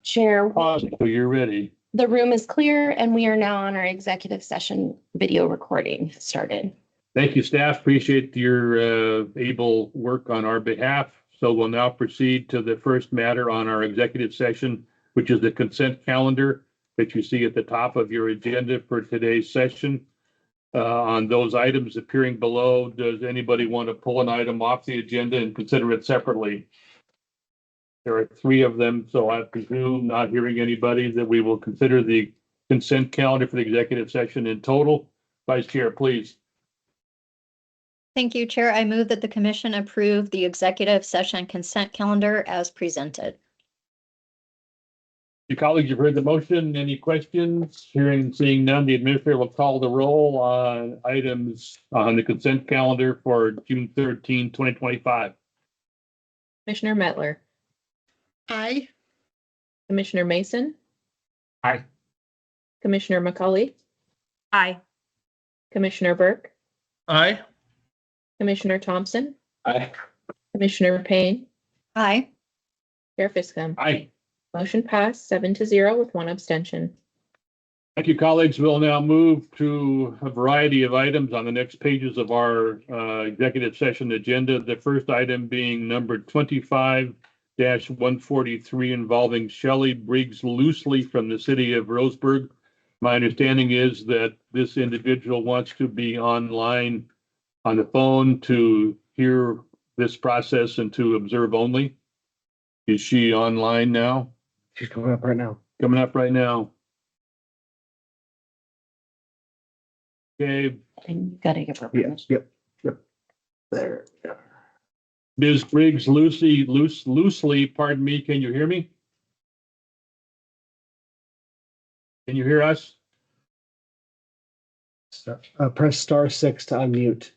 Chair, So you're ready. the room is clear and we are now on our executive session video recording started. Thank you, staff. Appreciate your able work on our behalf. So we'll now proceed to the first matter on our executive session, which is the consent calendar that you see at the top of your agenda for today's session. On those items appearing below, does anybody want to pull an item off the agenda and consider it separately? There are 3 of them, so I presume, not hearing anybody, that we will consider the consent calendar for the executive session in total. Vice Chair, please. Thank you, Chair. I move that the commission approve the executive session consent calendar as presented. Your colleagues, you've heard the motion. Any questions? Hearing and seeing none, the administrator will call the roll on items on the consent calendar for June 13, 2025. Commissioner Mettler. Aye. Commissioner Mason. Aye. Commissioner McCauley. Aye. Commissioner Burke. Aye. Commissioner Thompson. Aye. Commissioner Payne. Aye. Chair Fiscom. Aye. Motion passed 7-0 with 1 abstention. Thank you, colleagues. We'll now move to a variety of items on the next pages of our executive session agenda. The first item being number 25-143 involving Shelley Briggs Loosely from the city of Roseburg. My understanding is that this individual wants to be online on the phone to hear this process and to observe only. Is she online now? She's coming up right now. Coming up right now. Okay, And you gotta give her Yeah, permission. yep. There. Ms. Briggs loosely, pardon me, can you hear me? Can you hear us? Press *6 to unmute.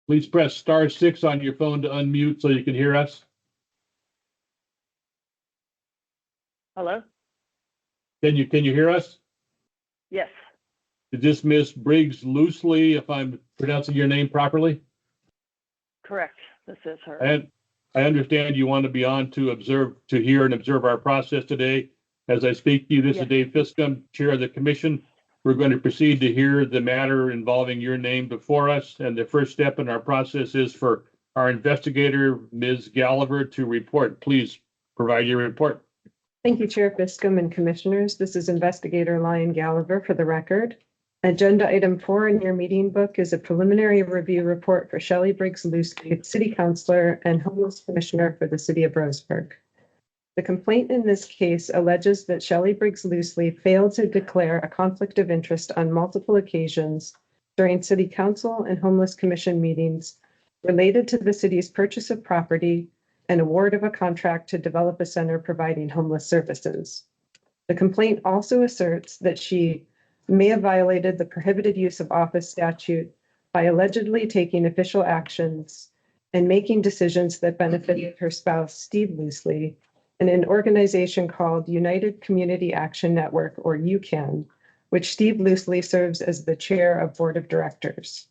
Please press *6 on your phone to unmute so you can hear us. Hello? Can you hear us? Yes, Is this Ms. Briggs Loosely, if I'm pronouncing your name properly? correct. This is her. And I understand you want to be on to hear and observe our process today. As I speak to you, this is Yes. Dave Fiscom, Chair of the Commission. We're going to proceed to hear the matter involving your name before us. And the first step in our process is for our investigator, Ms. Gallagher, to report. Please provide your report. Thank you, Chair Fiscom and Commissioners. This is Investigator Lion Gallagher for the record. Agenda item 4 in your meeting book is a preliminary review report for Shelley Briggs Loosely, City Councilor and Homeless Commissioner for the City of Roseburg. The complaint in this case alleges that Shelley Briggs Loosely failed to declare a conflict of interest on multiple occasions during City Council and Homeless Commission meetings related to the city's purchase of property and award of a contract to develop a center providing homeless services. The complaint also asserts that she may have violated the prohibited use of office statute by allegedly taking official actions and making decisions that benefited her spouse, Steve Loosely, in an organization called United Community Action Network, or UCAN, which Steve Loosely serves as the chair of board of directors.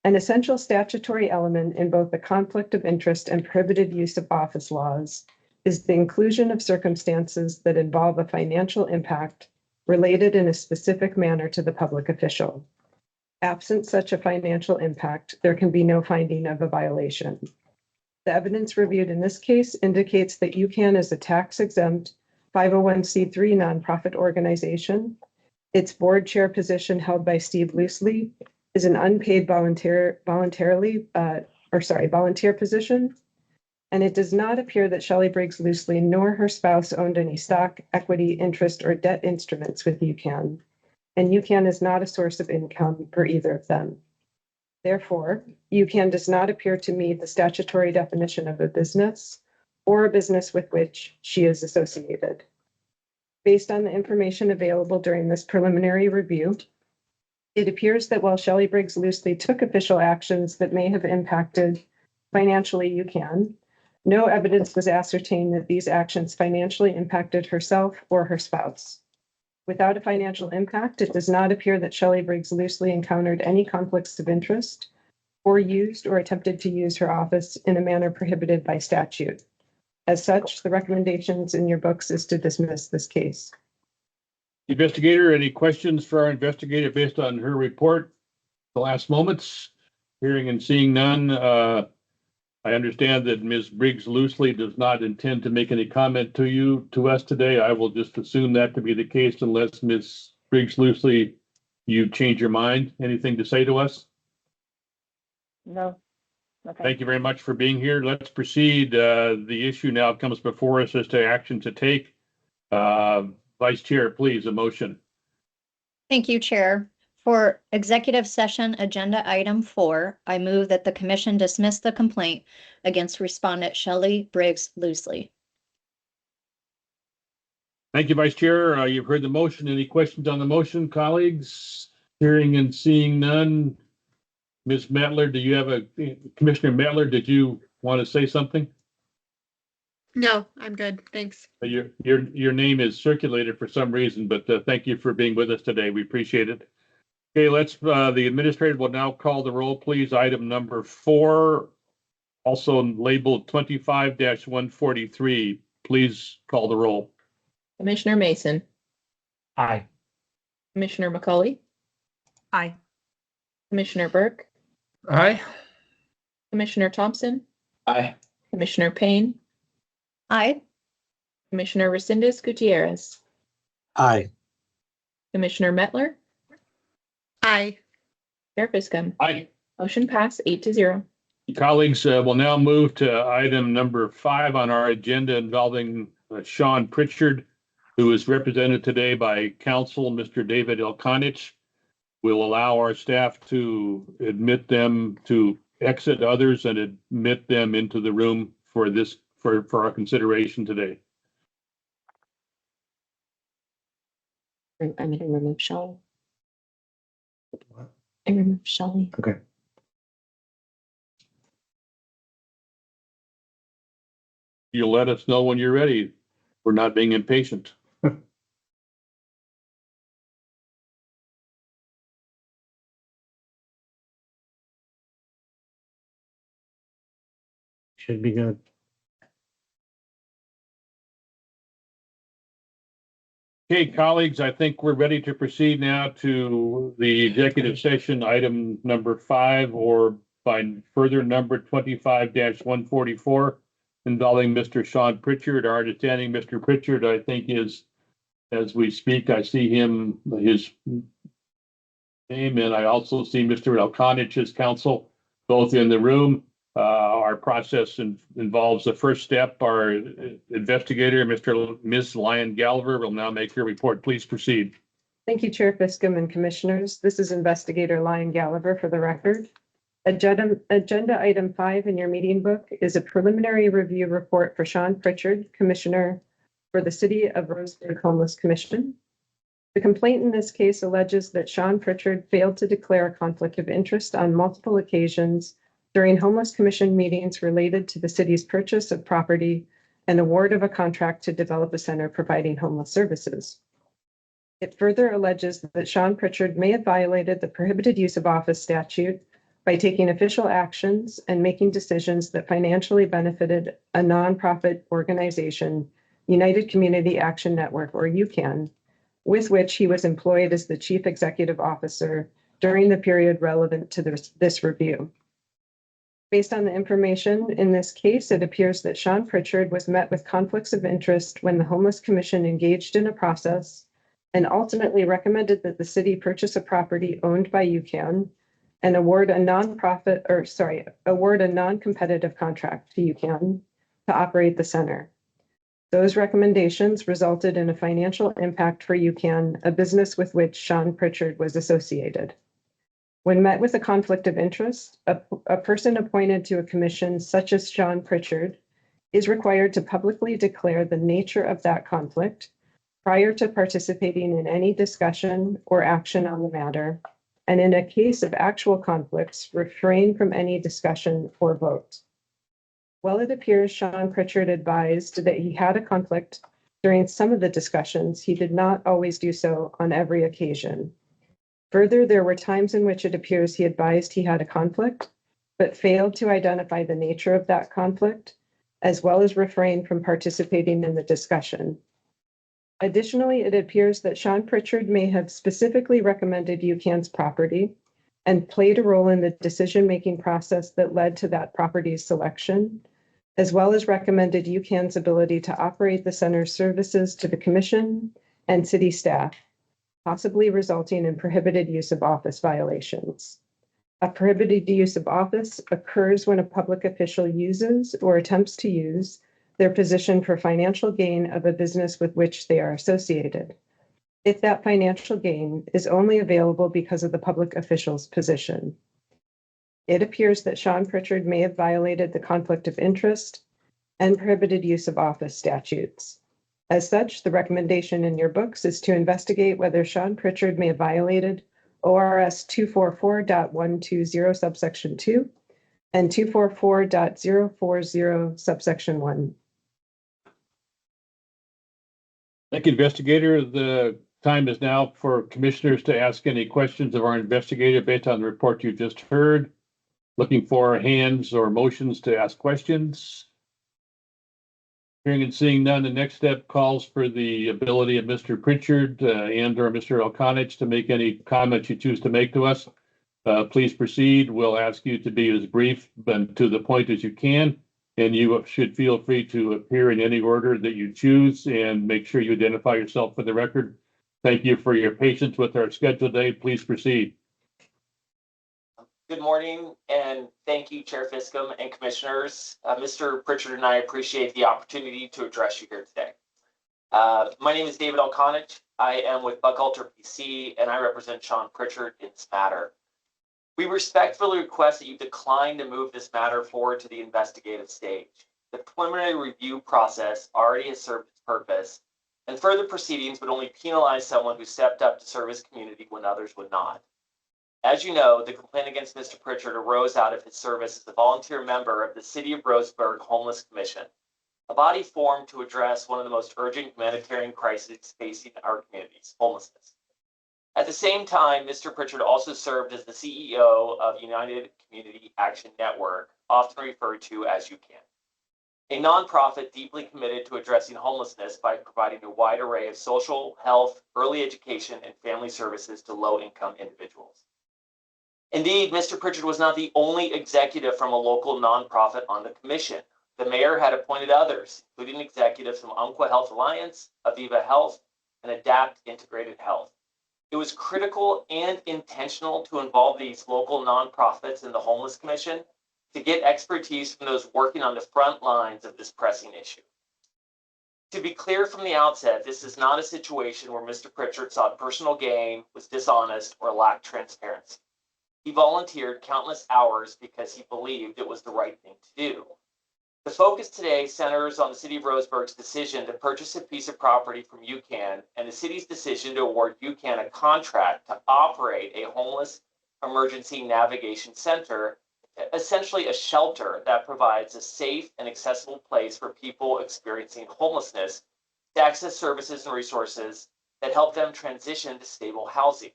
An essential statutory element in both the conflict of interest and prohibited use of office laws is the inclusion of circumstances that involve a financial impact related in a specific manner to the public official. Absent such a financial impact, there can be no finding of a violation. The evidence reviewed in this case indicates that UCAN is a tax-exempt 501c3 nonprofit organization. Its board chair position held by Steve Loosely is an unpaid volunteer position, and it does not appear that Shelley Briggs Loosely nor her spouse owned any stock, equity, interest, or debt instruments with UCAN, and UCAN is not a source of income for either of them. Therefore, UCAN does not appear to meet the statutory definition of a business or a business with which she is associated. Based on the information available during this preliminary review, it appears that while Shelley Briggs Loosely took official actions that may have impacted financially UCAN, no evidence was ascertained that these actions financially impacted herself or her spouse. Without a financial impact, it does not appear that Shelley Briggs Loosely encountered any conflicts of interest or used or attempted to use her office in a manner prohibited by statute. As such, the recommendations in your books is to dismiss this case. Investigator, any questions for our investigator based on her report? The last moments, hearing and seeing none. I understand that Ms. Briggs loosely does not intend to make any comment to us today. I will just assume that to be the case unless Ms. Briggs loosely, you change your mind. Anything to say to us? No. Okay. Thank you very much for being here. Let's proceed. The issue now comes before us as to action to take. Vice Chair, please, a motion. Thank you, Chair. For executive session agenda item 4, I move that the commission dismiss the complaint against respondent Shelley Briggs Loosely. Thank you, Vice Chair. You've heard the motion. Any questions on the motion, colleagues? Hearing and seeing none. Ms. Mettler, do you have Commissioner Mettler, did you want to say something? No, I'm good. Thanks. Your name is circulated for some reason, but thank you for being with us today. We appreciate it. Okay, the administrator will now call the roll, please. Item number 4, also labeled 25-143. Please call the roll. Commissioner Mason, Aye. Commissioner McCauley, Aye. Commissioner Burke, Aye. Commissioner Thompson, Aye. Commissioner Payne, Aye. Commissioner Resendez Gutierrez, Aye. Commissioner Mettler, Aye. Chair Fiscom. Aye. Motion passed 8-0. Colleagues, we'll now move to item number 5 on our agenda involving Sean Pritchard, who is represented today by counsel, Mr. David Elkanich. We'll allow our staff to admit them to exit others and admit them into the room for our consideration today. I'm going to remove Shelley. What? I removed Shelley. Okay. You'll let us know when you're ready. We're not being impatient. Should be good. Okay, colleagues, I think we're ready to proceed now to the executive session, item number 5, or by further number 25-144, involving Mr. Sean Pritchard. Our understanding, Mr. Pritchard, I think is, as we speak, I see him, his name, and I also see Mr. Elkanich's counsel, both in the room. Our process involves the first step. Our investigator, Ms. Lyon Gallagher, will now make her report. Please proceed. Thank you, Chair Fiscom and Commissioners. This is Investigator Lyon Gallagher for the record. Agenda item 5 in your meeting book is a preliminary review report for Sean Pritchard, Commissioner for the City of Roseburg Homeless Commission. The complaint in this case alleges that Sean Pritchard failed to declare a conflict of interest on multiple occasions during Homeless Commission meetings related to the city's purchase of property and award of a contract to develop a center providing homeless services. It further alleges that Sean Pritchard may have violated the prohibited use of office statute by taking official actions and making decisions that financially benefited a nonprofit organization, United Community Action Network, or UCAN, with which he was employed as the Chief Executive Officer during the period relevant to this review. Based on the information in this case, it appears that Sean Pritchard was met with conflicts of interest when the Homeless Commission engaged in a process and ultimately recommended that the city purchase a property owned by UCAN and award a non-competitive contract to UCAN to operate the center. Those recommendations resulted in a financial impact for UCAN, a business with which Sean Pritchard was associated. When met with a conflict of interest, a person appointed to a commission such as Sean Pritchard is required to publicly declare the nature of that conflict prior to participating in any discussion or action on the matter, and in a case of actual conflicts, refrain from any discussion or vote. While it appears Sean Pritchard advised that he had a conflict during some of the discussions, he did not always do so on every occasion. Further, there were times in which it appears he advised he had a conflict, but failed to identify the nature of that conflict, as well as refrain from participating in the discussion. Additionally, it appears that Sean Pritchard may have specifically recommended UCAN's property and played a role in the decision-making process that led to that property's selection, as well as recommended UCAN's ability to operate the center's services to the commission and city staff, possibly resulting in prohibited use of office violations. A prohibited use of office occurs when a public official uses or attempts to use their position for financial gain of a business with which they are associated, if that financial gain is only available because of the public official's position. It appears that Sean Pritchard may have violated the conflict of interest and prohibited use of office statutes. As such, the recommendation in your books is to investigate whether Sean Pritchard may have violated ORS 244.120 subsection 2 and 244.040 subsection 1. Thank you, investigator. The time is now for commissioners to ask any questions of our investigator based on the report you just heard. Looking for hands or motions to ask questions. Hearing and seeing none, the next step calls for the ability of Mr. Pritchard and or Mr. Elkonich to make any comments you choose to make to us. Please proceed. We'll ask you to be as brief and to the point as you can. And you should feel free to appear in any order that you choose and make sure you identify yourself for the record. Thank you for your patience with our scheduled day. Please proceed. Good morning, and thank you, Chair Fiscum and Commissioners. Mr. Pritchard and I appreciate the opportunity to address you here today. My name is David Elkonich. I am with Buchalter PC, and I represent Sean Pritchard in this matter. We respectfully request that you decline to move this matter forward to the investigative stage. The preliminary review process already has served its purpose, and further proceedings would only penalize someone who stepped up to serve his community when others would not. As you know, the complaint against Mr. Pritchard arose out of his service as a volunteer member of the City of Roseburg Homeless Commission, a body formed to address one of the most urgent humanitarian crises facing our communities, homelessness. At the same time, Mr. Pritchard also served as the CEO of United Community Action Network, often referred to as UCAN, a nonprofit deeply committed to addressing homelessness by providing a wide array of social, health, early education, and family services to low-income individuals. Indeed, Mr. Pritchard was not the only executive from a local nonprofit on the commission. The mayor had appointed others, including executives from Umpqua Health Alliance, Aviva Health, and Adapt Integrated Health. It was critical and intentional to involve these local nonprofits in the Homeless Commission to get expertise from those working on the front lines of this pressing issue. To be clear from the outset, this is not a situation where Mr. Pritchard sought personal gain, was dishonest, or lacked transparency. He volunteered countless hours because he believed it was the right thing to do. The focus today centers on the City of Roseburg's decision to purchase a piece of property from UCAN and the city's decision to award UCAN a contract to operate a homeless emergency navigation center, essentially a shelter that provides a safe and accessible place for people experiencing homelessness to access services and resources that help them transition to stable housing.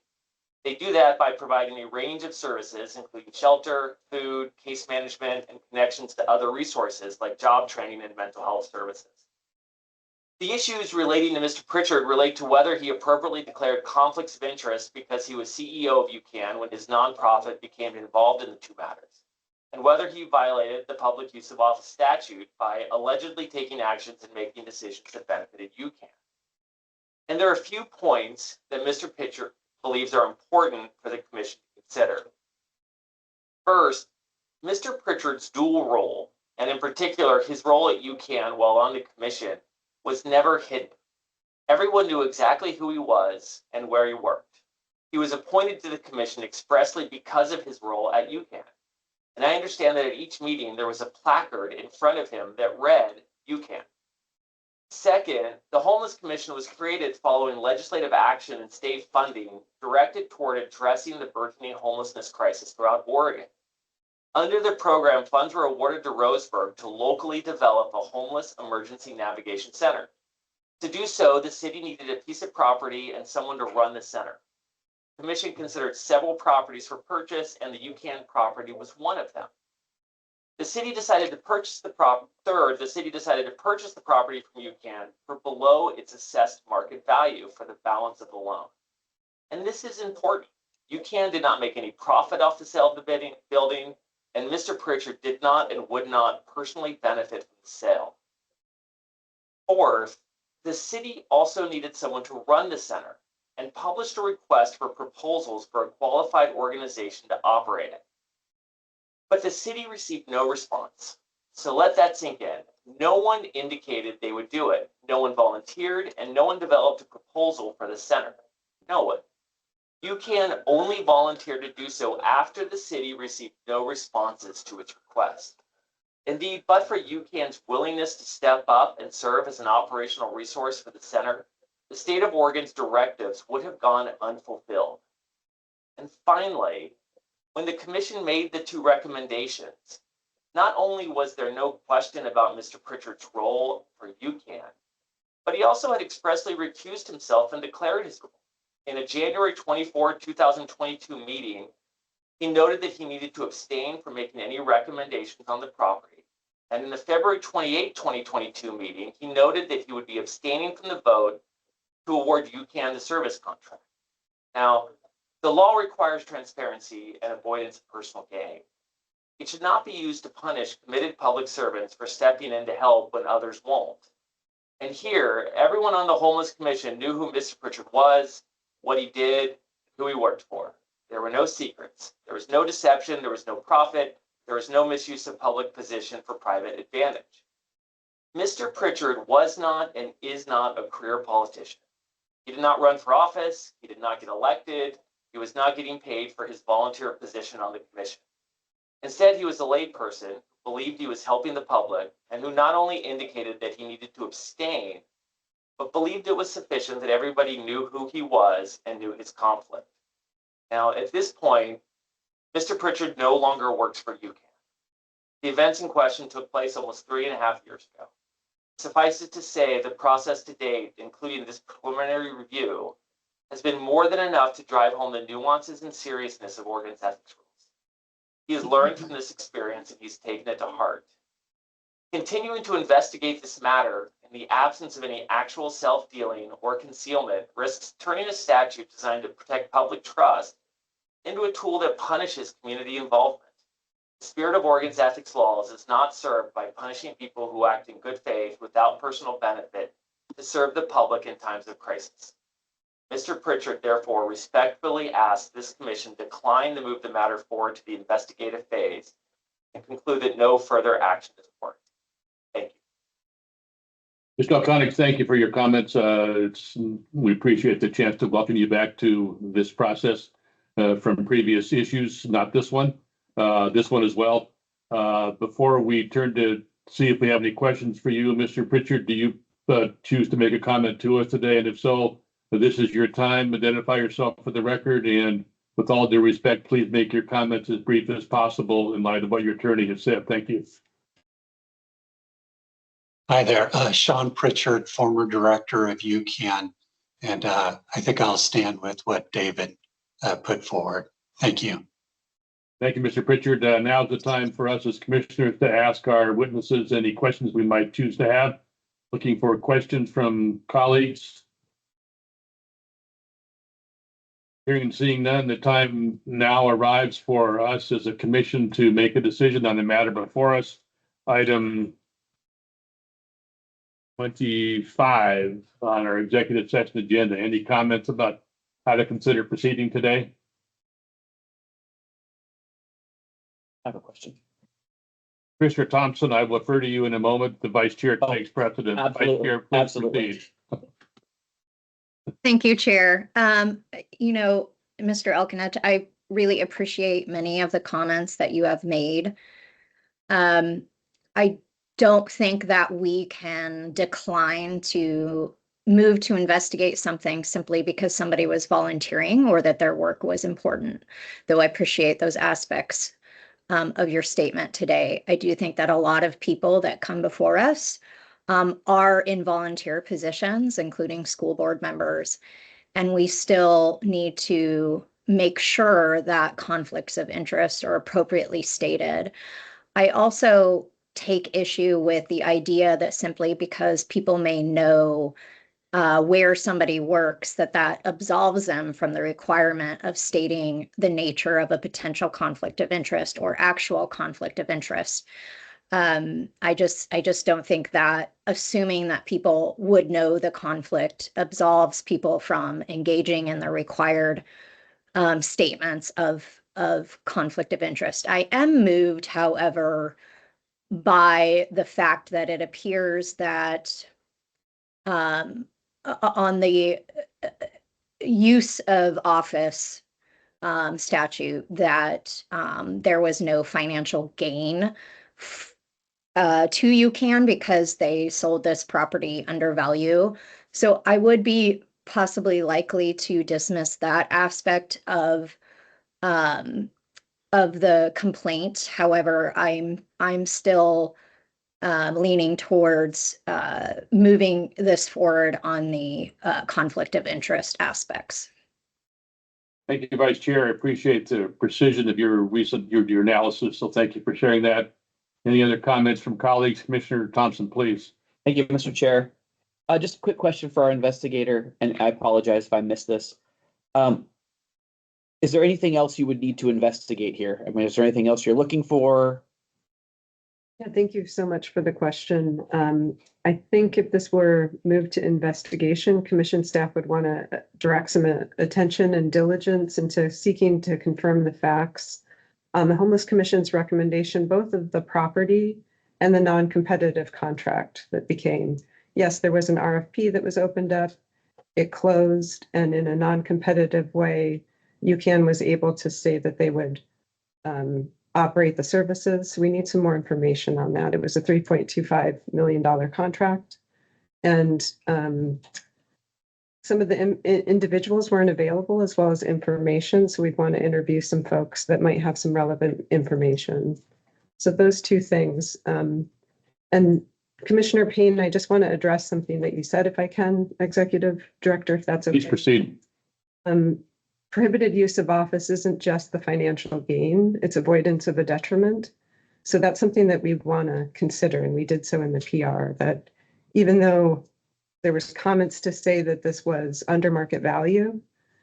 They do that by providing a range of services, including shelter, food, case management, and connections to other resources like job training and mental health services. The issues relating to Mr. Pritchard relate to whether he appropriately declared conflicts of interest because he was CEO of UCAN when his nonprofit became involved in the two matters, and whether he violated the public use of office statute by allegedly taking actions and making decisions that benefited UCAN. And there are a few points that Mr. Pritchard believes are important for the commission to consider. First, Mr. Pritchard's dual role, and in particular his role at UCAN while on the commission, was never hidden. Everyone knew exactly who he was and where he worked. He was appointed to the commission expressly because of his role at UCAN. And I understand that at each meeting there was a placard in front of him that read UCAN. Second, the Homeless Commission was created following legislative action and state funding directed toward addressing the burgeoning homelessness crisis throughout Oregon. Under the program, funds were awarded to Roseburg to locally develop a homeless emergency navigation center. To do so, the city needed a piece of property and someone to run the center. The commission considered several properties for purchase, and the UCAN property was one of them. The city decided to purchase the the city decided to purchase the property from UCAN for below its assessed market value for the balance of the loan. And this is important. UCAN did not make any profit off the sale of the building, and Mr. Pritchard did not and would not personally benefit from the sale. Fourth, the city also needed someone to run the center and published a request for proposals for a qualified organization to operate it. But the city received no response. So let that sink in. No one indicated they would do it. No one volunteered, and no one developed a proposal for the center. No one. UCAN only volunteered to do so after the city received no responses to its request. Indeed, but for UCAN's willingness to step up and serve as an operational resource for the center, the state of Oregon's directives would have gone unfulfilled. And finally, when the commission made the two recommendations, not only was there no question about Mr. Pritchard's role for UCAN, but he also had expressly recused himself and declared his role. In a January 24, 2022 meeting, he noted that he needed to abstain from making any recommendations on the property. And in the February 28, 2022 meeting, he noted that he would be abstaining from the vote to award UCAN the service contract. Now, the law requires transparency and avoidance of personal gain. It should not be used to punish committed public servants for stepping in to help when others won't. And here, everyone on the Homeless Commission knew who Mr. Pritchard was, what he did, who he worked for. There were no secrets. There was no deception. There was no profit. There was no misuse of public position for private advantage. Mr. Pritchard was not and is not a career politician. He did not run for office. He did not get elected. He was not getting paid for his volunteer position on the commission. Instead, he was a layperson who believed he was helping the public and who not only indicated that he needed to abstain, but believed it was sufficient that everybody knew who he was and knew his conflict. Now, at this point, Mr. Pritchard no longer works for UCAN. The events in question took place almost 3.5 years ago. Suffice it to say, the process to date, including this preliminary review, has been more than enough to drive home the nuances and seriousness of Oregon's ethics rules. He has learned from this experience and he's taken it to heart. Continuing to investigate this matter in the absence of any actual self-dealing or concealment risks turning a statute designed to protect public trust into a tool that punishes community involvement. The spirit of Oregon's ethics laws is not served by punishing people who act in good faith without personal benefit to serve the public in times of crisis. Mr. Pritchard therefore respectfully asks this commission decline to move the matter forward to the investigative phase and conclude that no further action is warranted. Thank you. Mr. Alconik, thank you for your comments. We appreciate the chance to welcome you back to this process from previous issues, not this one, this one as well. Before we turn to see if we have any questions for you, Mr. Pritchard, do you choose to make a comment to us today? And if so, this is your time. Identify yourself for the record, and with all due respect, please make your comments as brief as possible in light of what your attorney has said. Thank you. Hi there, Sean Pritchard, former director of UCAN, and I think I'll stand with what David put forward. Thank you. Thank you, Mr. Pritchard. Now's the time for us as commissioners to ask our witnesses any questions we might choose to have. Looking for questions from colleagues. Hearing and seeing none, the time now arrives for us as a commission to make a decision on the matter before us. Item 25 on our executive session agenda. Any comments about how to consider proceeding today? I have a question. Commissioner Thompson, I will refer to you in a moment. The vice chair takes precedence. Vice Absolutely. Chair, please Absolutely. proceed. Thank you, Chair. You know, Mr. Elkinet, I really appreciate many of the comments that you have made. I don't think that we can decline to move to investigate something simply because somebody was volunteering or that their work was important, though I appreciate those aspects of your statement today. I do think that a lot of people that come before us are in volunteer positions, including school board members, and we still need to make sure that conflicts of interest are appropriately stated. I also take issue with the idea that simply because people may know where somebody works, that absolves them from the requirement of stating the nature of a potential conflict of interest or actual conflict of interest. I just don't think that assuming that people would know the conflict absolves people from engaging in the required statements of conflict of interest. I am moved, however, by the fact that it appears that on the use of office statute that there was no financial gain to UCAN because they sold this property under value. So I would be possibly likely to dismiss that aspect of the complaint. However, I'm still leaning towards moving this forward on the conflict of interest aspects. Thank you, Vice Chair. I appreciate the precision of your your analysis. So thank you for sharing that. Any other comments from colleagues? Commissioner Thompson, please. Thank you, Mr. Chair. Just a quick question for our investigator, and I apologize if I missed this. Is there anything else you would need to investigate here? I mean, is there anything else you're looking for? Yeah, thank you so much for the question. I think if this were moved to investigation, commission staff would want to direct some attention and diligence into seeking to confirm the facts. The Homeless Commission's recommendation, both of the property and the non-competitive contract that became. Yes, there was an RFP that was opened up, it closed, and in a non-competitive way, UCAN was able to say that they would operate the services. We need some more information on that. It was a $3.25 million contract. And some of the individuals weren't available as well as information. So we'd want to interview some folks that might have some relevant information. So those two things. And Commissioner Payne, I just want to address something that you said, if I can, Executive Director, if that's okay. Please proceed. Prohibited use of office isn't just the financial gain, it's avoidance of a detriment. So that's something that we want to consider, and we did so in the PR, that even though there was comments to say that this was under market value,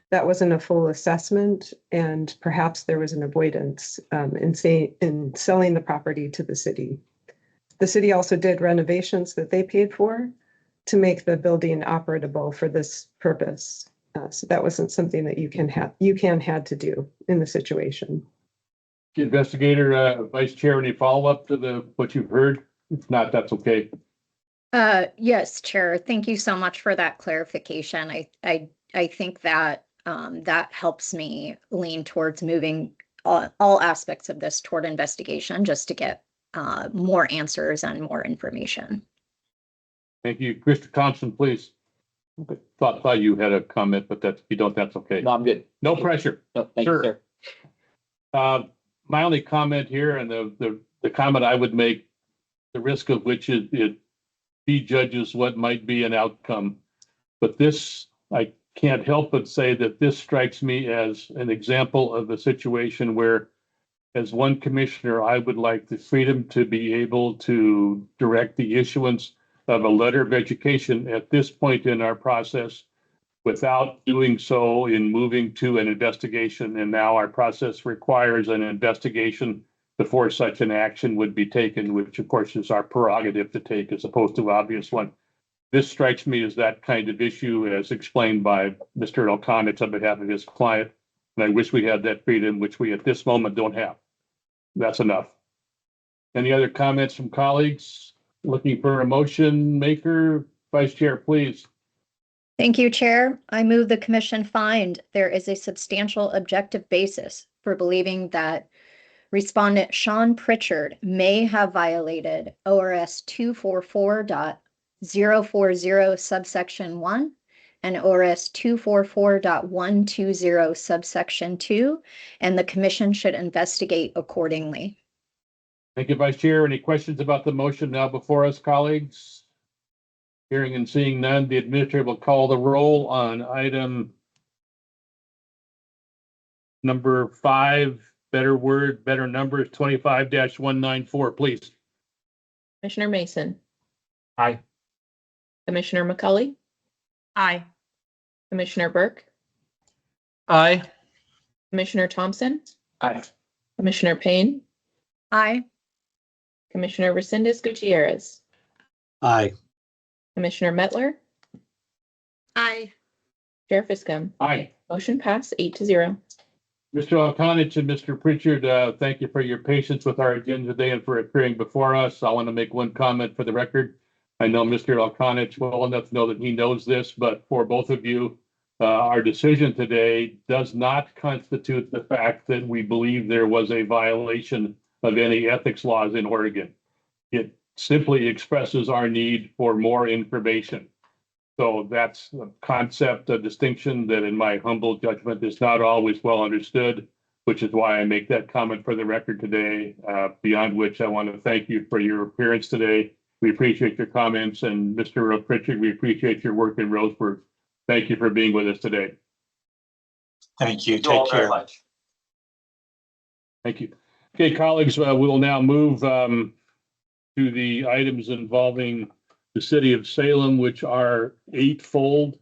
that wasn't a full assessment, and perhaps there was an avoidance in selling the property to the city. The city also did renovations that they paid for to make the building operable for this purpose. So that wasn't something that UCAN had to do in the situation. Investigator, Vice Chair, any follow-up to what you've heard? If not, that's okay. Yes, Chair. Thank you so much for that clarification. I think that that helps me lean towards moving all aspects of this toward investigation, just to get more answers and more information. Thank you. Mr. Thompson, please. Okay. Thought you had a comment, but if you don't, that's okay. No, I'm good. No pressure. No, thank Sure. you, sir. My only comment here, and the comment I would make, the risk of which it prejudges what might be an outcome. But this, I can't help but say that this strikes me as an example of a situation where, as one commissioner, I would like the freedom to be able to direct the issuance of a letter of education at this point in our process without doing so in moving to an investigation. And now our process requires an investigation before such an action would be taken, which of course is our prerogative to take as opposed to obvious one. This strikes me as that kind of issue as explained by Mr. Elkanich on behalf of his client. And I wish we had that freedom, which we at this moment don't have. That's enough. Any other comments from colleagues? Looking for a motion maker. Vice Chair, please. Thank you, Chair. I move the commission find there is a substantial objective basis for believing that respondent Sean Pritchard may have violated ORS 244.040 subsection 1 and ORS 244.120 subsection 2, and the commission should investigate accordingly. Thank you, Vice Chair. Any questions about the motion now before us, colleagues? Hearing and seeing none, the administrator will call the roll on item number 5 better word, better numbers, 25-194, please. Commissioner Mason, Aye. Commissioner McCully, Aye. Commissioner Burke, Aye. Commissioner Thompson, Aye. Commissioner Payne, Aye. Commissioner Resendez Gutierrez, Aye. Commissioner Mettler, Aye. Chair Fiscom. Aye. Motion passed 8-0. Mr. Alconich and Mr. Pritchard, thank you for your patience with our agenda today and for appearing before us. I want to make one comment for the record. I know Mr. Alconich well enough to know that he knows this, but for both of you, our decision today does not constitute the fact that we believe there was a violation of any ethics laws in Oregon. It simply expresses our need for more information. So that's a concept, a distinction that in my humble judgment is not always well understood, which is why I make that comment for the record today, beyond which I want to thank you for your appearance today. We appreciate your comments, and Mr. Pritchard, we appreciate your work in Roseburg. Thank you for being with us today. Thank you. Thank you all Take very care. much. Thank you. Okay, colleagues, we will now move to the items involving the city of Salem, which are eightfold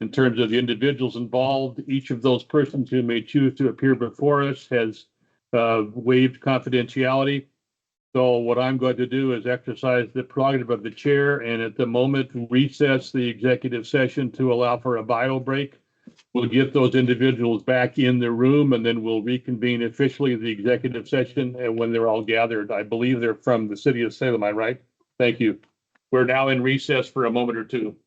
in terms of the individuals involved. Each of those persons who may choose to appear before us has waived confidentiality. So what I'm going to do is exercise the prerogative of the chair and at the moment recess the executive session to allow for a bio break. We'll get those individuals back in the room and then we'll reconvene officially the executive session. And when they're all gathered, I believe they're from the city of Salem, am I right? Thank you. We're now in recess for a moment or two.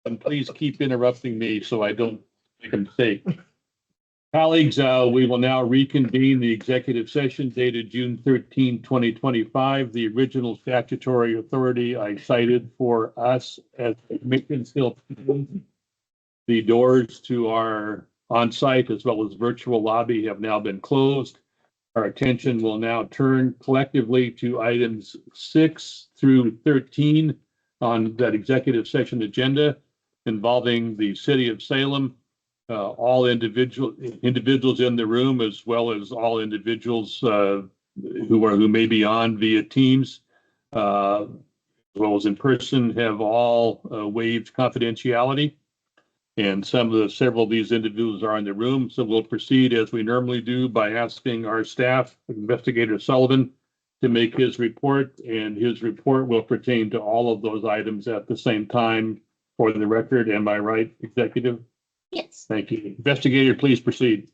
And please keep interrupting me so I don't make a mistake. Colleagues, we will now reconvene the executive session dated June 13, 2025. The original statutory authority I cited for us as a commission still. The doors to our on-site as well as virtual lobby have now been closed. Our attention will now turn collectively to items 6 through 13 on that executive session agenda involving the city of Salem, all individuals in the room, as well as all individuals who may be on via Teams, as well as in person, have all waived confidentiality. And several of these individuals are in the room. So we'll proceed as we normally do by asking our staff, Investigator Sullivan, to make his report, and his report will pertain to all of those items at the same time for the record. Am I right, Executive? Yes. Thank you. Investigator, please proceed.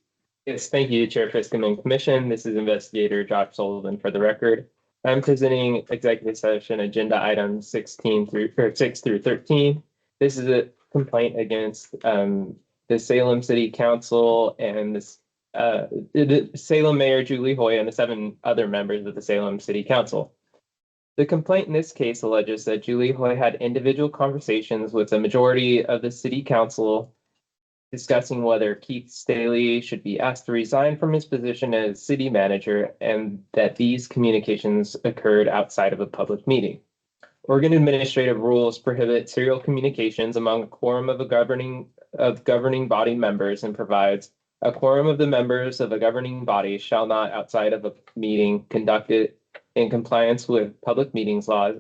Yes, thank you, Chair Fiscom and Commission. This is Investigator Josh Sullivan for the record. I'm presenting executive session agenda items 6 through 13. This is a complaint against the Salem City Council and the Salem Mayor Julie Hoy and the 7 other members of the Salem City Council. The complaint in this case alleges that Julie Hoy had individual conversations with the majority of the City Council discussing whether Keith Staley should be asked to resign from his position as city manager, and that these communications occurred outside of a public meeting. Oregon administrative rules prohibit serial communications among a quorum of governing body members, and provides a quorum of the members of a governing body shall not, outside of a meeting conducted in compliance with public meetings laws,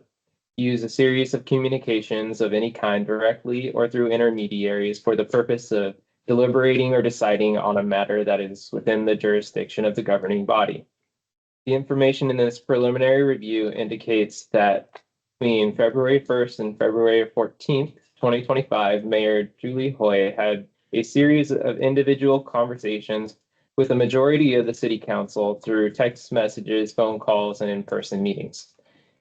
use a series of communications of any kind directly or through intermediaries for the purpose of deliberating or deciding on a matter that is within the jurisdiction of the governing body. The information in this preliminary review indicates that between February 1st and February 14th, 2025, Mayor Julie Hoy had a series of individual conversations with the majority of the City Council through text messages, phone calls, and in-person meetings.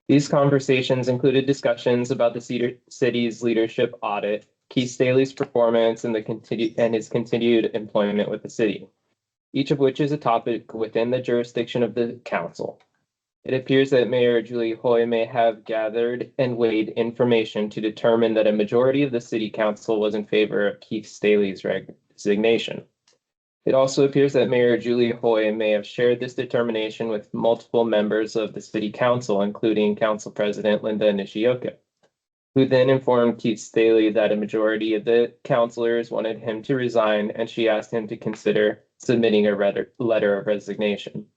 These conversations included discussions about the city's leadership audit, Keith Staley's performance, and his continued employment with the city, each of which is a topic within the jurisdiction of the council. It appears that Mayor Julie Hoy may have gathered and weighed information to determine that a majority of the City Council was in favor of Keith Staley's resignation. It also appears that Mayor Julie Hoy may have shared this determination with multiple members of the City Council, including Council President Linda Nishioka, who then informed Keith Staley that a majority of the councilors wanted him to resign, and she asked him to consider submitting a letter of resignation.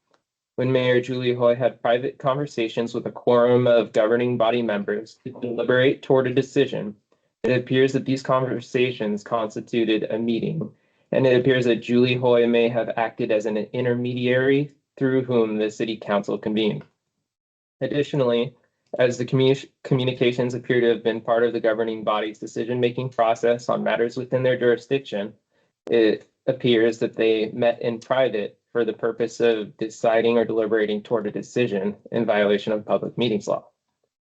When Mayor Julie Hoy had private conversations with a quorum of governing body members to deliberate toward a decision, it appears that these conversations constituted a meeting, and it appears that Julie Hoy may have acted as an intermediary through whom the City Council convened. Additionally, as the communications appear to have been part of the governing body's decision-making process on matters within their jurisdiction, it appears that they met in private for the purpose of deciding or deliberating toward a decision in violation of public meetings law.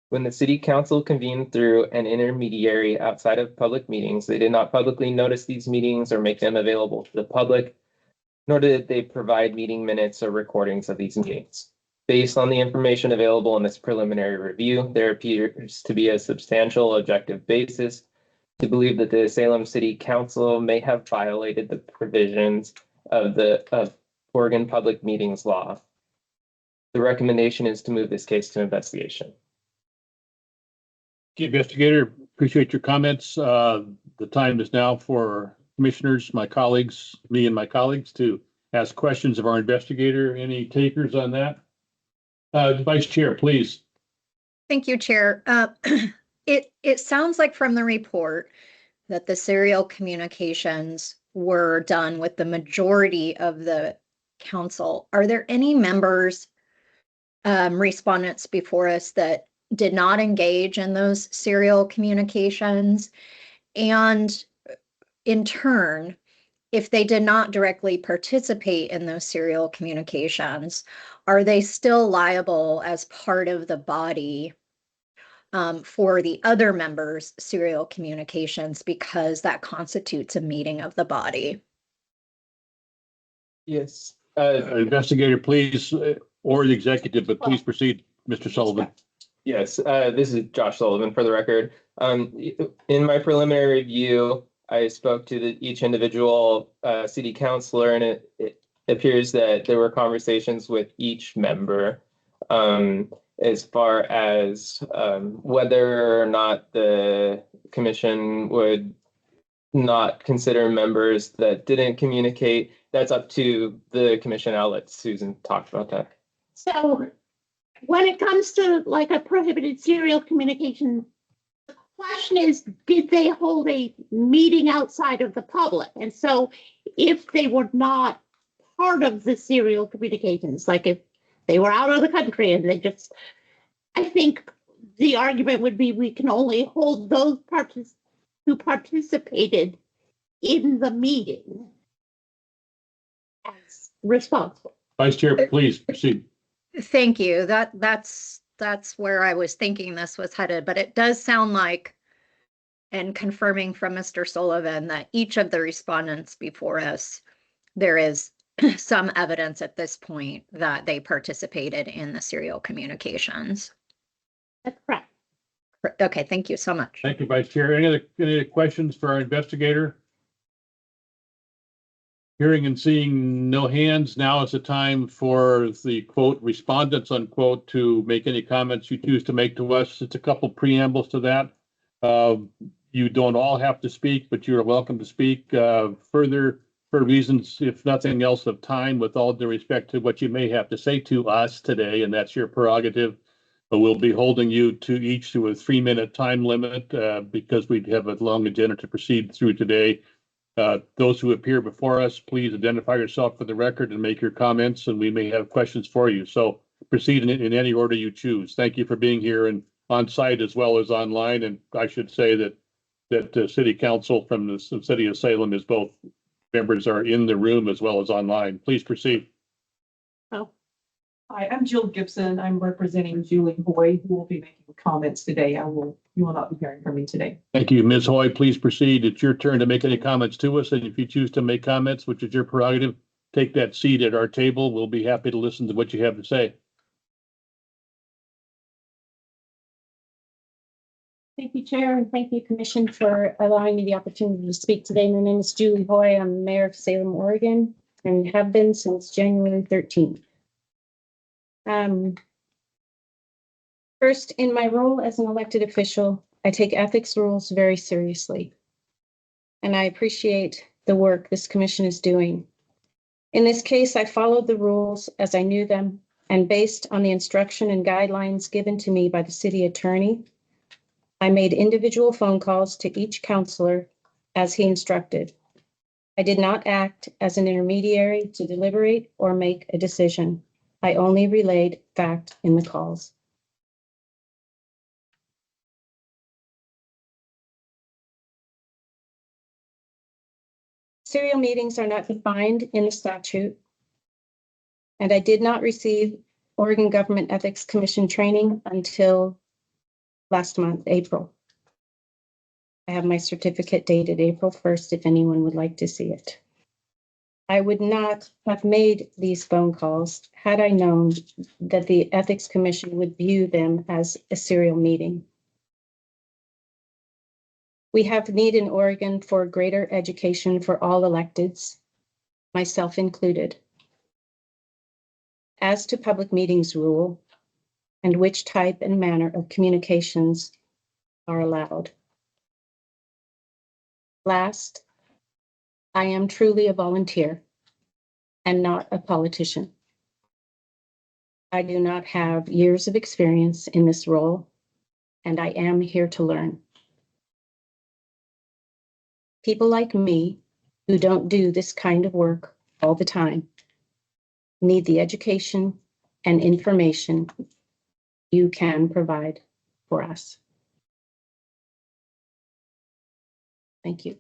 When the City Council convened through an intermediary outside of public meetings, they did not publicly notice these meetings or make them available to the public, nor did they provide meeting minutes or recordings of these meetings. Based on the information available in this preliminary review, there appears to be a substantial objective basis to believe that the Salem City Council may have violated the provisions of Oregon Public Meetings Law. The recommendation is to move this case to investigation. Investigator, appreciate your comments. The time is now for commissioners, my colleagues, me and my colleagues, to ask questions of our investigator. Any takers on that? Vice Chair, please. Thank you, Chair. It sounds like from the report that the serial communications were done with the majority of the council. Are there any members, respondents before us that did not engage in those serial communications? And in turn, if they did not directly participate in those serial communications, are they still liable as part of the body for the other members' serial communications because that constitutes a meeting of the body. Yes. Investigator, please, or the executive, but please proceed, Mr. Sullivan. Yes, this is Josh Sullivan for the record. In my preliminary review, I spoke to each individual city councilor, and it appears that there were conversations with each member as far as whether or not the commission would not consider members that didn't communicate. That's up to the commission. I'll let Susan talk about that. So when it comes to like a prohibited serial communication, the question is, did they hold a meeting outside of the public? And so if they were not part of the serial communications, like if they were out of the country and they just, I think the argument would be we can only hold those parties who participated in the meeting as responsible. Vice Chair, please proceed. Thank you. That's where I was thinking this was headed, but it does sound like, and confirming from Mr. Sullivan, that each of the respondents before us, there is some evidence at this point that they participated in the serial communications. That's correct. Okay, thank you so much. Thank you, Vice Chair. Any other questions for our investigator? Hearing and seeing no hands, now is the time for the quote respondents unquote to make any comments you choose to make to us. It's a couple preambles to that. You don't all have to speak, but you're welcome to speak further for reasons, if nothing else, of time, with all due respect to what you may have to say to us today, and that's your prerogative. But we'll be holding you to each to a 3-minute time limit because we have a long agenda to proceed through today. Those who appear before us, please identify yourself for the record and make your comments, and we may have questions for you. So proceed in any order you choose. Thank you for being here and on site as well as online. And I should say that City Council from the City of Salem is both members are in the room as well as online. Please proceed. Oh. Hi, I'm Jill Gibson. I'm representing Julie Hoy, who will be making comments today. You will not be hearing from me today. Thank you, Ms. Hoy. Please proceed. It's your turn to make any comments to us. And if you choose to make comments, which is your prerogative, take that seat at our table. We'll be happy to listen to what you have to say. Thank you, Chair, and thank you, Commission, for allowing me the opportunity to speak today. My name is Julie Hoy. I'm Mayor of Salem, Oregon, and have been since January 13th. First, in my role as an elected official, I take ethics rules very seriously, and I appreciate the work this commission is doing. In this case, I followed the rules as I knew them, and based on the instruction and guidelines given to me by the city attorney, I made individual phone calls to each counselor as he instructed. I did not act as an intermediary to deliberate or make a decision. I only relayed fact in the calls. Serial meetings are not defined in the statute, and I did not receive Oregon Government Ethics Commission training until last month, April. I have my certificate dated April 1st if anyone would like to see it. I would not have made these phone calls had I known that the Ethics Commission would view them as a serial meeting. We have need in Oregon for greater education for all electeds, myself included, as to public meetings rule and which type and manner of communications are allowed. Last, I am truly a volunteer and not a politician. I do not have years of experience in this role, and I am here to learn. People like me, who don't do this kind of work all the time, need the education and information you can provide for us. Thank you.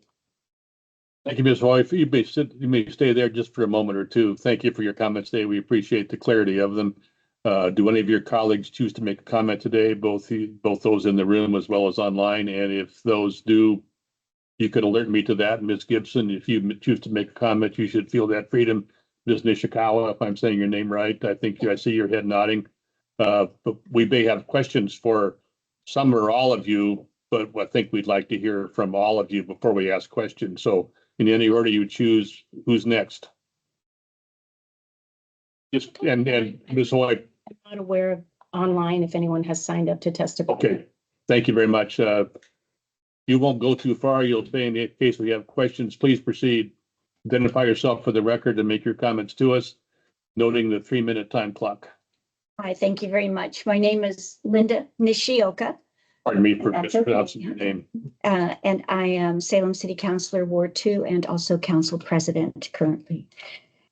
Thank you, Ms. Hoy. If you may stay there just for a moment or two. Thank you for your comments today. We appreciate the clarity of them. Do any of your colleagues choose to make a comment today, both those in the room as well as online? And if those do, you could alert me to that. Ms. Gibson, if you choose to make a comment, you should feel that freedom. Ms. Nishikawa, if I'm saying your name right, I think I see your head nodding. But we may have questions for some or all of you, but I think we'd like to hear from all of you before we ask questions. So in any order you choose, who's next? Just, and Ms. Hoy. I'm not aware of online if anyone has signed up to testify. Okay, thank you very much. You won't go too far. You'll stay in case we have questions. Please proceed. Identify yourself for the record and make your comments to us, noting the 3-minute time clock. Hi, thank you very much. My name is Linda Nishioka. Pardon me for That's mispronouncing okay. your name. And I am Salem City Councilor, Ward 2, and also Council President currently.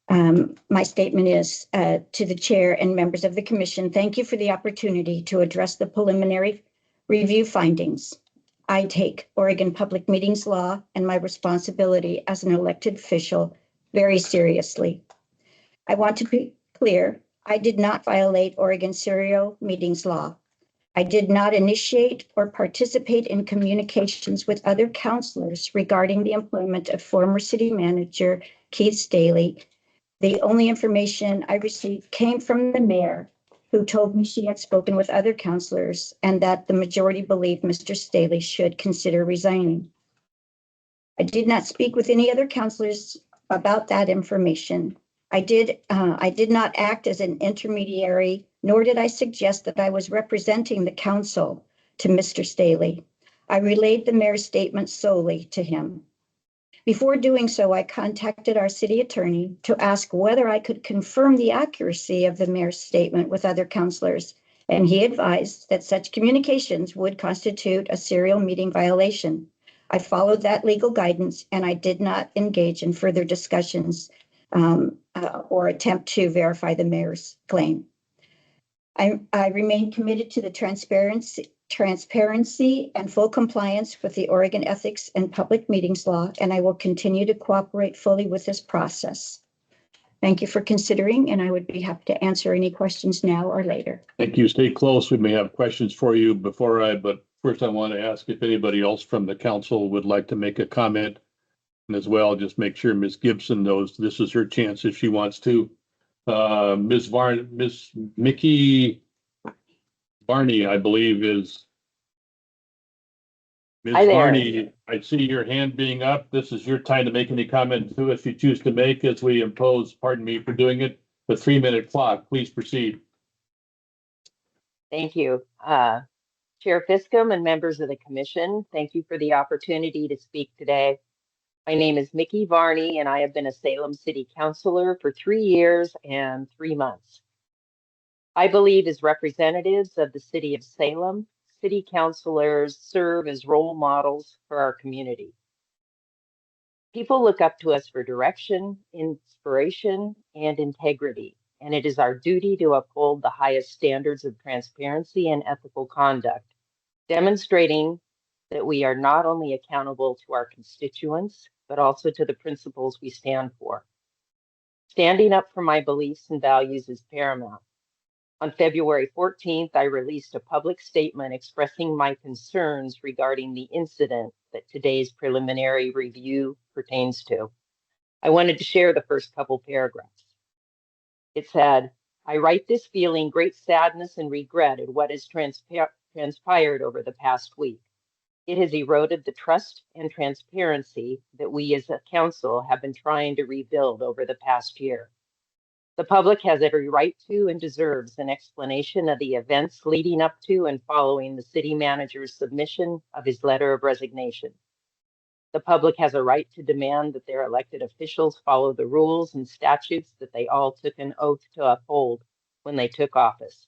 My statement is to the Chair and members of the Commission, thank you for the opportunity to address the preliminary review findings. I take Oregon Public Meetings Law and my responsibility as an elected official very seriously. I want to be clear, I did not violate Oregon Serial Meetings Law. I did not initiate or participate in communications with other councilors regarding the employment of former city manager Keith Staley. The only information I received came from the mayor, who told me she had spoken with other councilors and that the majority believed Mr. Staley should consider resigning. I did not speak with any other councilors about that information. I did not act as an intermediary, nor did I suggest that I was representing the council to Mr. Staley. I relayed the mayor's statement solely to him. Before doing so, I contacted our city attorney to ask whether I could confirm the accuracy of the mayor's statement with other councilors, and he advised that such communications would constitute a serial meeting violation. I followed that legal guidance, and I did not engage in further discussions or attempt to verify the mayor's claim. I remain committed to the transparency and full compliance with the Oregon Ethics and Public Meetings Law, and I will continue to cooperate fully with this process. Thank you for considering, and I would be happy to answer any questions now or later. Thank you. Stay close. We may have questions for you but first I want to ask if anybody else from the council would like to make a comment. And as well, just make sure Ms. Gibson knows this is her chance if she wants to. Ms. Mickey Barney, I believe is. Ms. Hi there. Barney, I see your hand being up. This is your time to make any comment too, if you choose to make, as we impose, pardon me for doing it, the 3-minute clock. Please proceed. Thank you. Chair Fiscum and members of the commission, thank you for the opportunity to speak today. My name is Mickey Varney, and I have been a Salem City Councilor for 3 years and 3 months. I believe as representatives of the city of Salem, city councilors serve as role models for our community. People look up to us for direction, inspiration, and integrity, and it is our duty to uphold the highest standards of transparency and ethical conduct, demonstrating that we are not only accountable to our constituents, but also to the principles we stand for. Standing up for my beliefs and values is paramount. On February 14th, I released a public statement expressing my concerns regarding the incident that today's preliminary review pertains to. I wanted to share the first couple paragraphs. It said, I write this feeling great sadness and regret at what has transpired over the past week. It has eroded the trust and transparency that we as a council have been trying to rebuild over the past year. The public has every right to and deserves an explanation of the events leading up to and following the city manager's submission of his letter of resignation. The public has a right to demand that their elected officials follow the rules and statutes that they all took an oath to uphold when they took office.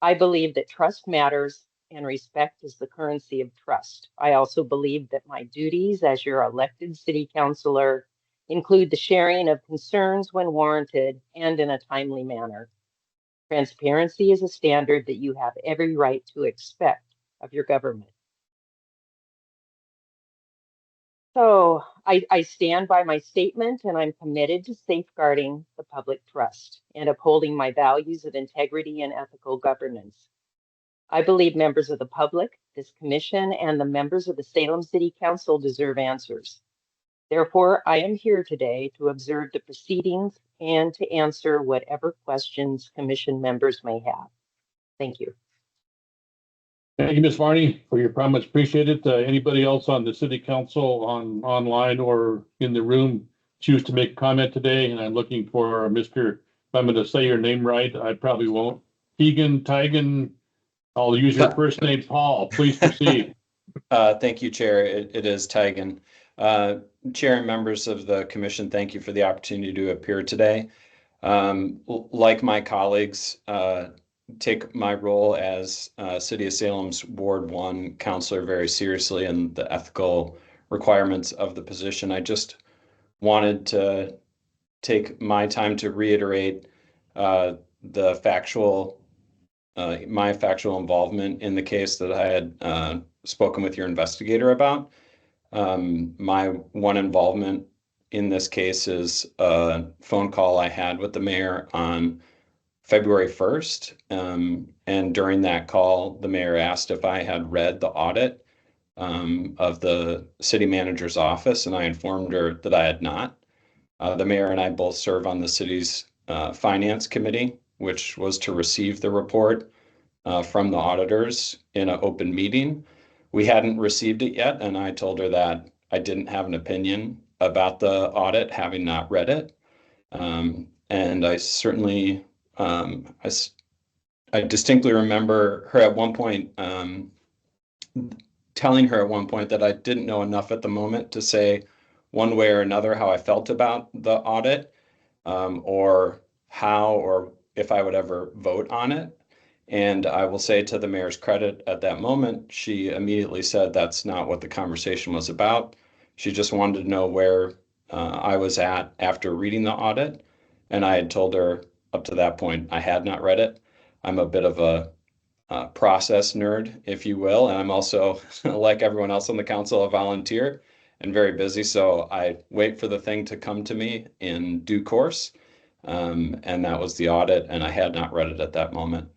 I believe that trust matters and respect is the currency of trust. I also believe that my duties as your elected city councilor include the sharing of concerns when warranted and in a timely manner. Transparency is a standard that you have every right to expect of your government. So I stand by my statement and I'm committed to safeguarding the public trust and upholding my values of integrity and ethical governance. I believe members of the public, this commission, and the members of the Salem City Council deserve answers. Therefore, I am here today to observe the proceedings and to answer whatever questions commission members may have. Thank you. Thank you, Ms. Varney, for your comments. Appreciate it. Anybody else on the city council online or in the room choose to make a comment today? And I'm looking for Mr. If I'm going to say your name right, I probably won't. Tigan, I'll use your first name, Paul. Please proceed. Thank you, Chair. It is Tigan. Chair and members of the commission, thank you for the opportunity to appear today. Like my colleagues, take my role as City of Salem's Ward 1 counselor very seriously and the ethical requirements of the position. I just wanted to take my time to reiterate the factual, my factual involvement in the case that I had spoken with your investigator about. My one involvement in this case is a phone call I had with the mayor on February 1st. And during that call, the mayor asked if I had read the audit of the city manager's office, and I informed her that I had not. The mayor and I both serve on the city's finance committee, which was to receive the report from the auditors in an open meeting. We hadn't received it yet, and I told her that I didn't have an opinion about the audit, having not read it. And I certainly, I distinctly remember her at one point telling her at one point that I didn't know enough at the moment to say one way or another how I felt about the audit, or how or if I would ever vote on it. And I will say, to the mayor's credit, at that moment, she immediately said that's not what the conversation was about. She just wanted to know where I was at after reading the audit. And I had told her up to that point I had not read it. I'm a bit of a process nerd, if you will. And I'm also, like everyone else on the council, a volunteer and very busy. So I wait for the thing to come to me in due course. And that was the audit, and I had not read it at that moment.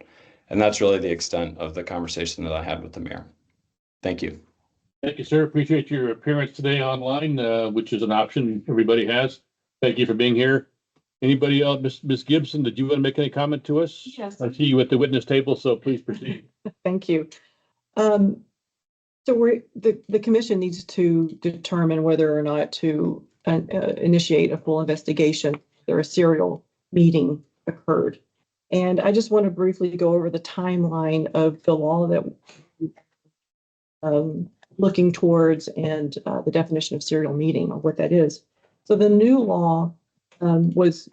And that's really the extent of the conversation that I had with the mayor. Thank you. Thank you, sir. Appreciate your appearance today online, which is an option everybody has. Thank you for being here. Anybody else? Ms. Gibson, did you want to make any comment to us? Yes. I see you at the witness table, so please proceed. Thank you. So the commission needs to determine whether or not to initiate a full investigation whether a serial meeting occurred. And I just want to briefly go over the timeline of the law that looking towards and the definition of serial meeting, or what that is. So the new law was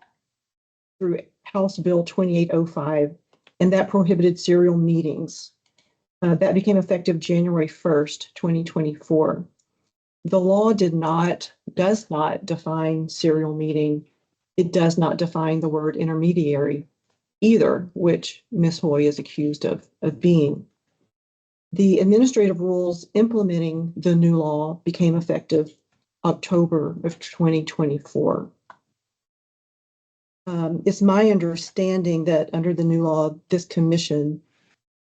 through House Bill 2805, and that prohibited serial meetings. That became effective January 1st, 2024. The law does not define serial meeting. It does not define the word intermediary either, which Ms. Hoy is accused of being. The administrative rules implementing the new law became effective October of 2024. It's my understanding that under the new law, this commission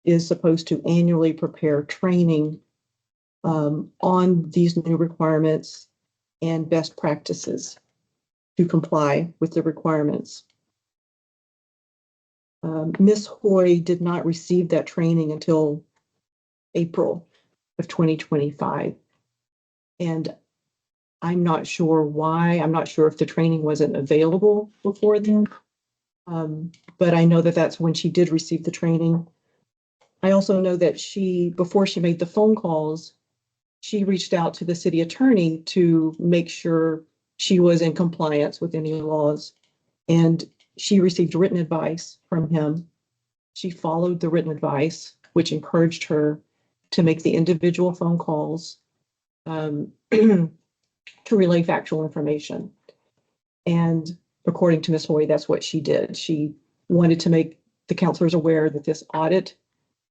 is supposed to annually prepare training on these new requirements and best practices to comply with the requirements. Ms. Hoy did not receive that training until April of 2025. And I'm not sure why. I'm not sure if the training wasn't available before then. But I know that that's when she did receive the training. I also know that before she made the phone calls, she reached out to the city attorney to make sure she was in compliance with any laws. And she received written advice from him. She followed the written advice, which encouraged her to make the individual phone calls to relay factual information. And according to Ms. Hoy, that's what she did. She wanted to make the counselors aware that this audit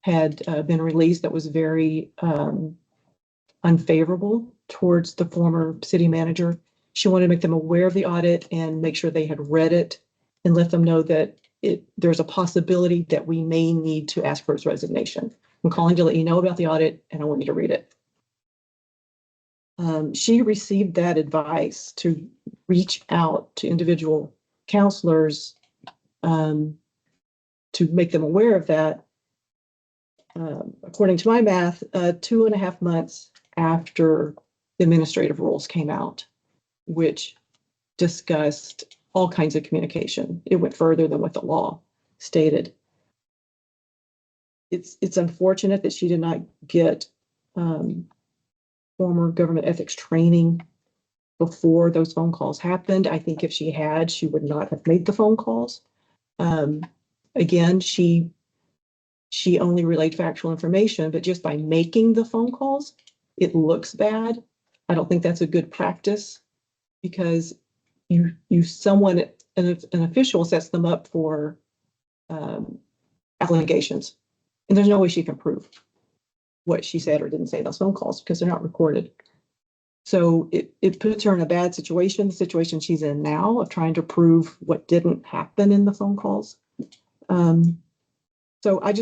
had been released that was very unfavorable towards the former city manager. She wanted to make them aware of the audit and make sure they had read it and let them know that there's a possibility that we may need to ask for his resignation. I'm calling to let you know about the audit and I want you to read it. She received that advice to reach out to individual counselors to make them aware of that. According to my math, 2.5 months after the administrative rules came out, which discussed all kinds of communication. It went further than what the law stated. It's unfortunate that she did not get former government ethics training before those phone calls happened. I think if she had, she would not have made the phone calls. Again, she only relayed factual information, but just by making the phone calls, it looks bad. I don't think that's a good practice because an official sets them up for allegations. And there's no way she can prove what she said or didn't say in those phone calls because they're not recorded. So it puts her in a bad situation, the situation she's in now of trying to prove what didn't happen in the phone calls. So I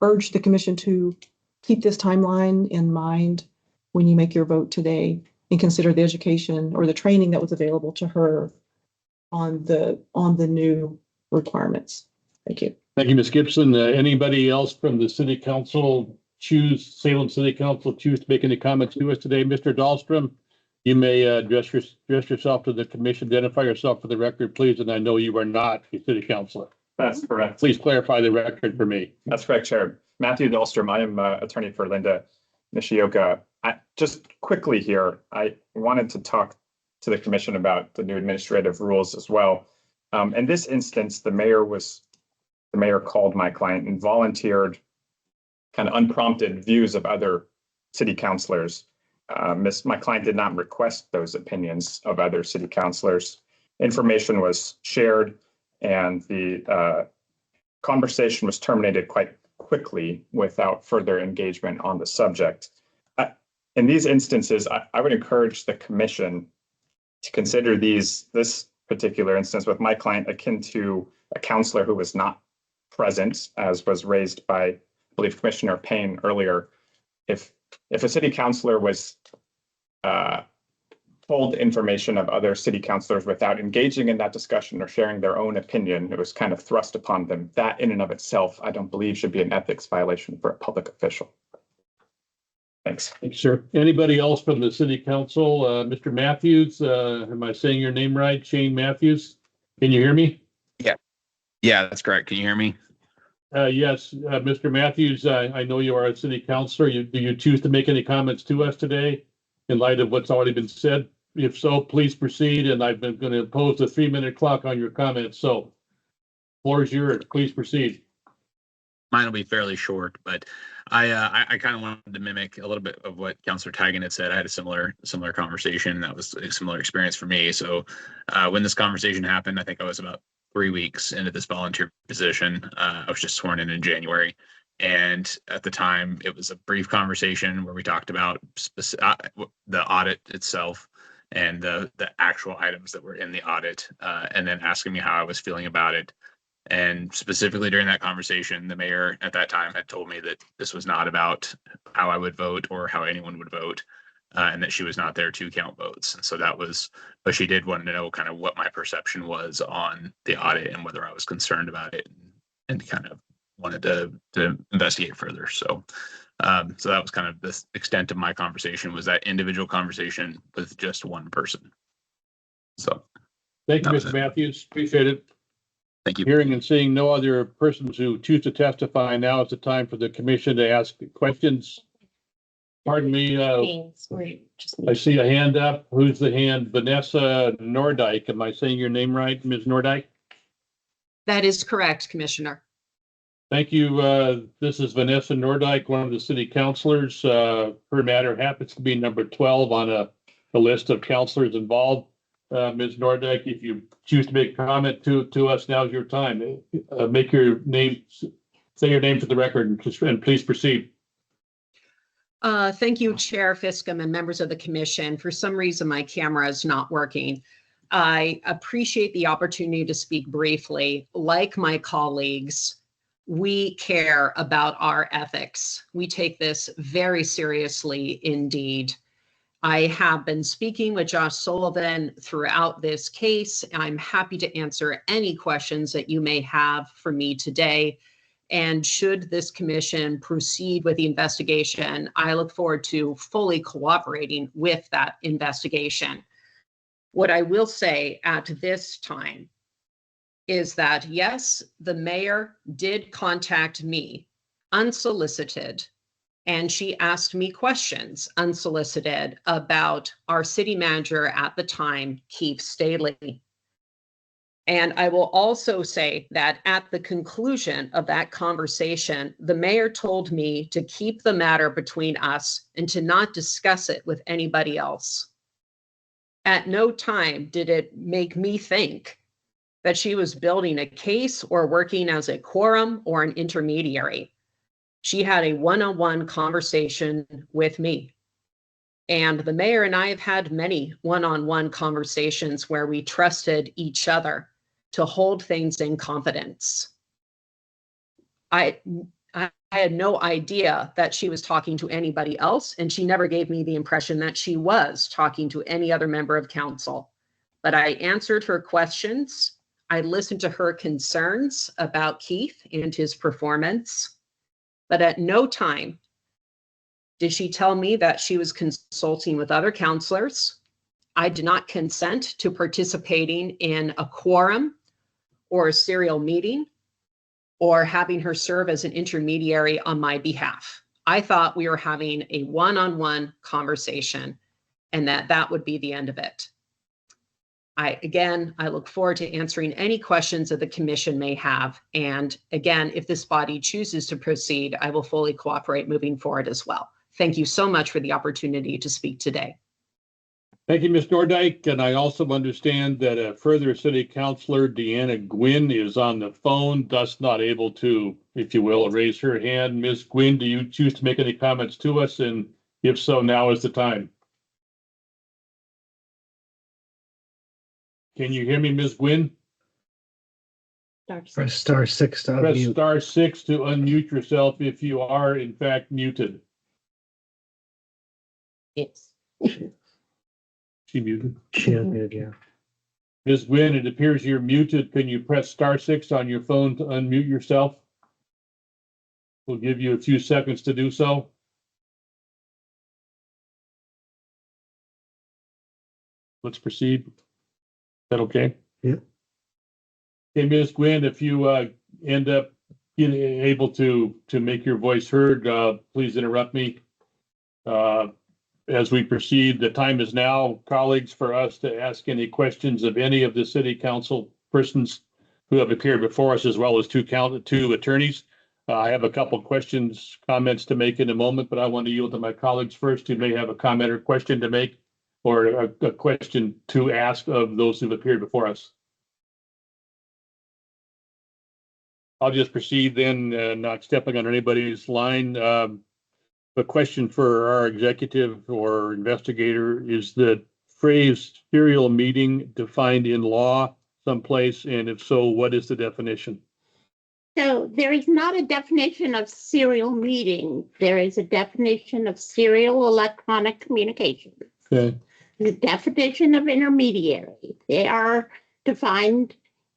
urge the commission to keep this timeline in mind when you make your vote today and consider the education or the training that was available to her on the new requirements. Thank you. Thank you, Ms. Gibson. Anybody else from the city council Salem City Council choose to make any comments to us today? Mr. Dahlstrom, you may address yourself to the commission. Identify yourself for the record, please. And I know you are not a city councilor. That's correct. Please clarify the record for me. That's correct, Chair. Matthew Dahlstrom. I am attorney for Linda Nishioka. Just quickly here, I wanted to talk to the commission about the new administrative rules as well. In this instance, the mayor called my client and volunteered kind of unprompted views of other city councilors. My client did not request those opinions of other city councilors. Information was shared and the conversation was terminated quite quickly without further engagement on the subject. In these instances, I would encourage the commission to consider this particular instance with my client akin to a counselor who was not present, as was raised by, I believe, Commissioner Payne earlier. If a city councilor was told information of other city councilors without engaging in that discussion or sharing their own opinion, it was kind of thrust upon them. That in and of itself, I don't believe should be an ethics violation for a public official. Thanks. Thanks, sir. Anybody else from the city council? Mr. Matthews, am I saying your name right? Shane Matthews? Can you hear me? Yeah, that's correct. Can you hear me? Yes, Mr. Matthews, I know you are a city councilor. Do you choose to make any comments to us today in light of what's already been said? If so, please proceed. And I've been going to impose a 3-minute clock on your comments. So floor is yours. Please proceed. Mine will be fairly short, but I kind of wanted to mimic a little bit of what Councilor Teigen had said. I had a similar conversation. That was a similar experience for me. So when this conversation happened, I think I was about 3 weeks into this volunteer position. I was just sworn in January. And at the time, it was a brief conversation where we talked about the audit itself and the actual items that were in the audit, and then asking me how I was feeling about it. And specifically during that conversation, the mayor at that time had told me that this was not about how I would vote or how anyone would vote, and that she was not there to count votes. And so that was, but she did want to know kind of what my perception was on the audit and whether I was concerned about it, and kind of wanted to investigate further. So so that was kind of the extent of my conversation, was that individual conversation with just one person. So thank you, Mr. Matthews. Appreciate it. Thank you. Hearing and seeing no other persons who choose to testify, now is the time for the commission to ask questions. Pardon me. I see a hand up. Who's the hand? Vanessa Nordyke. Am I saying your name right, Ms. Nordyke? That is correct, Commissioner. Thank you. This is Vanessa Nordyke, one of the city councilors. Her matter happens to be number 12 on a list of councilors involved. Ms. Nordyke, if you choose to make a comment to us, now's your time. Make your name, say your name for the record, and please proceed. Thank you, Chair Fiscum and members of the commission. For some reason, my camera is not working. I appreciate the opportunity to speak briefly. Like my colleagues, we care about our ethics. We take this very seriously indeed. I have been speaking with Josh Sullivan throughout this case. I'm happy to answer any questions that you may have for me today. And should this commission proceed with the investigation, I look forward to fully cooperating with that investigation. What I will say at this time is that, yes, the mayor did contact me unsolicited, and she asked me questions unsolicited about our city manager at the time, Keith Staley. And I will also say that at the conclusion of that conversation, the mayor told me to keep the matter between us and to not discuss it with anybody else. At no time did it make me think that she was building a case or working as a quorum or an intermediary. She had a one-on-one conversation with me. And the mayor and I have had many one-on-one conversations where we trusted each other to hold things in confidence. I had no idea that she was talking to anybody else, and she never gave me the impression that she was talking to any other member of council. But I answered her questions. I listened to her concerns about Keith and his performance. But at no time did she tell me that she was consulting with other counselors. I did not consent to participating in a quorum or a serial meeting or having her serve as an intermediary on my behalf. I thought we were having a one-on-one conversation and that would be the end of it. I look forward to answering any questions that the commission may have. And again, if this body chooses to proceed, I will fully cooperate moving forward as well. Thank you so much for the opportunity to speak today. Thank you, Ms. Nordijk. And I also understand that a further city councilor, Deanna Gwynn, is on the phone, thus not able to, if you will, raise her hand. Ms. Gwynn, do you choose to make any comments to us? And if so, now is the time. Can you hear me, Ms. Gwynn? Press star six to Press unmute. star 6 to unmute yourself if you are in fact muted. Yes. She muted. She unmuted, yeah. Ms. Gwynn, it appears you're muted. Can you press star 6 on your phone to unmute yourself? We'll give you a few seconds to do so. Let's proceed. Is that okay? Yeah. Okay, Ms. Gwynn, if you end up able to make your voice heard, please interrupt me. As we proceed, the time is now, colleagues, for us to ask any questions of any of the city council persons who have appeared before us, as well as two attorneys. I have a couple questions, comments to make in a moment, but I want to yield to my colleagues first who may have a comment or question to make, or a question to ask of those who've appeared before us. I'll just proceed then, not stepping on anybody's line. A question for our executive or investigator: is the phrase serial meeting defined in law someplace? And if so, what is the definition? So there is not a definition of serial meeting. There is a definition of serial electronic communication. Okay. The definition of intermediary. They are defined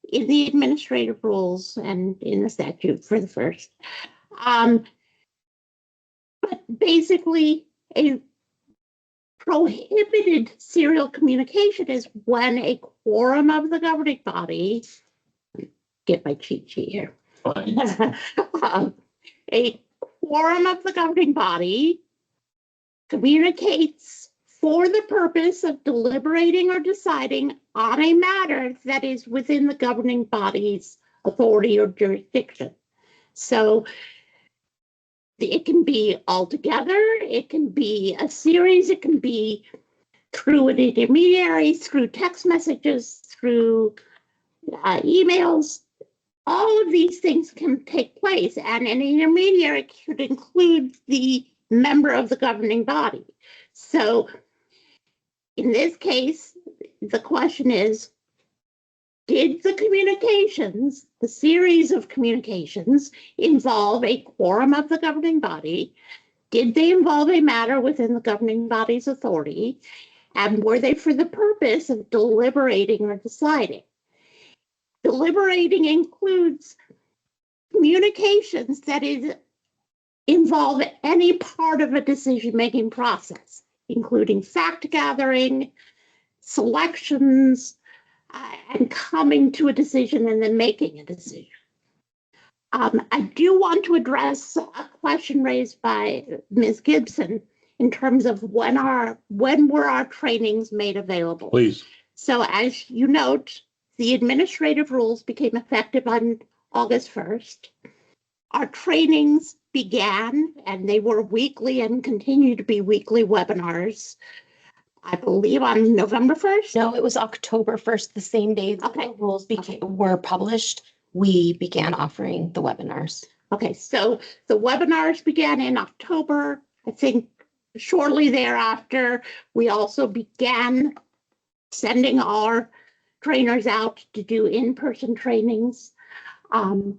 in the administrative rules and in the statute for the first. But basically, a prohibited serial communication is when a quorum of the governing body, get my cheat sheet here, a quorum of the governing body communicates for the purpose of deliberating or deciding on a matter that is within the governing body's authority or jurisdiction. So it can be all together, it can be a series, it can be through an intermediary, through text messages, through emails. All of these things can take place, and an intermediary could include the member of the governing body. So in this case, the question is, did the communications, the series of communications, involve a quorum of the governing body? Did they involve a matter within the governing body's authority? And were they for the purpose of deliberating or deciding? Deliberating includes communications that involve any part of a decision-making process, including fact gathering, selections, and coming to a decision and then making a decision. I do want to address a question raised by Ms. Gibson in terms of when were our trainings made available? Please. So as you note, the administrative rules became effective on August 1st. Our trainings began, and they were weekly and continue to be weekly webinars, I believe on November 1st? No, it was October 1st, the same day that the rules were published. We began offering the webinars. Okay, so the webinars began in October. I think shortly thereafter, we also began sending our trainers out to do in-person trainings. But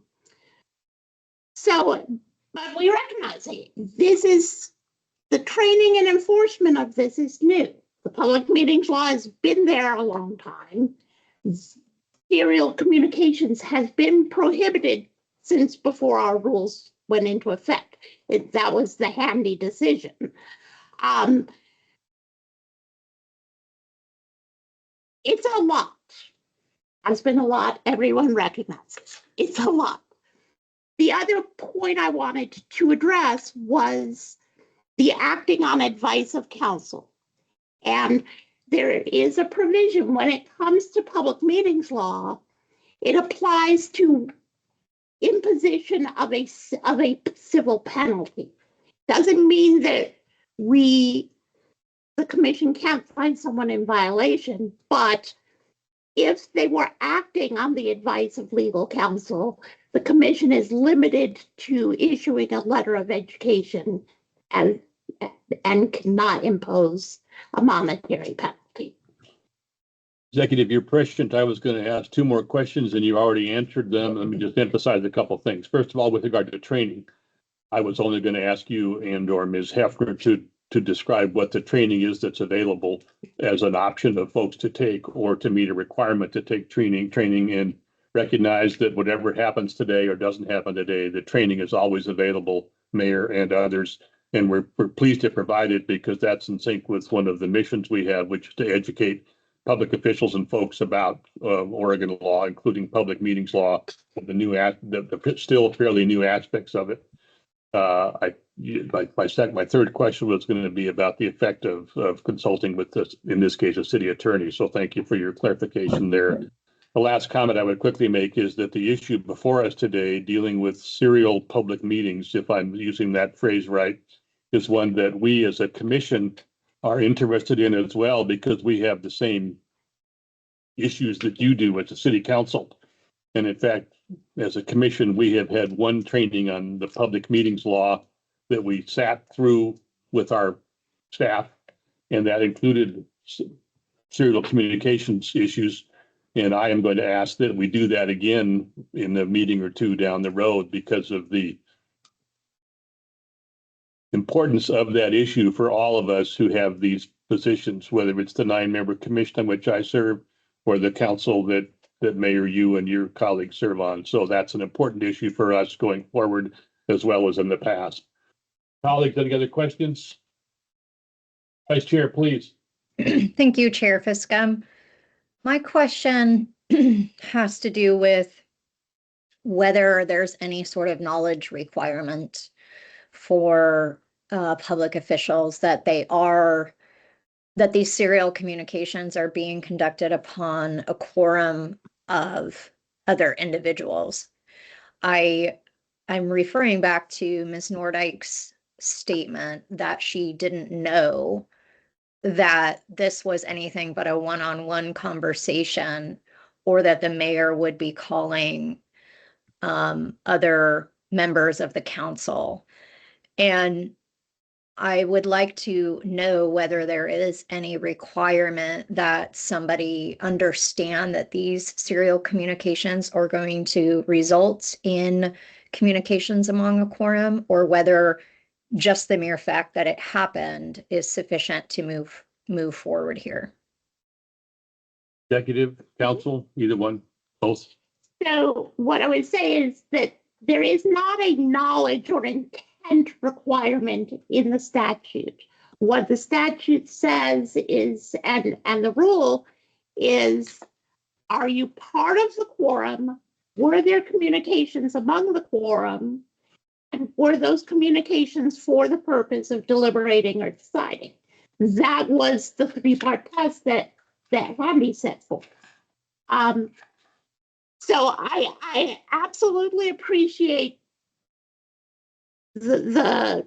we recognize this is, the training and enforcement of this is new. The public meetings law has been there a long time. Serial communications has been prohibited since before our rules went into effect. That was the handy decision. It's a lot. It's been a lot. Everyone recognizes it's a lot. The other point I wanted to address was the acting on advice of counsel. And there is a provision when it comes to public meetings law, it applies to imposition of a civil penalty. Doesn't mean that the commission can't find someone in violation, but if they were acting on the advice of legal counsel, the commission is limited to issuing a letter of education and cannot impose a monetary penalty. Executive, you're prescient. I was going to ask two more questions and you already answered them. Let me just emphasize a couple of things. First of all, with regard to training, I was only going to ask you and or Ms. Hefner to describe what the training is that's available as an option of folks to take or to meet a requirement to take training and recognize that whatever happens today or doesn't happen today, the training is always available, Mayor and others. And we're pleased to provide it because that's in sync with one of the missions we have, which is to educate public officials and folks about Oregon law, including public meetings law, the still fairly new aspects of it. My third question was going to be about the effect of consulting with this, in this case, a city attorney. So thank you for your clarification there. The last comment I would quickly make is that the issue before us today, dealing with serial public meetings, if I'm using that phrase right, is one that we as a commission are interested in as well, because we have the same issues that you do as a city council. And in fact, as a commission, we have had one training on the public meetings law that we sat through with our staff, and that included serial communications issues. And I am going to ask that we do that again in a meeting or two down the road because of the importance of that issue for all of us who have these positions, whether it's the 9-member commission on which I serve or the council that Mayor, you and your colleagues serve on. So that's an important issue for us going forward as well as in the past. Colleagues, any other questions? Vice Chair, please. Thank you, Chair Fiscum. My question has to do with whether there's any sort of knowledge requirement for public officials that these serial communications are being conducted upon a quorum of other individuals. I'm referring back to Ms. Nordike's statement that she didn't know that this was anything but a one-on-one conversation, or that the mayor would be calling other members of the council. And I would like to know whether there is any requirement that somebody understand that these serial communications are going to result in communications among a quorum, or whether just the mere fact that it happened is sufficient to move forward here. Executive, council, either one, both. So what I would say is that there is not a knowledge or intent requirement in the statute. What the statute says is, and the rule is, are you part of the quorum? Were there communications among the quorum? And were those communications for the purpose of deliberating or deciding? That was the three-part test that Randy set forth. So I absolutely appreciate the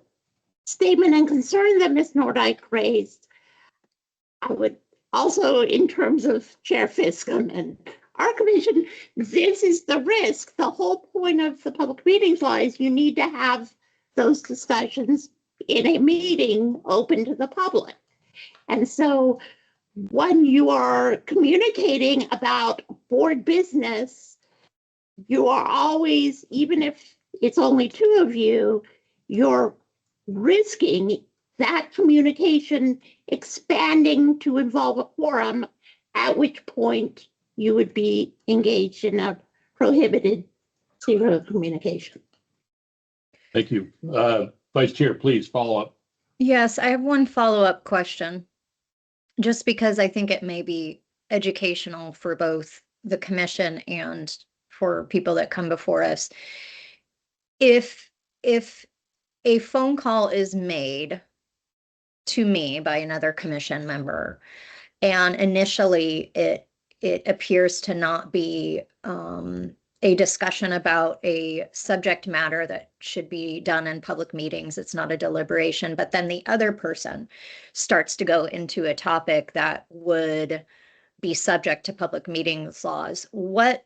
statement and concern that Ms. Nordyke raised. I would also, in terms of Chair Fiscom and our commission, this is the risk. The whole point of the public meetings law is you need to have those discussions in a meeting open to the public. And so when you are communicating about board business, you are always, even if it's only two of you, you're risking that communication expanding to involve a quorum, at which point you would be engaged in a prohibited serial communication. Thank you. Vice Chair, please follow up. Yes, I have one follow-up question, just because I think it may be educational for both the commission and for people that come before us. If a phone call is made to me by another commission member, and initially it appears to not be a discussion about a subject matter that should be done in public meetings, it's not a deliberation, but then the other person starts to go into a topic that would be subject to public meetings laws, what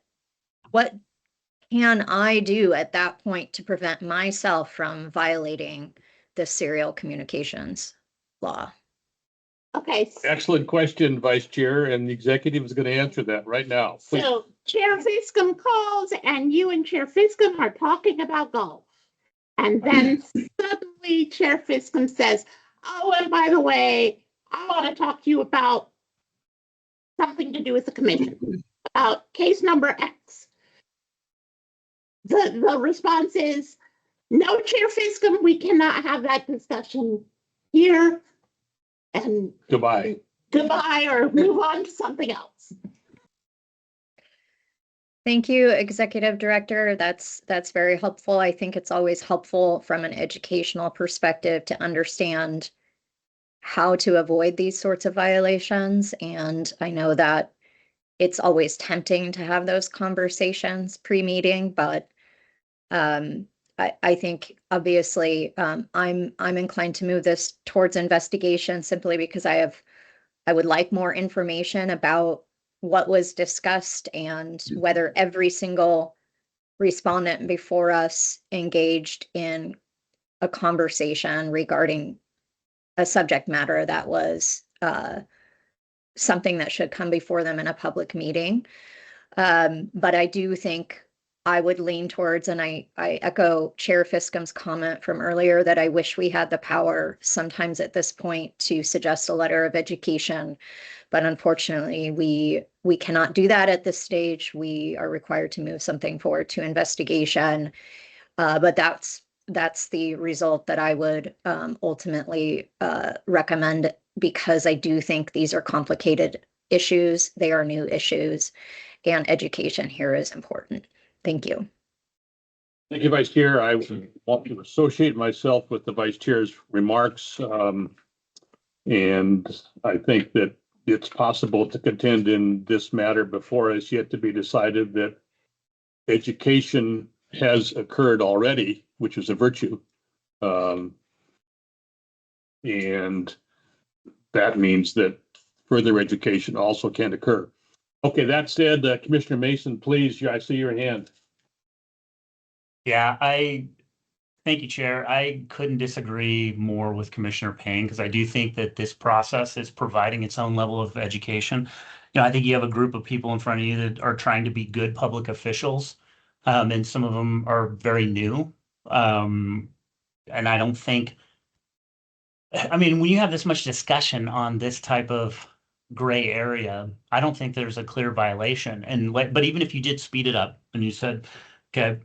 can I do at that point to prevent myself from violating the serial communications law? Okay. Excellent question, Vice Chair, and the executive is going to answer that right now. Please. So Chair Fiscom calls and you and Chair Fiscom are talking about golf. And then suddenly Chair Fiscom says, oh, and by the way, I want to talk to you about something to do with the commission, about case number X. The response is, no, Chair Fiscom, we cannot have that discussion here. And goodbye, or move on to something else. Thank you, Executive Director. That's very helpful. I think it's always helpful from an educational perspective to understand how to avoid these sorts of violations. And I know that it's always tempting to have those conversations pre-meeting, but I think obviously I'm inclined to move this towards investigation simply because I would like more information about what was discussed and whether every single respondent before us engaged in a conversation regarding a subject matter that was something that should come before them in a public meeting. But I do think I would lean towards, and I echo Chair Fiscom's comment from earlier, that I wish we had the power sometimes at this point to suggest a letter of education. But unfortunately, we cannot do that at this stage. We are required to move something forward to investigation. But that's the result that I would ultimately recommend, because I do think these are complicated issues. They are new issues, and education here is important. Thank you. Thank you, Vice Chair. I want to associate myself with the Vice Chair's remarks. And I think that it's possible to contend in this matter before us yet to be decided that education has occurred already, which is a virtue. And that means that further education also can occur. Okay, that said, Commissioner Mason, please, I see your hand. Yeah, I Thank you, Chair. I couldn't disagree more with Commissioner Payne because I do think that this process is providing its own level of education. I think you have a group of people in front of you that are trying to be good public officials, and some of them are very new. And I don't think, I mean, when you have this much discussion on this type of gray area, I don't think there's a clear violation. But even if you did speed it up and you said, okay,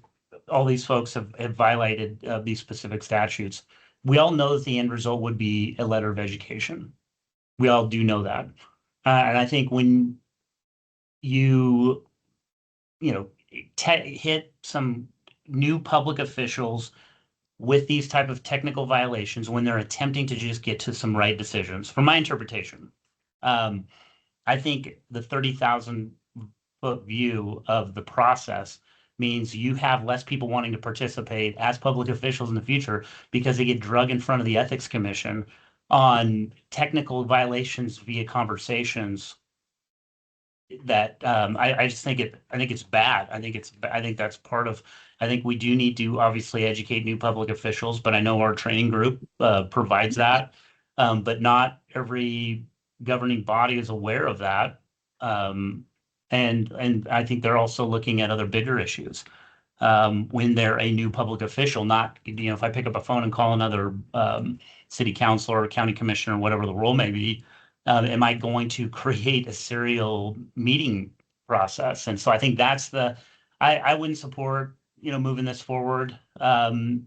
all these folks have violated these specific statutes, we all know that the end result would be a letter of education. We all do know that. And I think when you hit some new public officials with these type of technical violations, when they're attempting to just get to some right decisions, from my interpretation, I think the 30,000-foot view of the process means you have less people wanting to participate as public officials in the future because they get drug in front of the Ethics Commission on technical violations via conversations that I just think it's bad. I think that's part of, I think we do need to obviously educate new public officials, but I know our training group provides that. But not every governing body is aware of that. And I think they're also looking at other bigger issues when they're a new public official. Not, if I pick up a phone and call another city councilor or county commissioner, whatever the role may be, am I going to create a serial meeting process? And so I think that's I wouldn't support moving this forward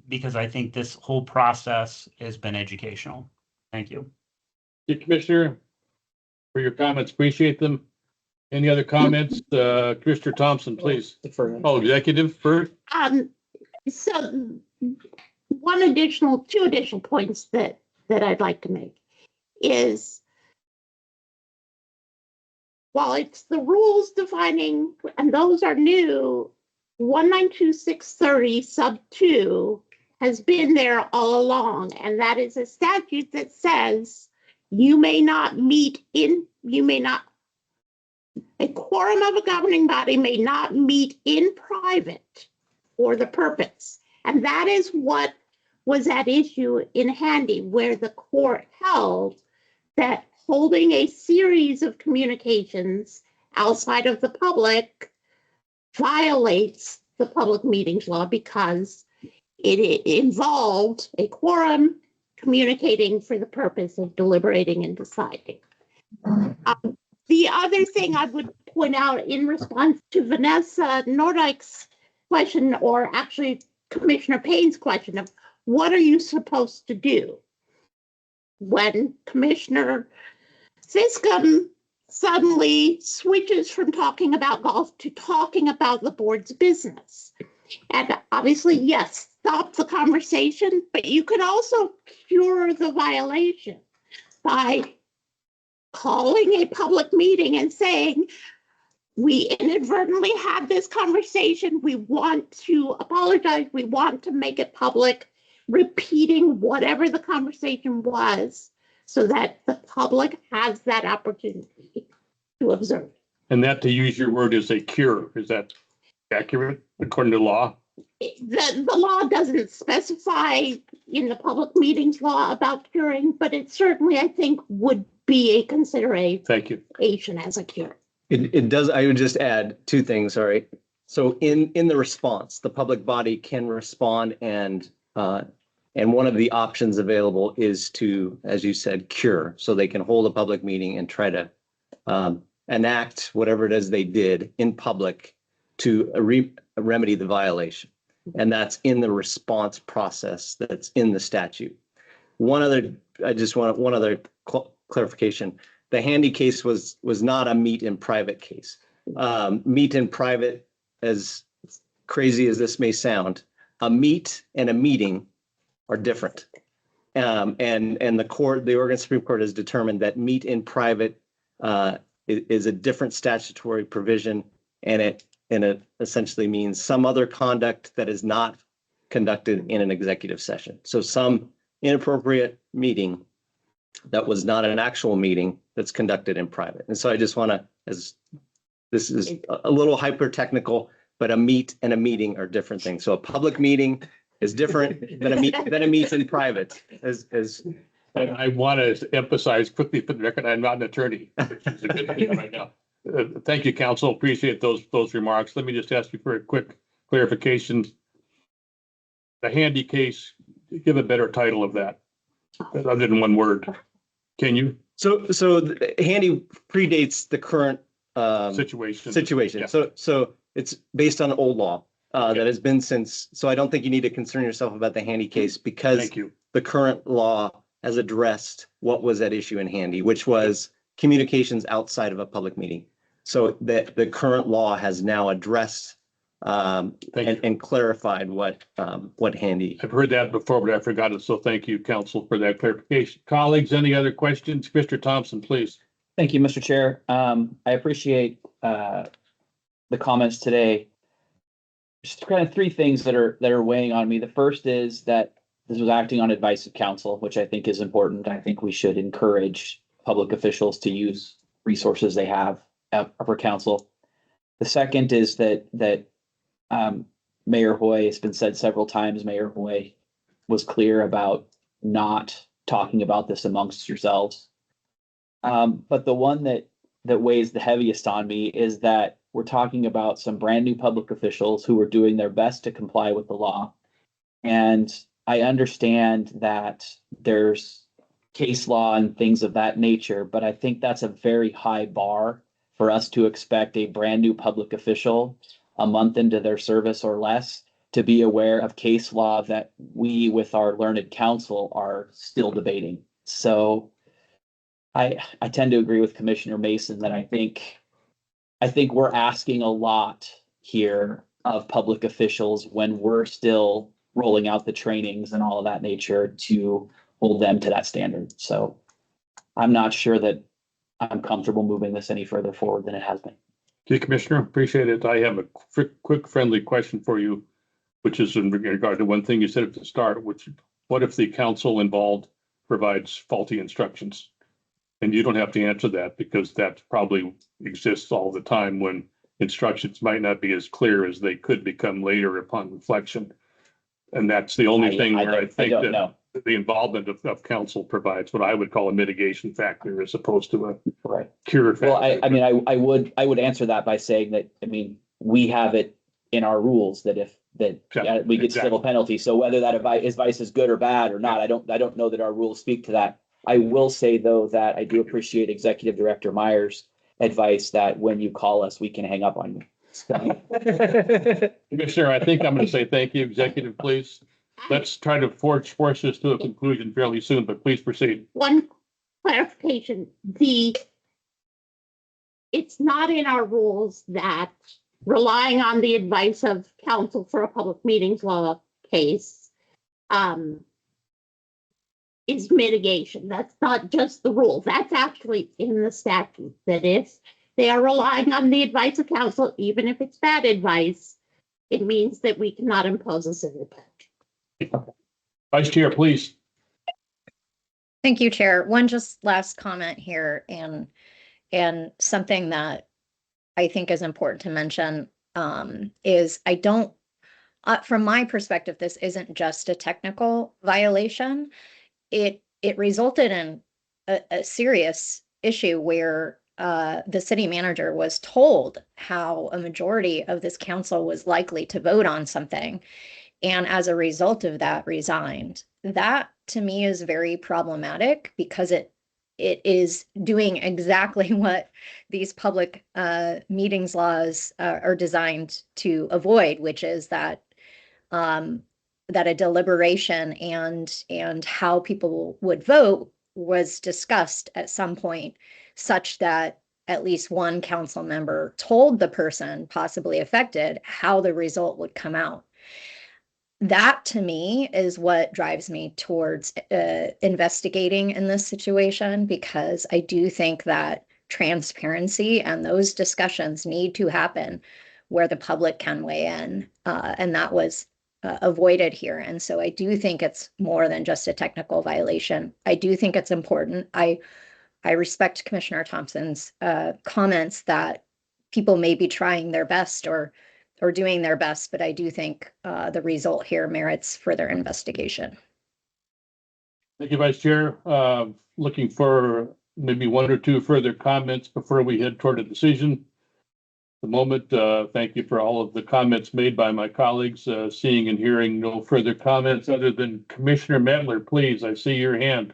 because I think this whole process has been educational. Thank you. Thank you, Commissioner, for your comments. Appreciate them. Any other comments? Commissioner Thompson, please. Oh, executive first. So two additional points that I'd like to make is, while it's the rules defining, and those are new, 192630 sub 2 has been there all along, and that is a statute that says a quorum of a governing body may not meet in private for the purpose. And that is what was at issue in Handy, where the court held that holding a series of communications outside of the public violates the public meetings law because it involved a quorum communicating for the purpose of deliberating and deciding. The other thing I would point out in response to Vanessa Nordike's question, or actually Commissioner Payne's question of what are you supposed to do when Commissioner Fiscum suddenly switches from talking about golf to talking about the board's business. And obviously, yes, stop the conversation, but you could also cure the violation by calling a public meeting and saying, we inadvertently had this conversation. We want to apologize. We want to make it public, repeating whatever the conversation was so that the public has that opportunity to observe. And that, to use your word, is a cure. Is that accurate according to law? The law doesn't specify in the public meetings law about curing, but it certainly, I think, would be a consideration. Thank you. As a cure. It does. I would just add two things. All right. So in the response, the public body can respond, and one of the options available is to, as you said, cure. So they can hold a public meeting and try to enact whatever it is they did in public to remedy the violation. And that's in the response process that's in the statute. One other clarification. The Handy case was not a meet in private case. Meet in private, as crazy as this may sound, a meet and a meeting are different. And the Oregon Supreme Court has determined that meet in private is a different statutory provision, and it essentially means some other conduct that is not conducted in an executive session. So some inappropriate meeting that was not an actual meeting that's conducted in private. And so I just want to, as this is a little hyper technical, but a meet and a meeting are different things. So a public meeting is different than a meet in private, And I want to emphasize quickly for the record, I'm not an attorney. Which is a good thing right now. Thank you, counsel. Appreciate those remarks. Let me just ask you for a quick clarification. The handy case, give a better title of that, other than one word. Can you? So the handy predates the current situation. Yeah. So it's based on old law that has been since. So I don't think you need to concern yourself about the handy case because Thank you. the current law has addressed what was at issue in handy, which was communications outside of a public meeting. So the current law has now addressed and clarified what handy. I've heard that before, but I forgot it. So thank you, counsel, for that clarification. Colleagues, any other questions? Mr. Thompson, please. Thank you, Mr. Chair. I appreciate the comments today. Just kind of three things that are weighing on me. The first is that this was acting on advice of counsel, which I think is important. I think we should encourage public officials to use resources they have for counsel. The second is that Mayor Hoy, it's been said several times, Mayor Hoy was clear about not talking about this amongst yourselves. But the one that weighs the heaviest on me is that we're talking about some brand new public officials who are doing their best to comply with the law. And I understand that there's case law and things of that nature, but I think that's a very high bar for us to expect a brand new public official a month into their service or less to be aware of case law that we with our learned counsel are still debating. So I tend to agree with Commissioner Mason that I think we're asking a lot here of public officials when we're still rolling out the trainings and all of that nature to hold them to that standard. So I'm not sure that I'm comfortable moving this any further forward than it has been. Okay, Commissioner, appreciate it. I have a quick friendly question for you, which is in regard to one thing you said at the start, which what if the council involved provides faulty instructions? And you don't have to answer that because that probably exists all the time when instructions might not be as clear as they could become later upon reflection. And that's the only thing where I think that the involvement of council provides what I would call a mitigation factor as opposed to a cure factor. Well, I mean, I would answer that by saying that, I mean, we have it in our rules that we get civil penalty. So whether that advice is good or bad or not, I don't know that our rules speak to that. I will say though, that I do appreciate Executive Director Myers' advice that when you call us, we can hang up on you. So. Commissioner, I think I'm going to say thank you. Executive, please. Let's try to force this to a conclusion fairly soon, but please proceed. One clarification, it's not in our rules that relying on the advice of counsel for a public meetings law case is mitigation. That's not just the rule. That's actually in the statute, that if they are relying on the advice of counsel, even if it's bad advice, it means that we cannot impose a civil penalty. Vice Chair, please. Thank you, Chair. One just last comment here, and something that I think is important to mention is I don't, from my perspective, this isn't just a technical violation. It resulted in a serious issue where the city manager was told how a majority of this council was likely to vote on something, and as a result of that resigned. That to me is very problematic because it is doing exactly what these public meetings laws are designed to avoid, which is that a deliberation and how people would vote was discussed at some point, such that at least one council member told the person possibly affected how the result would come out. That to me is what drives me towards investigating in this situation, because I do think that transparency and those discussions need to happen where the public can weigh in, and that was avoided here. And so I do think it's more than just a technical violation. I do think it's important. I respect Commissioner Thompson's comments that people may be trying their best or or doing their best, but I do think the result here merits further investigation. Thank you, Vice Chair. Looking for maybe one or two further comments before we head toward a decision. The moment, thank you for all of the comments made by my colleagues. Seeing and hearing no further comments other than Commissioner Mettler, please, I see your hand.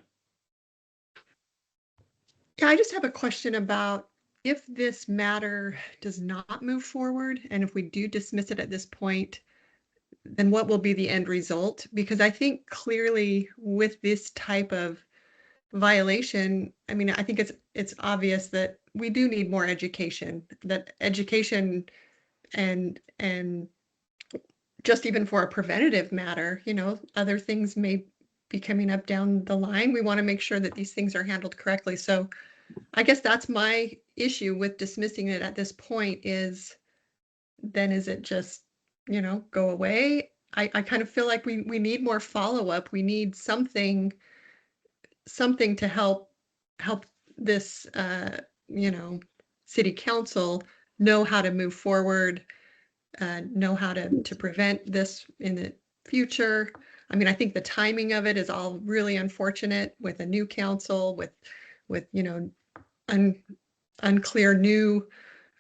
Yeah, I just have a question about if this matter does not move forward, and if we do dismiss it at this point, then what will be the end result? Because I think clearly with this type of violation, I mean, I think it's obvious that we do need more education, that education and just even for a preventative matter, you know, other things may be coming up down the line. We want to make sure that these things are handled correctly. So I guess that's my issue with dismissing it at this point is then is it just, you know, go away? I kind of feel like we need more follow-up. We need something to help this you know, city council know how to move forward, know how to prevent this in the future. I mean, I think the timing of it is all really unfortunate with a new council, with you know, unclear new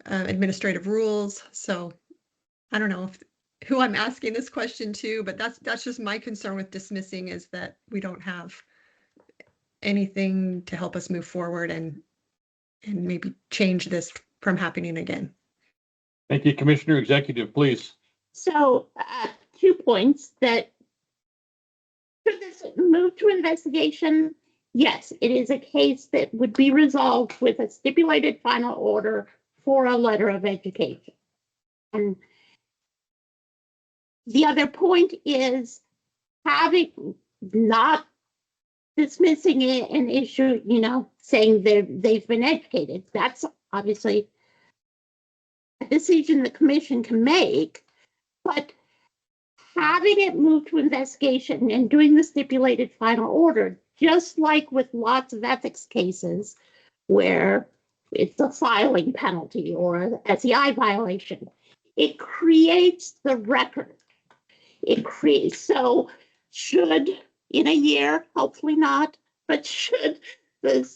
administrative rules. So I don't know who I'm asking this question to, but that's just my concern with dismissing is that we don't have anything to help us move forward and maybe change this from happening again. Thank you, Commissioner. Executive, please. So 2 points that should this move to investigation? Yes, it is a case that would be resolved with a stipulated final order for a letter of education. And the other point is having not dismissing an issue, you know, saying they've been educated. That's obviously a decision the commission can make, but having it move to investigation and doing the stipulated final order, just like with lots of ethics cases where it's a filing penalty or a SEI violation, it creates the record. It creates, so should in a year, hopefully not, but should the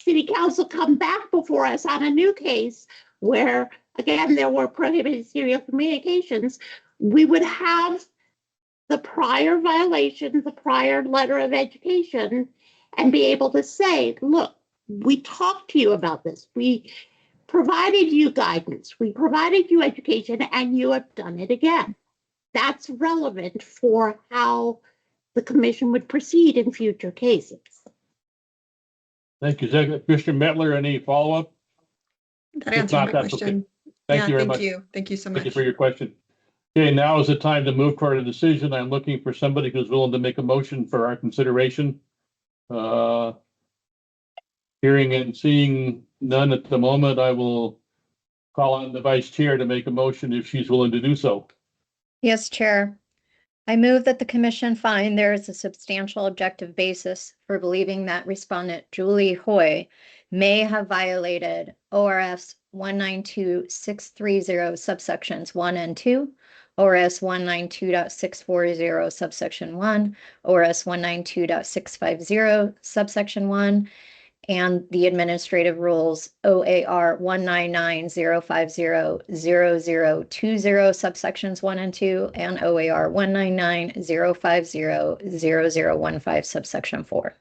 city council come back before us on a new case where, again, there were prohibited serial communications, we would have the prior violation, the prior letter of education, and be able to say, look, we talked to you about this. We provided you guidance. We provided you education, and you have done it again. That's relevant for how the commission would proceed in future cases. Thank you, Commissioner Mettler. Any follow-up? That answered my question. Thank you very much. Thank you so much. Thank you for your question. Okay, now is the time to move toward a decision. I'm looking for somebody who's willing to make a motion for our consideration. Hearing and seeing none at the moment, I will call on the vice chair to make a motion if she's willing to do so. Yes, Chair. I move that the commission find there is a substantial objective basis for believing that respondent Julie Hoy may have violated ORS 192.630 subsections 1 and 2, ORS 192.640 subsection 1, ORS 192.650 subsection 1, and the administrative rules OAR 199.050.0020 subsections 1 and 2, and OAR 199.050.0015 subsection 4.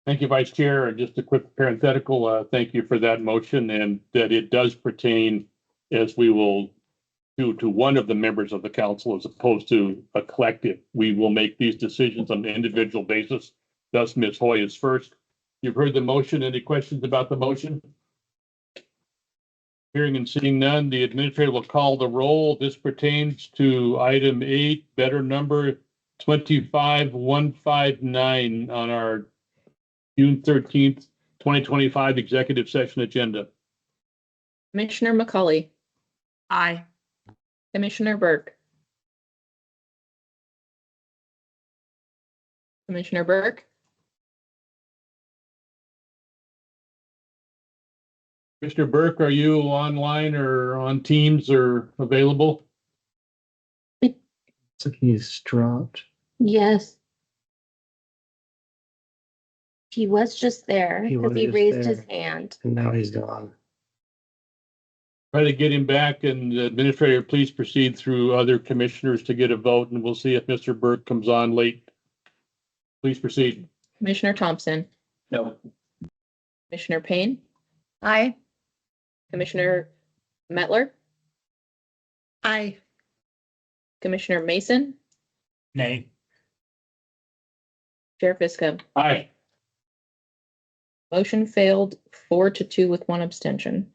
Thank you, Vice Chair. And just a quick parenthetical, thank you for that motion, and that it does pertain, as we will do, to one of the members of the council as opposed to a collective. We will make these decisions on an individual basis. Thus, Ms. Hoy is first. You've heard the motion. Any questions about the motion? Hearing and seeing none, the administrator will call the roll. This pertains to item 8, better number 25159 on our June 13th, 2025 executive session agenda. Commissioner McCauley. Aye. Commissioner Burke. Commissioner Burke. Mr. Burke, are you online or on Teams or available? So he's dropped. Yes. He was just there He because was he just raised his there. hand. And now he's gone. Try to get him back, and the administrator, please proceed through other commissioners to get a vote, and we'll see if Mr. Burke comes on late. Please proceed. Commissioner Thompson, No. Commissioner Payne, Aye. Commissioner Mettler, Aye. Commissioner Mason, Nay. Chair Fiscum. Aye. Motion failed 4-2 with one abstention.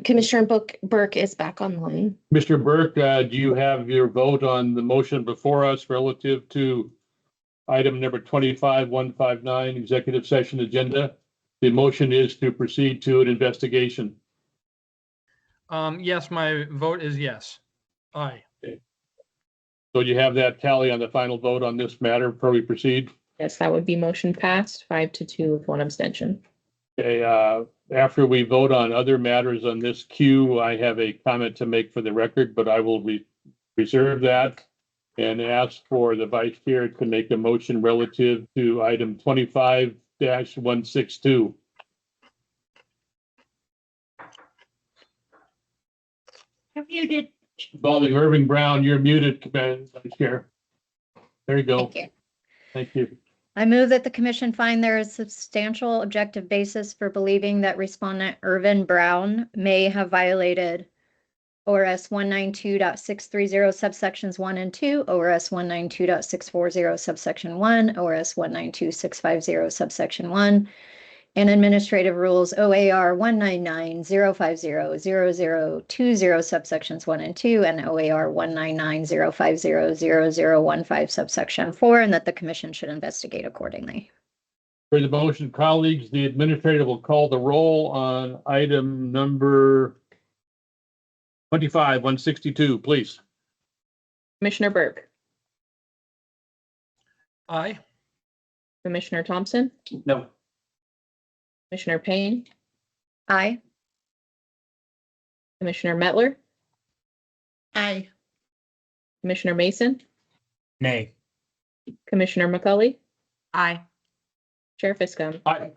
Commissioner Burke is back online. Mr. Burke, do you have your vote on the motion before us relative to item number 25159, executive session agenda? The motion is to proceed to an investigation. Yes, my vote is yes. Aye. So you have that tally on the final vote on this matter before we proceed? Yes, that would be motion passed 5-2 with one abstention. Okay, after we vote on other matters on this queue, I have a comment to make for the record, but I will reserve that and ask for the vice chair to make a motion relative to item 25-162. You're muted. Involving Irving Brown, you're muted, Vice Chair. There you go. Thank you. Thank you. I move that the commission find there is substantial objective basis for believing that respondent Irvin Brown may have violated ORS 192.630 subsections 1 and 2, ORS 192.640 subsection 1, ORS 192.650 subsection 1, and Administrative Rules OAR 199.050.0020 subsections 1 and 2, and OAR 199.050.0015 subsection 4, and that the commission should investigate accordingly. For the motion, colleagues, the administrator will call the roll on item number 25-162, please. Commissioner Burke, Aye. Commissioner Thompson, No. Commissioner Payne, Aye. Commissioner Mettler, Aye. Commissioner Mason, Nay. Commissioner McCully, Aye. Chair Fiscum. Aye.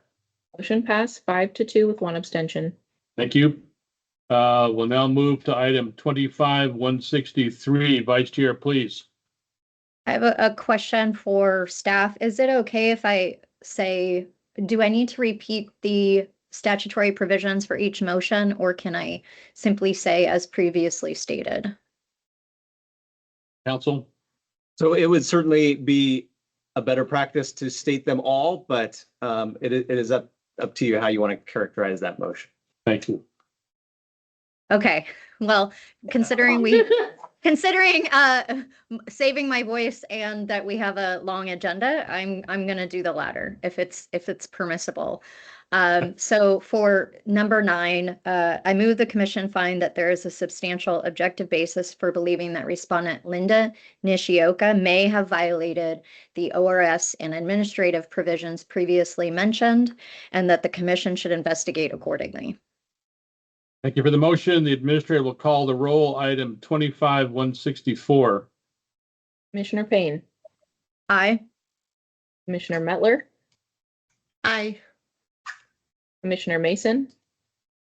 Motion passed 5-2 with one abstention. Thank you. We'll now move to item 25-163. Vice Chair, please. I have a question for staff. Is it okay if I say, do I need to repeat the statutory provisions for each motion, or can I simply say as previously stated? Council? So it would certainly be a better practice to state them all, but it is up to you how you want to characterize that motion. Thank you. Okay, well, considering saving my voice and that we have a long agenda, I'm gonna do the latter if it's permissible. So for number 9, I move the commission find that there is a substantial objective basis for believing that respondent Linda Nishioka may have violated the ORS and administrative provisions previously mentioned, and that the commission should investigate accordingly. Thank you for the motion. The administrator will call the roll. Item 25-164. Commissioner Payne, Aye. Commissioner Mettler, Aye. Commissioner Mason,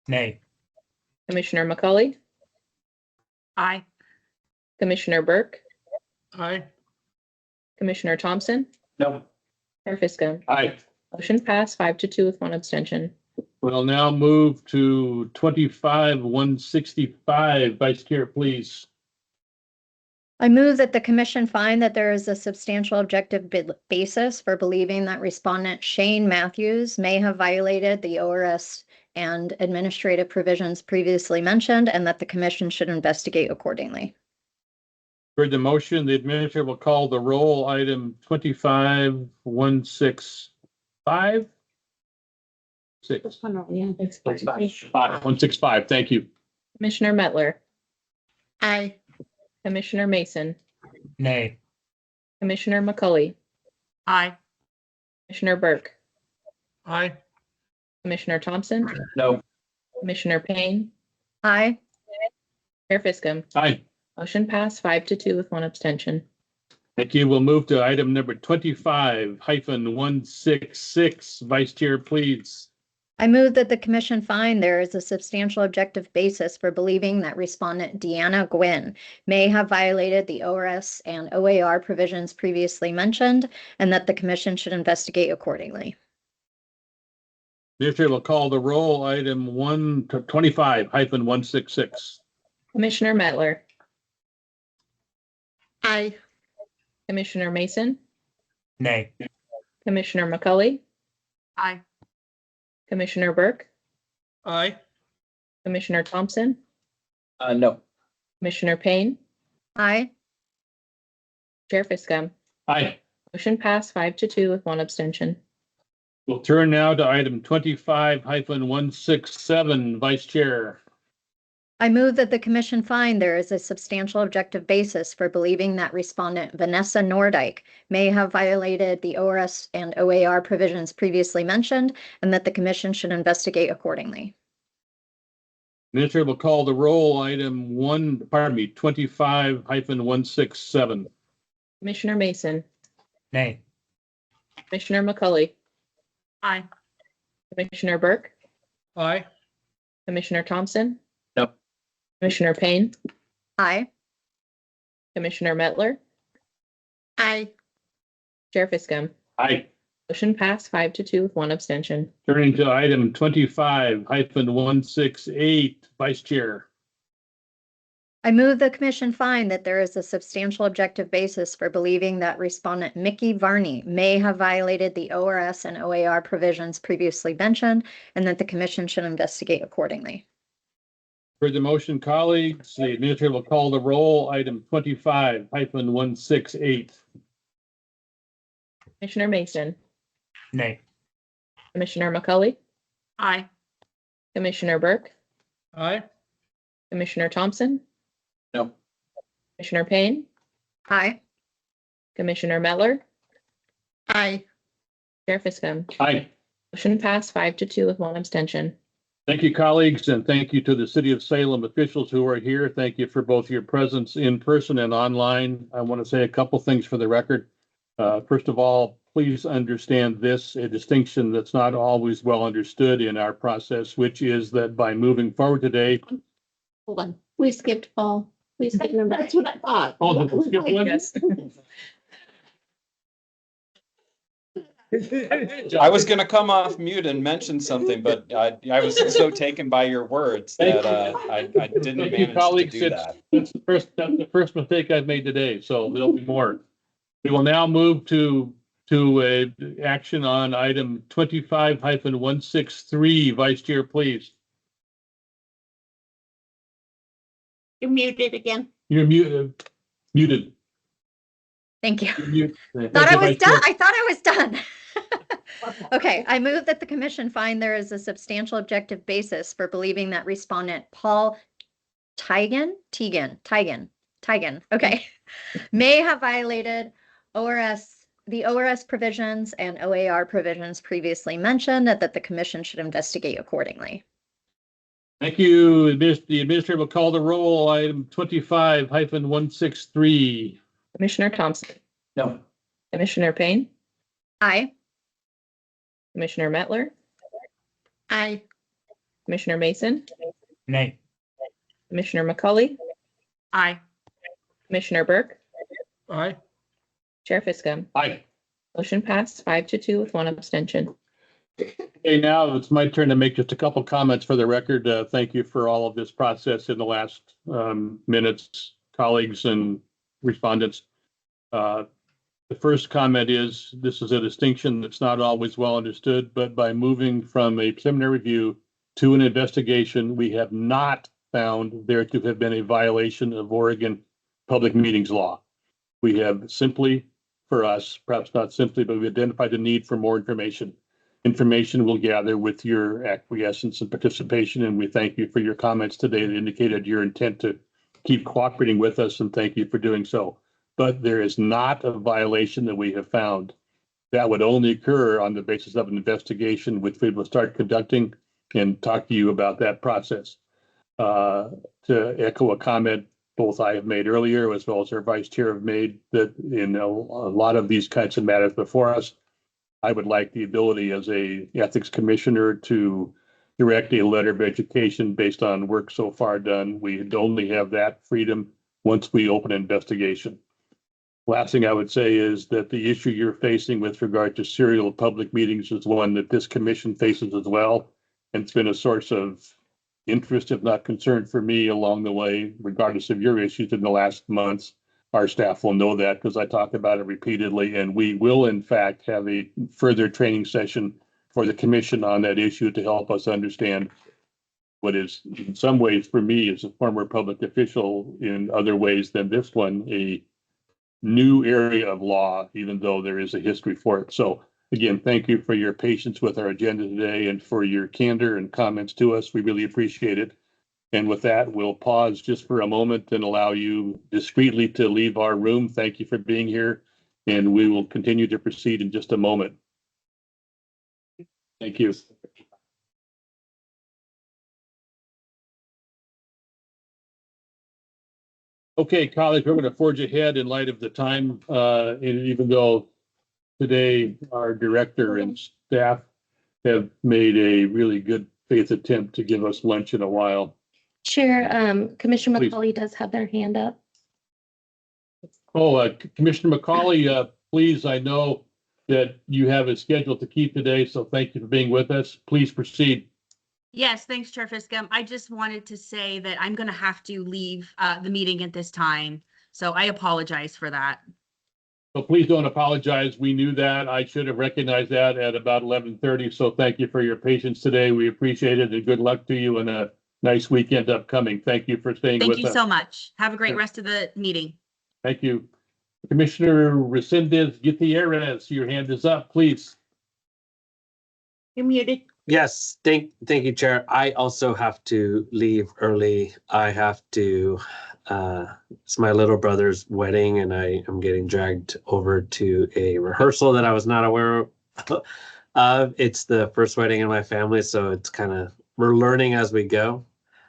Nay. Commissioner McCully, Aye. Commissioner Burke, Aye. Commissioner Thompson, No. Chair Fiscum. Aye. Motion passed 5-2 with one abstention. We'll now move to 25-165. Vice Chair, please. I move that the commission find that there is a substantial objective basis for believing that respondent Shane Matthews may have violated the ORS and administrative provisions previously mentioned, and that the commission should investigate accordingly. For the motion, the administrator will call the roll. Item 25-165. 165. Thank you. Commissioner Mettler, Aye. Commissioner Mason, Nay. Commissioner McCully, Aye. Commissioner Burke, Aye. Commissioner Thompson, No. Commissioner Payne, Aye. Chair Fiskum. Aye. Motion passed 5-2 with one abstention. Thank you. We'll move to item number 25-166. Vice Chair, please. I move that the commission find there is a substantial objective basis for believing that respondent Deanna Gwynn may have violated the ORS and OAR provisions previously mentioned, and that the commission should investigate accordingly. Administrator will call the roll. Item 25-166. Commissioner Mettler, Aye. Commissioner Mason, Nay. Commissioner McCully, Aye. Commissioner Burke, Aye. Commissioner Thompson, No. Commissioner Payne, Aye. Chair Fiskum. Aye. Motion passed 5-2 with one abstention. We'll turn now to item 25-167. Vice Chair. I move that the commission find there is a substantial objective basis for believing that respondent Vanessa Nordyke may have violated the ORS and OAR provisions previously mentioned, and that the commission should investigate accordingly. Administrator will call the roll. Item 25-167. Commissioner Mason, Nay. Commissioner McCully, Aye. Commissioner Burke, Aye. Commissioner Thompson. No. Commissioner Payne, Aye. Commissioner Mettler, Aye. Chair Fiskum. Aye. Motion passed 5-2 with one abstention. Turning to item 25-168. Vice Chair. I move the commission find that there is a substantial objective basis for believing that respondent Mickey Varney may have violated the ORS and OAR provisions previously mentioned, and that the commission should investigate accordingly. For the motion, colleagues, the administrator will call the roll. Item 25-168. Commissioner Mason, Nay. Commissioner McCully, Aye. Commissioner Burke, Aye. Commissioner Thompson, No. Commissioner Payne, Aye. Commissioner Mettler, Aye. Chair Fiskum. Aye. Motion passed 5-2 with one abstention. Thank you, colleagues, and thank you to the City of Salem officials who are here. Thank you for both your presence in person and online. I want to say a couple things for the record. First of all, please understand this, a distinction that's not always well understood in our process, which is that by moving forward today. Hold on. We skipped Paul. We skipped number. That's what I thought. Oh, did we skip one? Yes. I was gonna come off mute and mention something, but I was so taken by your words that I didn't Thank you, manage to colleagues. do that. That's the first mistake I've made today, so there'll be more. We will now move to action on item 25-163. Vice Chair, please. You're muted again. You're muted. Thank you. You're muted. Thought Thank I you, was Vice done. Chair. I thought I was done. Okay, I move that the commission find there is a substantial objective basis for believing that respondent Paul Tigan, okay, may have violated the ORS provisions and OAR provisions previously mentioned, and that the commission should investigate accordingly. Thank you. The administrator will call the roll. Item 25-163. Commissioner Thompson, No. Commissioner Payne, Aye. Commissioner Mettler, Aye. Commissioner Mason, Nay. Commissioner McCully, Aye. Commissioner Burke, Aye. Chair Fiskum. Aye. Motion passed 5-2 with one abstention. Okay, now it's my turn to make just a couple comments for the record. Thank you for all of this process in the last minutes, colleagues and respondents. The first comment is this is a distinction that's not always well understood, but by moving from a preliminary review to an investigation, we have not found there to have been a violation of Oregon public meetings law. We have simply, for us, perhaps not simply, but we identified the need for more information. Information we'll gather with your acquiescence and participation, and we thank you for your comments today that indicated your intent to keep cooperating with us, and thank you for doing so. But there is not a violation that we have found. That would only occur on the basis of an investigation, which we will start conducting and talk to you about that process. To echo a comment both I have made earlier, as well as our vice chair have made, that in a lot of these kinds of matters before us, I would like the ability as a ethics commissioner to direct a letter of education based on work so far done. We only have that freedom once we open an investigation. Last thing I would say is that the issue you're facing with regard to serial public meetings is one that this commission faces as well. And it's been a source of interest, if not concern, for me along the way, regardless of your issues in the last months. Our staff will know that because I talk about it repeatedly, and we will in fact have a further training session for the commission on that issue to help us understand what is in some ways for me as a former public official, in other ways than this one, a new area of law, even though there is a history for it. So again, thank you for your patience with our agenda today and for your candor and comments to us. We really appreciate it. And with that, we'll pause just for a moment and allow you discreetly to leave our room. Thank you for being here, and we will continue to proceed in just a moment. Thank you. Okay, colleagues, we're going to forge ahead in light of the time, and even though today our director and staff have made a really good faith attempt to give us lunch in a while. Chair, Commissioner Please. McCauley does have their hand up. Oh, Commissioner McCauley, please, I know that you have a schedule to keep today, so thank you for being with us. Please proceed. Yes, thanks, Chair Fiscum. I just wanted to say that I'm going to have to leave the meeting at this time, so I apologize for that. So please don't apologize. We knew that. I should have recognized that at about 11:30. So thank you for your patience today. We appreciate it, and good luck to you and a nice weekend upcoming. Thank you for staying with us. Thank you so much. Have a great rest of the meeting. Thank you. Commissioner Resendez Gutierrez, your hand is up, please. You're muted. Yes, thank you, Chair. I also have to leave early. I have to, it's my little brother's wedding and I am getting dragged over to a rehearsal that I was not aware of. It's the first wedding in my family, so it's we're learning as we go.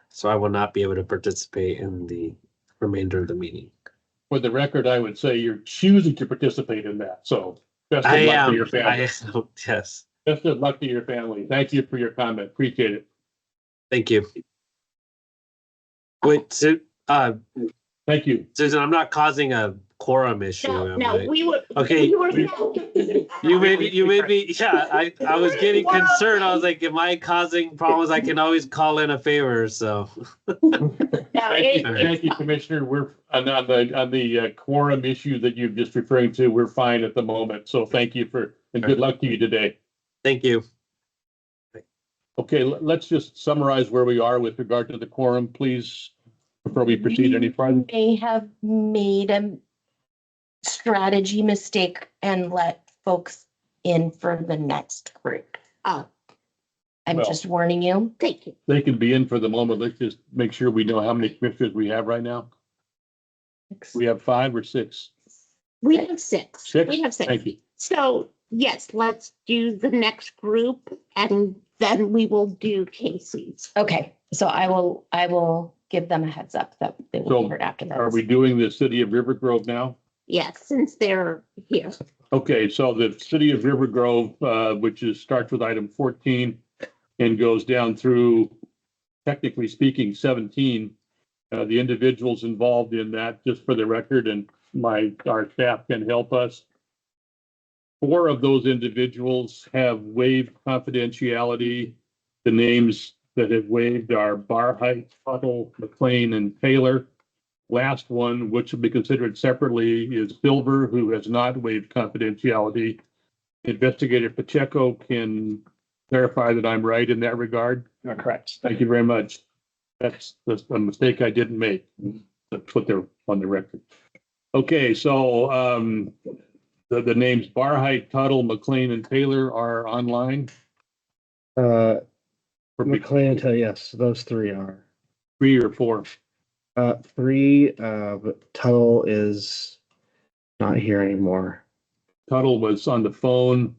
So I will not be able to participate in the remainder of the meeting. For the record, I would say you're choosing to participate in that. So best of luck to your family. Yes. Best of luck to your family. Thank you for your comment. Appreciate it. Thank you. Wait, thank you, Susan. I'm not causing a quorum issue. No, we were. Okay. We were You made me. Yeah, I was getting concerned. I was like, am I causing problems? I can always call in a favor. So. Thank you, Commissioner. We're on the quorum issue that you're just referring to. We're fine at the moment. So thank you and good luck to you today. Thank you. Okay, let's just summarize where we are with regard to the quorum, please, before we proceed any farther. May have made a strategy mistake and let folks in for the next group. I'm Well, just warning you. Thank you. They can be in for the moment. Let's just make sure we know how many commissioners we have right now. We have 5 or 6. We have 6. 6? We have 6. Thank you. So yes, let's do the next group and then we will do Casey's. Okay, so I will give them a heads up that they will So be heard after that. are we doing the city of River Grove now? Yes, since they're here. Okay, so the city of River Grove, which starts with item 14 and goes down through, technically speaking, 17. The individuals involved in that, just for the record, and our staff can help us. 4 of those individuals have waived confidentiality. The names that have waived are Barheit, Tuttle, McLean, and Taylor. Last one, which will be considered separately, is Silver, who has not waived confidentiality. Investigator Pacheco can verify that I'm right in that regard. You're correct. Thank you very much. That's a mistake I didn't make. To put there on the record. Okay, so the names Barheit, Tuttle, McLean, and Taylor are online. McLean and Taylor, yes, those 3 are. 3 or 4? 3, but Tuttle is not here anymore. Tuttle was on the phone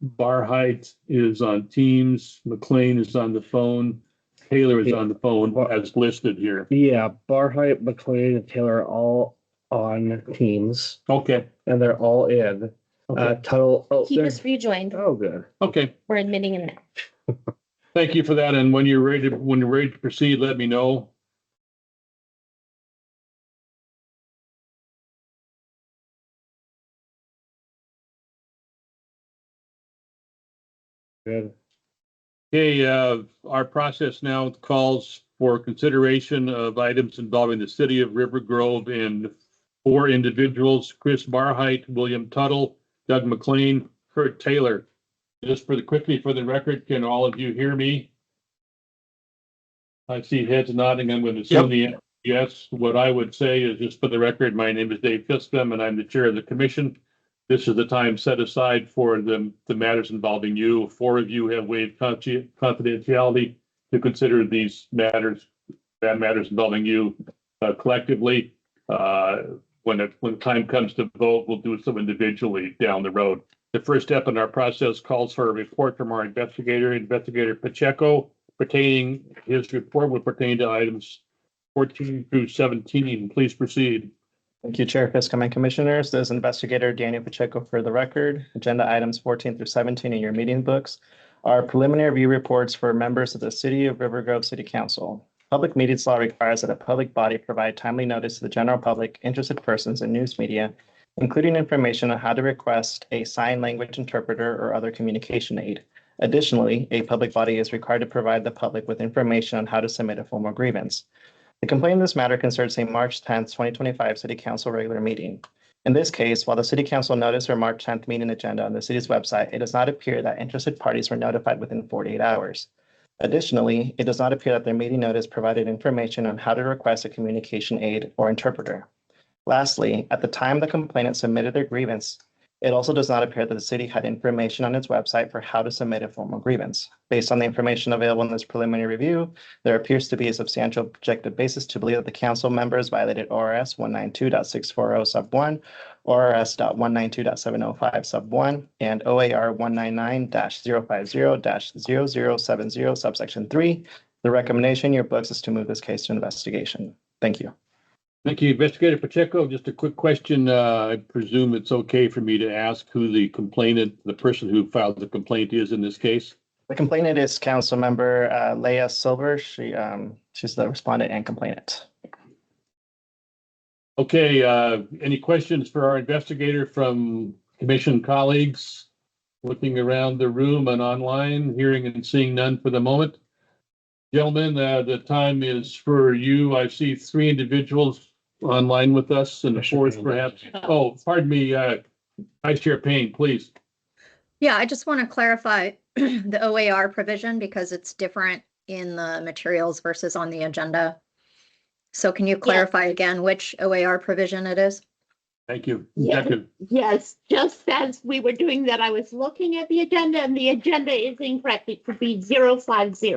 Barheit is on Teams, McLean is on the phone, Taylor is on the phone as listed here. Yeah, Barheit, McLean, and Taylor are all on Teams. Okay. And they're all in. Okay. Tuttle. Oh, Keep us rejoined. oh, good. Okay. We're admitting him now. Thank you for that. And when you're ready to proceed, let me know. Good. Okay, our process now calls for consideration of items involving the city of River Grove and 4 individuals: Chris Barheit, William Tuttle, Doug McLean, Kurt Taylor. Just quickly for the record, can all of you hear me? I see heads nodding. I'm going to assume the answer is yes. What I would say is, just for the record, my name is Dave Fiscum and I'm the chair of the commission. This is the time set aside for the matters involving you. 4 of you have waived confidentiality to consider these matters involving you collectively. When the time comes to vote, we'll do so individually down the road. The first step in our process calls for a report from our Investigator Pacheco, his report will pertain to items 14 through 17. Please proceed. Thank you, Chair Fiscum and Commissioners. This is Investigator Daniel Pacheco for the record. Agenda items 14 through 17 in your meeting books are preliminary review reports for members of the City of River Grove City Council. Public meetings law requires that a public body provide timely notice to the general public, interested persons, and news media, including information on how to request a sign language interpreter or other communication aid. Additionally, a public body is required to provide the public with information on how to submit a formal grievance. The complaint in this matter concerns a March 10th, 2025 City Council regular meeting. In this case, while the City Council noticed their March 10th meeting agenda on the city's website, it does not appear that interested parties were notified within 48 hours. Additionally, it does not appear that their meeting notice provided information on how to request a communication aid or interpreter. Lastly, at the time the complainant submitted their grievance, it also does not appear that the city had information on its website for how to submit a formal grievance. Based on the information available in this preliminary review, there appears to be a substantial objective basis to believe that the council members violated ORS 192.640 sub 1, ORS.192.705 sub 1, and OAR 199-050-0070 subsection 3. The recommendation in your books is to move this case to investigation. Thank you. Thank you, Investigator Pacheco. Just a quick question. I presume it's okay for me to ask who the complainant, the person who filed the complaint is in this case? The complainant is Council Member Leah Silver. She's the respondent and complainant. Okay, any questions for our investigator from commission colleagues? Looking around the room and online, hearing and seeing none for the moment. Gentlemen, the time is for you. I see 3 individuals online with us and the 4th perhaps. Oh, pardon me, Vice Chair Payne, please. Yeah, I just want to clarify the OAR provision because it's different in the materials versus on the agenda. So can you clarify again which OAR provision it is? Thank you. Yes, just as we were doing that, I was looking at the agenda and the agenda is incorrect. It should be 050,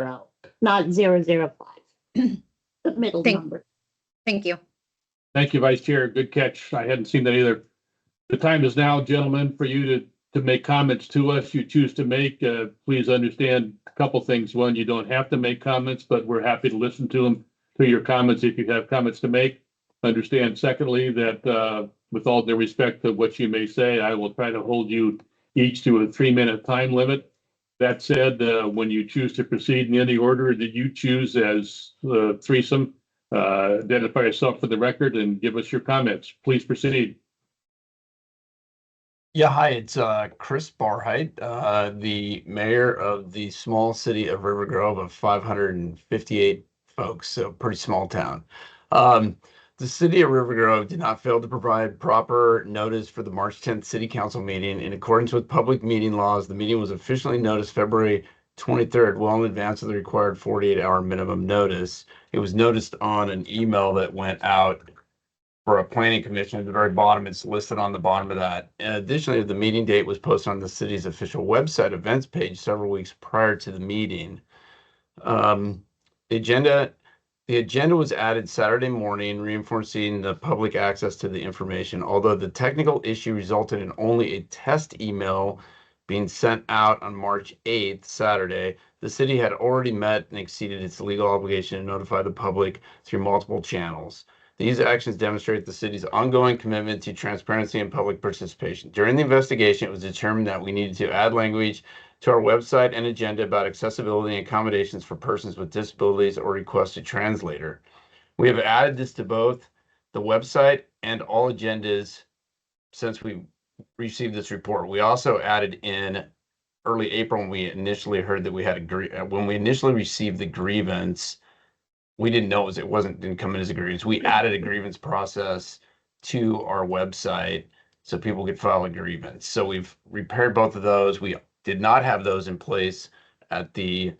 not 005. The middle number. Thank you. Thank you, Vice Chair. Good catch. I hadn't seen that either. The time is now, gentlemen, for you to make comments to us. You choose to make, please understand a couple things. One, you don't have to make comments, but we're happy to listen to your comments if you have comments to make. Understand, secondly, that with all due respect to what you may say, I will try to hold you each to a 3-minute time limit. That said, when you choose to proceed in any order that you choose as threesome, identify yourself for the record and give us your comments. Please proceed. Yeah, hi, it's Chris Barheit, the mayor of the small city of River Grove of 558 folks, so pretty small town. The city of River Grove did not fail to provide proper notice for the March 10th City Council meeting. In accordance with public meeting laws, the meeting was officially noticed February 23rd, well in advance of the required 48-hour minimum notice. It was noticed on an email that went out for a planning commission at the very bottom. It's listed on the bottom of that. And additionally, the meeting date was posted on the city's official website events page several weeks prior to the meeting. The agenda was added Saturday morning, reinforcing the public access to the information. Although the technical issue resulted in only a test email being sent out on March 8th, Saturday, the city had already met and exceeded its legal obligation to notify the public through multiple channels. These actions demonstrate the city's ongoing commitment to transparency and public participation. During the investigation, it was determined that we needed to add language to our website and agenda about accessibility and accommodations for persons with disabilities or request a translator. We have added this to both the website and all agendas since we received this report. We also added in early April when we initially heard that we had when we initially received the grievance, we didn't know didn't come in as a grievance. We added a grievance process to our website so people could file a grievance. So we've repaired both of those. We did not have those in place at the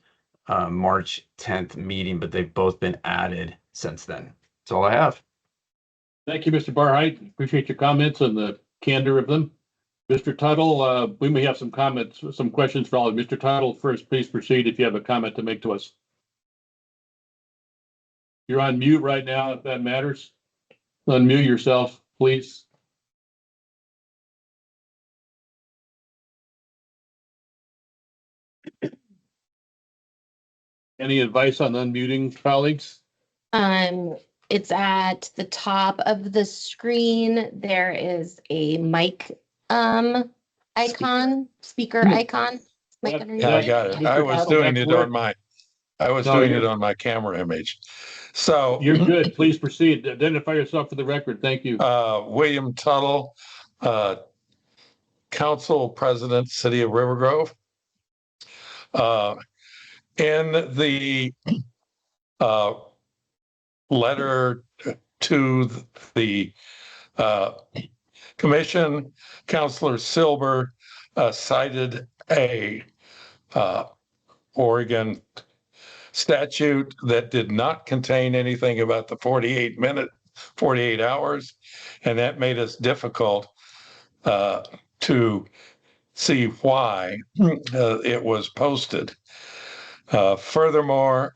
March 10th meeting, but they've both been added since then. That's all I have. Thank you, Mr. Barheit. Appreciate your comments and the candor of them. Mr. Tuttle, we may have some comments, some questions for all of you. Mr. Tuttle, first, please proceed if you have a comment to make to us. You're on mute right now, if that matters. Unmute yourself, please. Any advice on unmuting, colleagues? It's at the top of the screen. There is a mic icon, speaker icon. Mic underneath Yeah, I got it. I was doing it on my camera image. So you're good. Please proceed. Identify yourself for the record. Thank you. William Tuttle, Council President, City of River Grove. In the letter to the commission, Councilor Silber cited a Oregon statute that did not contain anything about the 48 hours, and that made it difficult to see why it was posted. Furthermore,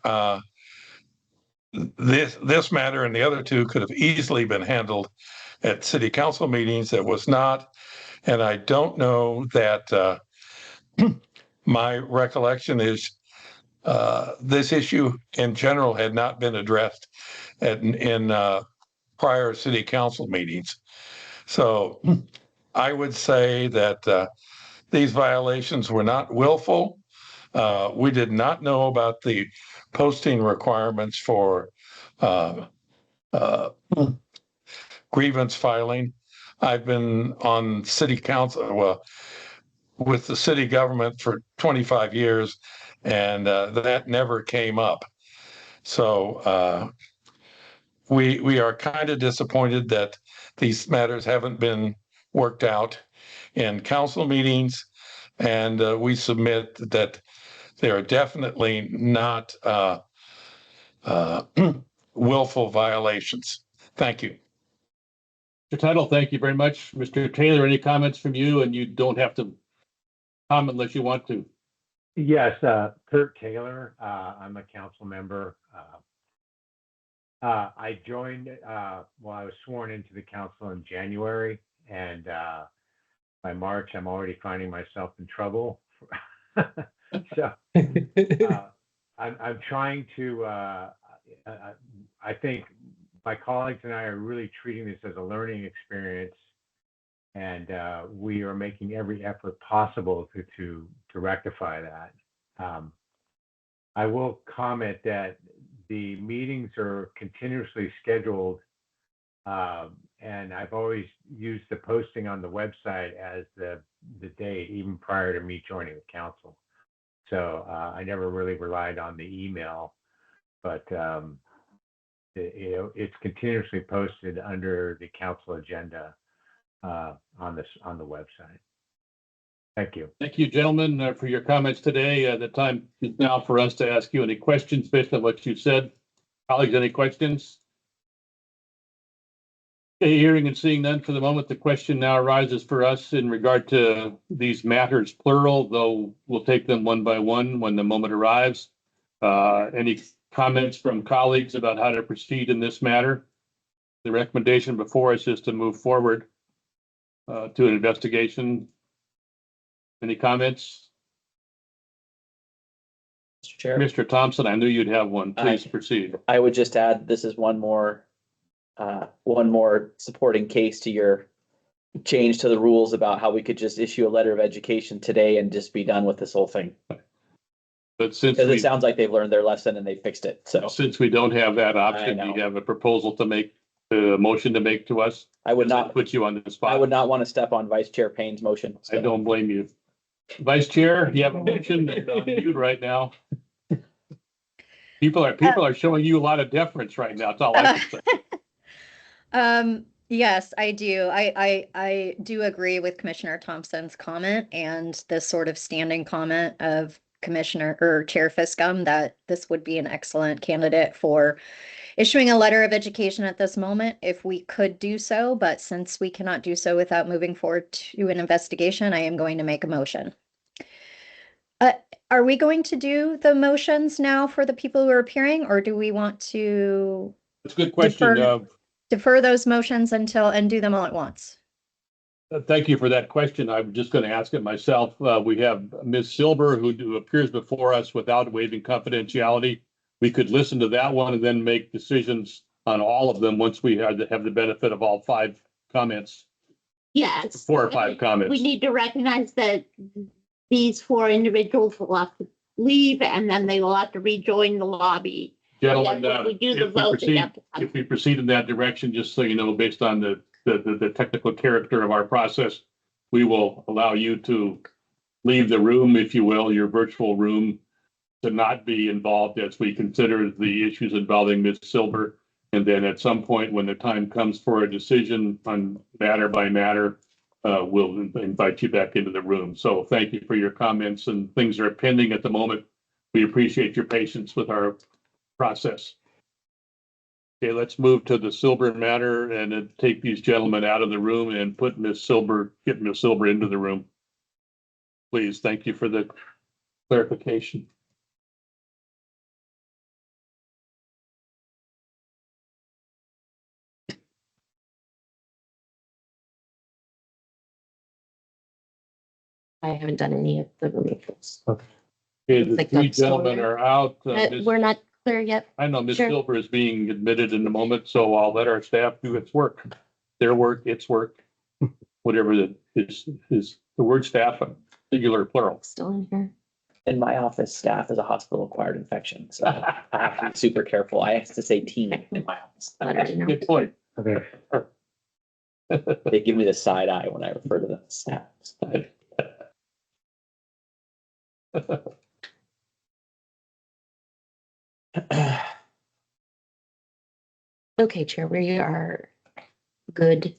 this matter and the other two could have easily been handled at city council meetings. It was not, and I don't know that my recollection is this issue in general had not been addressed in prior city council meetings. So I would say that these violations were not willful. We did not know about the posting requirements for grievance filing. I've been on city council, with the city government for 25 years, and that never came up. So we are kind of disappointed that these matters haven't been worked out in council meetings, and we submit that they are definitely not willful violations. Thank you. Mr. Tuttle, thank you very much. Mr. Taylor, any comments from you? And you don't have to comment unless you want to. Yes, Kurt Taylor. I'm a council member. I joined, I was sworn into the council in January, and by March, I'm already finding myself in trouble. So I'm trying to, I think my colleagues and I are really treating this as a learning experience, and we are making every effort possible to rectify that. I will comment that the meetings are continuously scheduled, and I've always used the posting on the website as the date, even prior to me joining the council. So I never really relied on the email, but it's continuously posted under the council agenda on the website. Thank you. Thank you, gentlemen, for your comments today. The time is now for us to ask you any questions based on what you said. Colleagues, any questions? Okay, hearing and seeing none for the moment, the question now arises for us in regard to these matters, plural, though we'll take them one by one when the moment arrives. Any comments from colleagues about how to proceed in this matter? The recommendation before us is to move forward to an investigation Any comments? Mr. Chair, Mr. Thompson, I knew you'd have one. Please proceed. I would just add, this is one more supporting case to your change to the rules about how we could just issue a letter of education today and just be done with this whole thing. But since Because we, it sounds like they've learned their lesson and they fixed it, so. since we don't have that option, I do know. you have a proposal to make, a motion to make to us? I would not, Put you on the spot. I would not want to step on Vice Chair Payne's motion. I don't blame you. Vice Chair, you have a motion that's on mute right now. People are showing you a lot of deference right now. That's all I can say. Yes, I do. I do agree with Commissioner Thompson's comment and this sort of standing comment of Commissioner or Chair Fiscum that this would be an excellent candidate for issuing a letter of education at this moment if we could do so. But since we cannot do so without moving forward to an investigation, I am going to make a motion. Are we going to do the motions now for the people who are appearing, or do we want to It's a good question. defer those motions until and do them all at once? Thank you for that question. I'm just going to ask it myself. We have Ms. Silber who appears before us without waiving confidentiality. We could listen to that one and then make decisions on all of them once we have the benefit of all 5 comments. Yes. 4 or 5 comments. We need to recognize that these 4 individuals will have to leave and then they will have to rejoin the lobby. Gentlemen, When we do the vote, they have to come. if we proceed in that direction, just so you know, based on the technical character of our process, we will allow you to leave the room, if you will, your virtual room, to not be involved as we consider the issues involving Ms. Silber. And then at some point, when the time comes for a decision on matter by matter, we'll invite you back into the room. So thank you for your comments, and things are pending at the moment. We appreciate your patience with our process. Okay, let's move to the Silber matter and then take these gentlemen out of the room and put get Ms. Silber into the room. Please, thank you for the clarification. I haven't done any of the removals. Okay, the Like 3 that's gentlemen over. are out. Ms. We're not clear yet. I know Ms. Sure. Silber is being admitted in a moment, so I'll let our staff do its work. Their work, its work, whatever is the word staff, singular, plural. Still in here. In my office, staff is a hospital-acquired infection, so I have to be super careful. I have to say team in my office. Good point. Okay. They give me the side eye when I refer to them as staff. Okay, Chair, we are good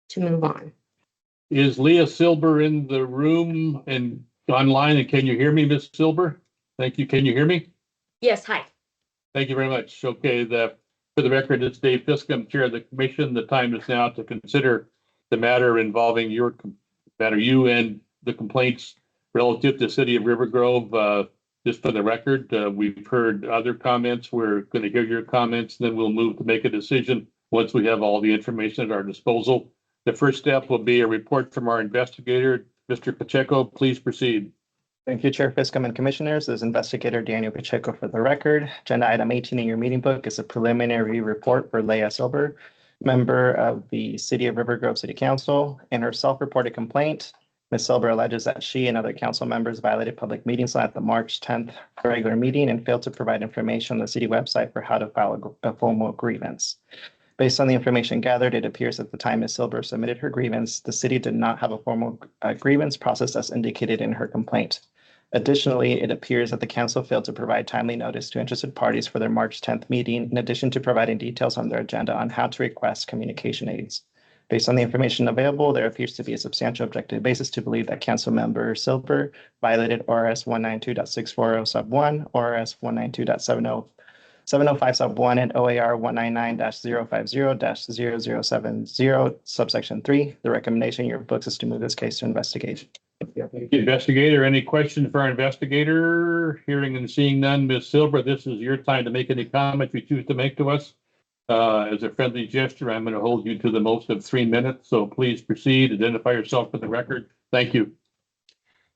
to move on. Is Leah Silber in the room and online? And can you hear me, Ms. Silber? Thank you. Can you hear me? Yes, hi. Thank you very much. Okay, for the record, it's Dave Fiscum, Chair of the Commission. The time is now to consider the matter involving you and the complaints relative to the City of River Grove. Just for the record, we've heard other comments. We're going to hear your comments, then we'll move to make a decision once we have all the information at our disposal. The first step will be a report from our investigator. Mr. Pacheco, please proceed. Thank you, Chair Fiscum and Commissioners. This is Investigator Daniel Pacheco for the record. Agenda item 18 in your meeting book is a preliminary report for Leah Silber, member of the City of River Grove City Council. In her self-reported complaint, Ms. Silber alleges that she and other council members violated public meetings law at the March 10th regular meeting and failed to provide information on the city website for how to file a formal grievance. Based on the information gathered, it appears at the time Ms. Silber submitted her grievance, the city did not have a formal grievance process as indicated in her complaint. Additionally, it appears that the council failed to provide timely notice to interested parties for their March 10th meeting, in addition to providing details on their agenda on how to request communication aids. Based on the information available, there appears to be a substantial objective basis to believe that Council Member Silber violated ORS 192.640 sub 1, ORS 192.705 sub 1, and OAR 199-050-0070 subsection 3. The recommendation in your books is to move this case to investigation. Investigator, any questions for our investigator? Hearing and seeing none, Ms. Silber, this is your time to make any comments you choose to make to us. As a friendly gesture, I'm going to hold you to the most of 3 minutes, so please proceed. Identify yourself for the record. Thank you.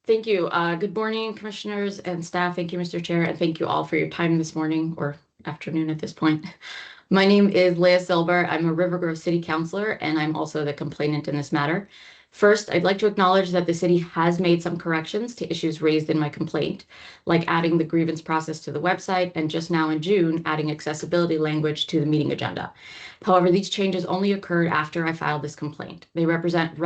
Thank you. Good morning, commissioners and staff. Thank you, Mr. Chair, and thank you all for your time this morning or afternoon at this point. My name is Leah Silber. I'm a River Grove City Councilor, and I'm also the complainant in this matter. First, I'd like to acknowledge that the city has made some corrections to issues raised in my complaint, like adding the grievance process to the website and just now in June, adding accessibility language to the meeting agenda. However, these changes only occurred after I filed this complaint. They represent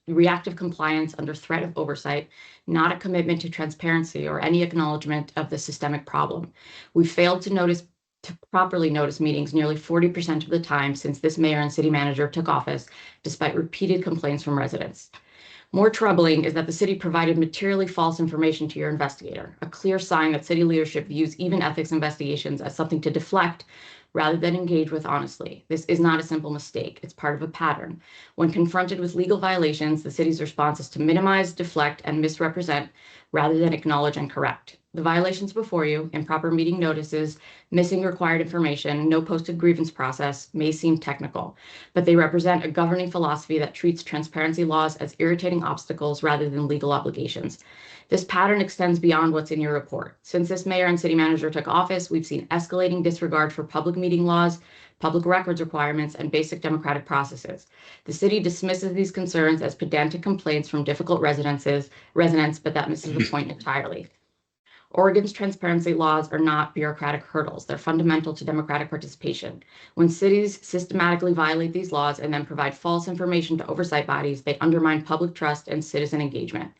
reactive compliance under threat of oversight, not a commitment to transparency or any acknowledgement of the systemic problem. We failed to properly notice meetings nearly 40% of the time since this mayor and city manager took office, despite repeated complaints from residents. More troubling is that the city provided materially false information to your investigator, a clear sign that city leadership views even ethics investigations as something to deflect rather than engage with honestly. This is not a simple mistake. It's part of a pattern. When confronted with legal violations, the city's response is to minimize, deflect, and misrepresent rather than acknowledge and correct. The violations before you, improper meeting notices, missing required information, no posted grievance process, may seem technical, but they represent a governing philosophy that treats transparency laws as irritating obstacles rather than legal obligations. This pattern extends beyond what's in your report. Since this mayor and city manager took office, we've seen escalating disregard for public meeting laws, public records requirements, and basic democratic processes. The city dismisses these concerns as pedantic complaints from difficult residents, but that misses the point entirely. Oregon's transparency laws are not bureaucratic hurdles. They're fundamental to democratic participation. When cities systematically violate these laws and then provide false information to oversight bodies, they undermine public trust and citizen engagement.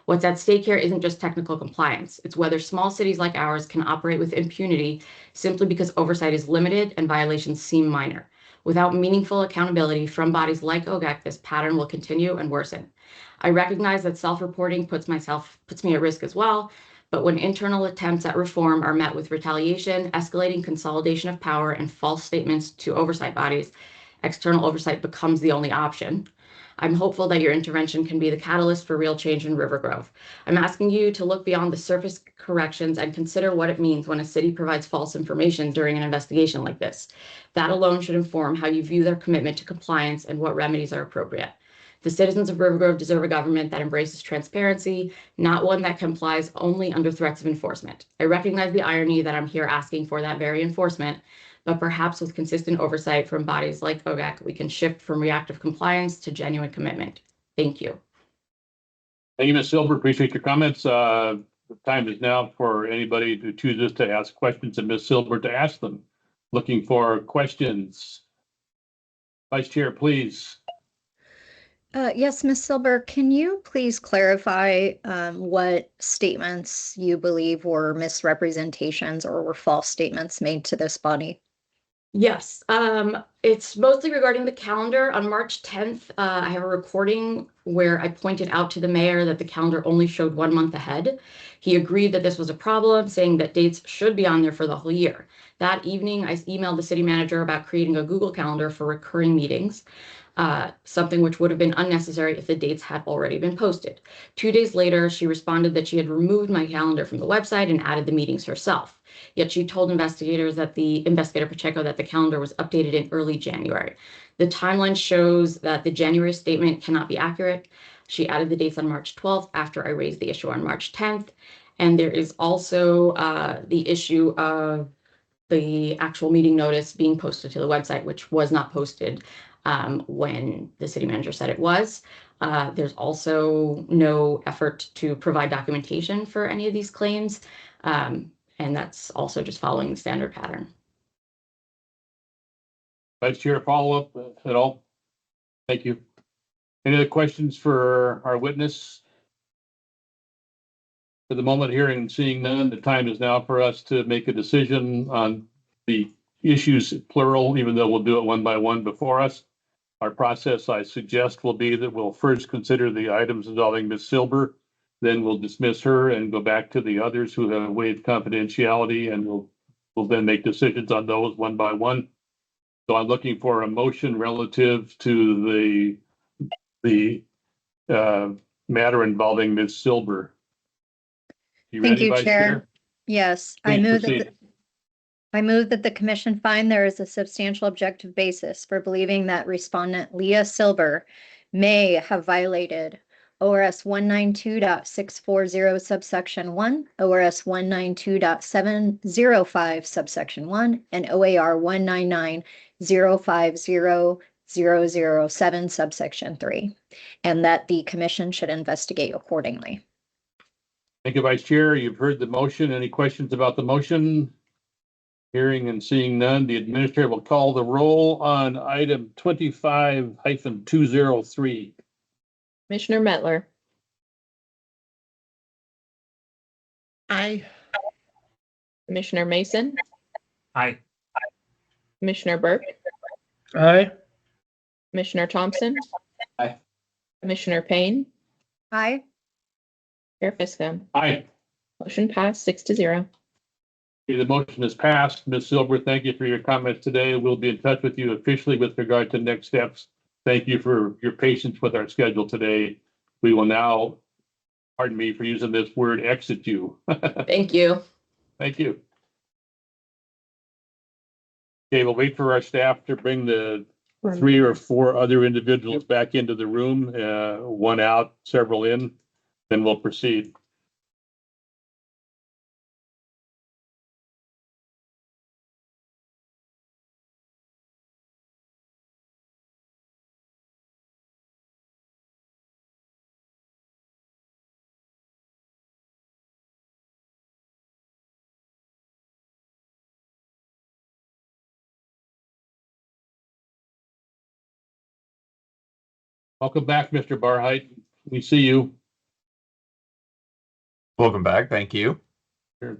What's at stake here isn't just technical compliance. It's whether small cities like ours can operate with impunity simply because oversight is limited and violations seem minor. Without meaningful accountability from bodies like OGEC, this pattern will continue and worsen. I recognize that self-reporting puts me at risk as well, but when internal attempts at reform are met with retaliation, escalating consolidation of power, and false statements to oversight bodies, external oversight becomes the only option. I'm hopeful that your intervention can be the catalyst for real change in River Grove. I'm asking you to look beyond the surface corrections and consider what it means when a city provides false information during an investigation like this. That alone should inform how you view their commitment to compliance and what remedies are appropriate. The citizens of River Grove deserve a government that embraces transparency, not one that complies only under threats of enforcement. I recognize the irony that I'm here asking for that very enforcement, but perhaps with consistent oversight from bodies like OGEC, we can shift from reactive compliance to genuine commitment. Thank you. Thank you, Ms. Silber. Appreciate your comments. The time is now for anybody who chooses to ask questions and Ms. Silber to ask them. Looking for questions. Vice Chair, please. Yes, Ms. Silber, can you please clarify what statements you believe were misrepresentations or were false statements made to this body? Yes, it's mostly regarding the calendar. On March 10th, I have a recording where I pointed out to the mayor that the calendar only showed 1 month ahead. He agreed that this was a problem, saying that dates should be on there for the whole year. That evening, I emailed the city manager about creating a Google Calendar for recurring meetings. Something which would have been unnecessary if the dates had already been posted. 2 days later, she responded that she had removed my calendar from the website and added the meetings herself. Yet she told investigator Pacheco that the calendar was updated in early January. The timeline shows that the January statement cannot be accurate. She added the dates on March 12th after I raised the issue on March 10th. And there is also the issue of the actual meeting notice being posted to the website, which was not posted when the city manager said it was. There's also no effort to provide documentation for any of these claims. And that's also just following the standard pattern. Vice Chair, follow-up at all? Thank you. Any other questions for our witness? For the moment, hearing and seeing none, the time is now for us to make a decision on the issues, plural, even though we'll do it one by one before us. Our process, I suggest, will be that we'll first consider the items involving Ms. Silber, then we'll dismiss her and go back to the others who have waived confidentiality, and we'll then make decisions on those one by one. So I'm looking for a motion relative to the matter involving Ms. Silber. Thank you, Chair. Yes, I move that the commission find there is a substantial objective basis for believing that respondent Leah Silber may have violated ORS 192.640 subsection 1, ORS 192.705 subsection 1, and OAR 199.050.007 subsection 3, and that the commission should investigate accordingly. Thank you, Vice Chair. You've heard the motion. Any questions about the motion? Hearing and seeing none, the administrator will call the roll on item 25-203. Commissioner Mettler, Aye. Commissioner Mason, Aye. Commissioner Burke, Aye. Commissioner Thompson. Aye. Commissioner Payne, Aye. Chair Fiscum. Aye. Motion passed 6-0. The motion is passed. Ms. Silver, thank you for your comments today. We'll be in touch with you officially with regard to next steps. Thank you for your patience with our schedule today. We will now, pardon me for using this word, exit you. Thank you. Thank you. Okay, we'll wait for our staff to bring the 3 or 4 other individuals back into the room, one out, several in, then we'll proceed. Welcome back, Mr. Barheit. We see you. Welcome back. Thank you. Sure.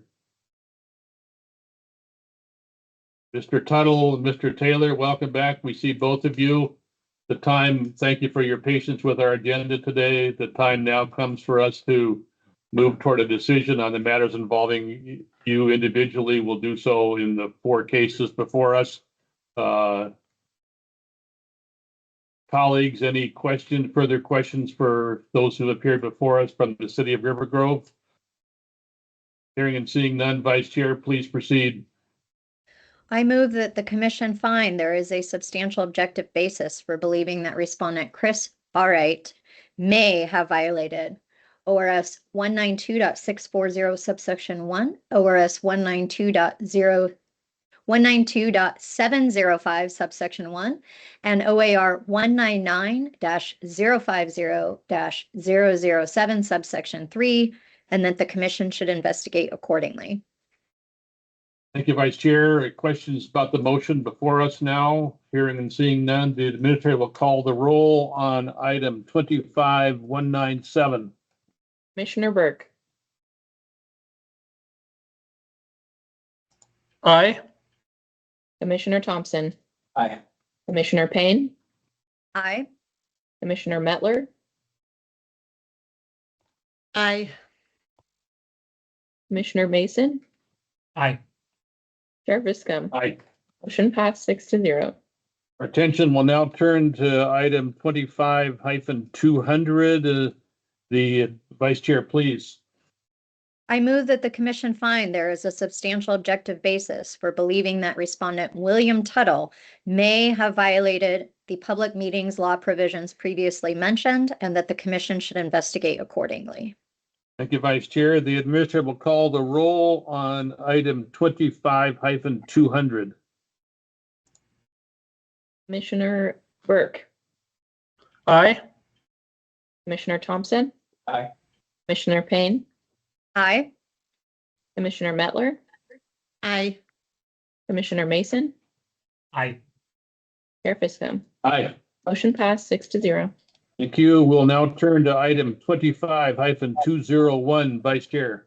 Mr. Tuttle and Mr. Taylor, welcome back. We see both of you. The time, thank you for your patience with our agenda today. The time now comes for us to move toward a decision on the matters involving you individually. We'll do so in the 4 cases before us. Colleagues, any questions, further questions for those who appeared before us from the city of River Grove? Hearing and seeing none, Vice Chair, please proceed. I move that the commission find there is a substantial objective basis for believing that respondent Chris Barheit may have violated ORS 192.640 subsection 1, ORS 192.705 subsection 1, and OAR 199-050-007 subsection 3, and that the commission should investigate accordingly. Thank you, Vice Chair. Questions about the motion before us now? Hearing and seeing none, the administrator will call the roll on item 25-197. Commissioner Burke, Aye. Commissioner Thompson, Aye. Commissioner Payne, Aye. Commissioner Mettler, Aye. Commissioner Mason, Aye. Chair Fiscum. Aye. Motion passed 6-0. Our attention will now turn to item 25-200. The Vice Chair, please. I move that the commission find there is a substantial objective basis for believing that respondent William Tuttle may have violated the public meetings law provisions previously mentioned, and that the commission should investigate accordingly. Thank you, Vice Chair. The administrator will call the roll on item 25-200. Commissioner Burke, Aye. Commissioner Thompson, Aye. Commissioner Payne, Aye. Commissioner Mettler, Aye. Commissioner Mason, Aye. Chair Fiscum. Aye. Motion passed 6-0. Thank you. We'll now turn to item 25-201, Vice Chair.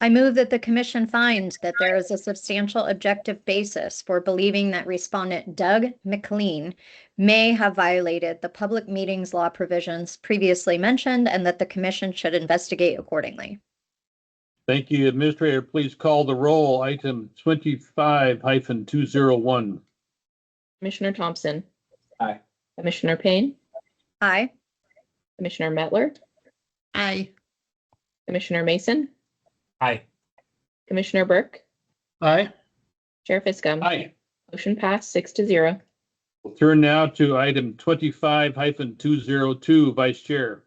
I move that the commission find that there is a substantial objective basis for believing that respondent Doug McLean may have violated the public meetings law provisions previously mentioned, and that the commission should investigate accordingly. Thank you. Administrator, please call the roll. Item 25-201. Commissioner Thompson, Aye. Commissioner Payne, Aye. Commissioner Mettler, Aye. Commissioner Mason, Aye. Commissioner Burke, Aye. Chair Fiscum. Aye. Motion passed 6-0. We'll turn now to item 25-202, Vice Chair.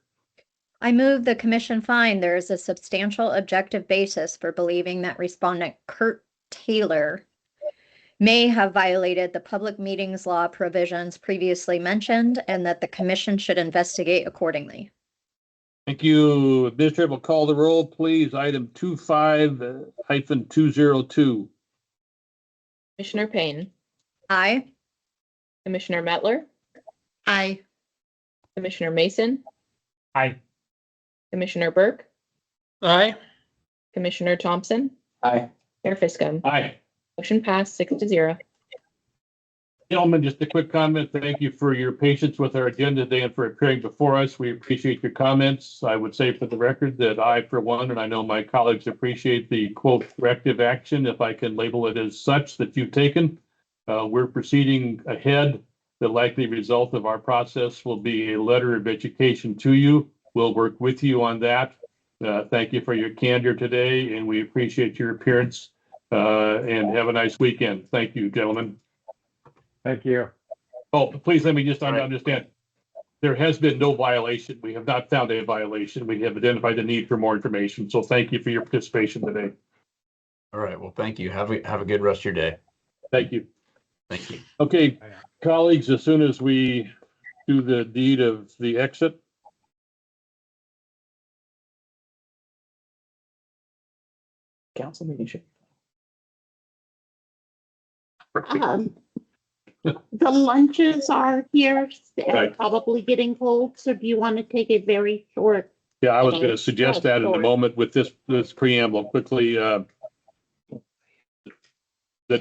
I move the commission find there is a substantial objective basis for believing that respondent Kurt Taylor may have violated the public meetings law provisions previously mentioned and that the commission should investigate accordingly. Thank you. Administrator will call the roll, please. Item 25-202. Commissioner Payne, Aye. Commissioner Mettler, Aye. Commissioner Mason, Aye. Commissioner Burke, Aye. Commissioner Thompson, Aye. Mayor Fiscom. Aye. Motion passed 6-0. Gentlemen, just a quick comment. Thank you for your patience with our agenda today and for appearing before us. We appreciate your comments. I would say for the record that I, for one, and I know my colleagues appreciate the quote corrective action, if I can label it as such, that you've taken. We're proceeding ahead. The likely result of our process will be a letter of education to you. We'll work with you on that. Thank you for your candor today, and we appreciate your appearance. And have a nice weekend. Thank you, gentlemen. Thank you. Oh, please let me just understand. There has been no violation. We have not found a violation. We have identified the need for more information. So thank you for your participation today. All right. Well, thank you. Have a good rest of your day. Thank you. Thank you. Okay, colleagues, as soon as we do the deed of the exit, Council meeting should. The lunches are here, Right. probably getting cold, so do you want to take a very short? yeah, I was going to suggest that in a moment with this preamble quickly. The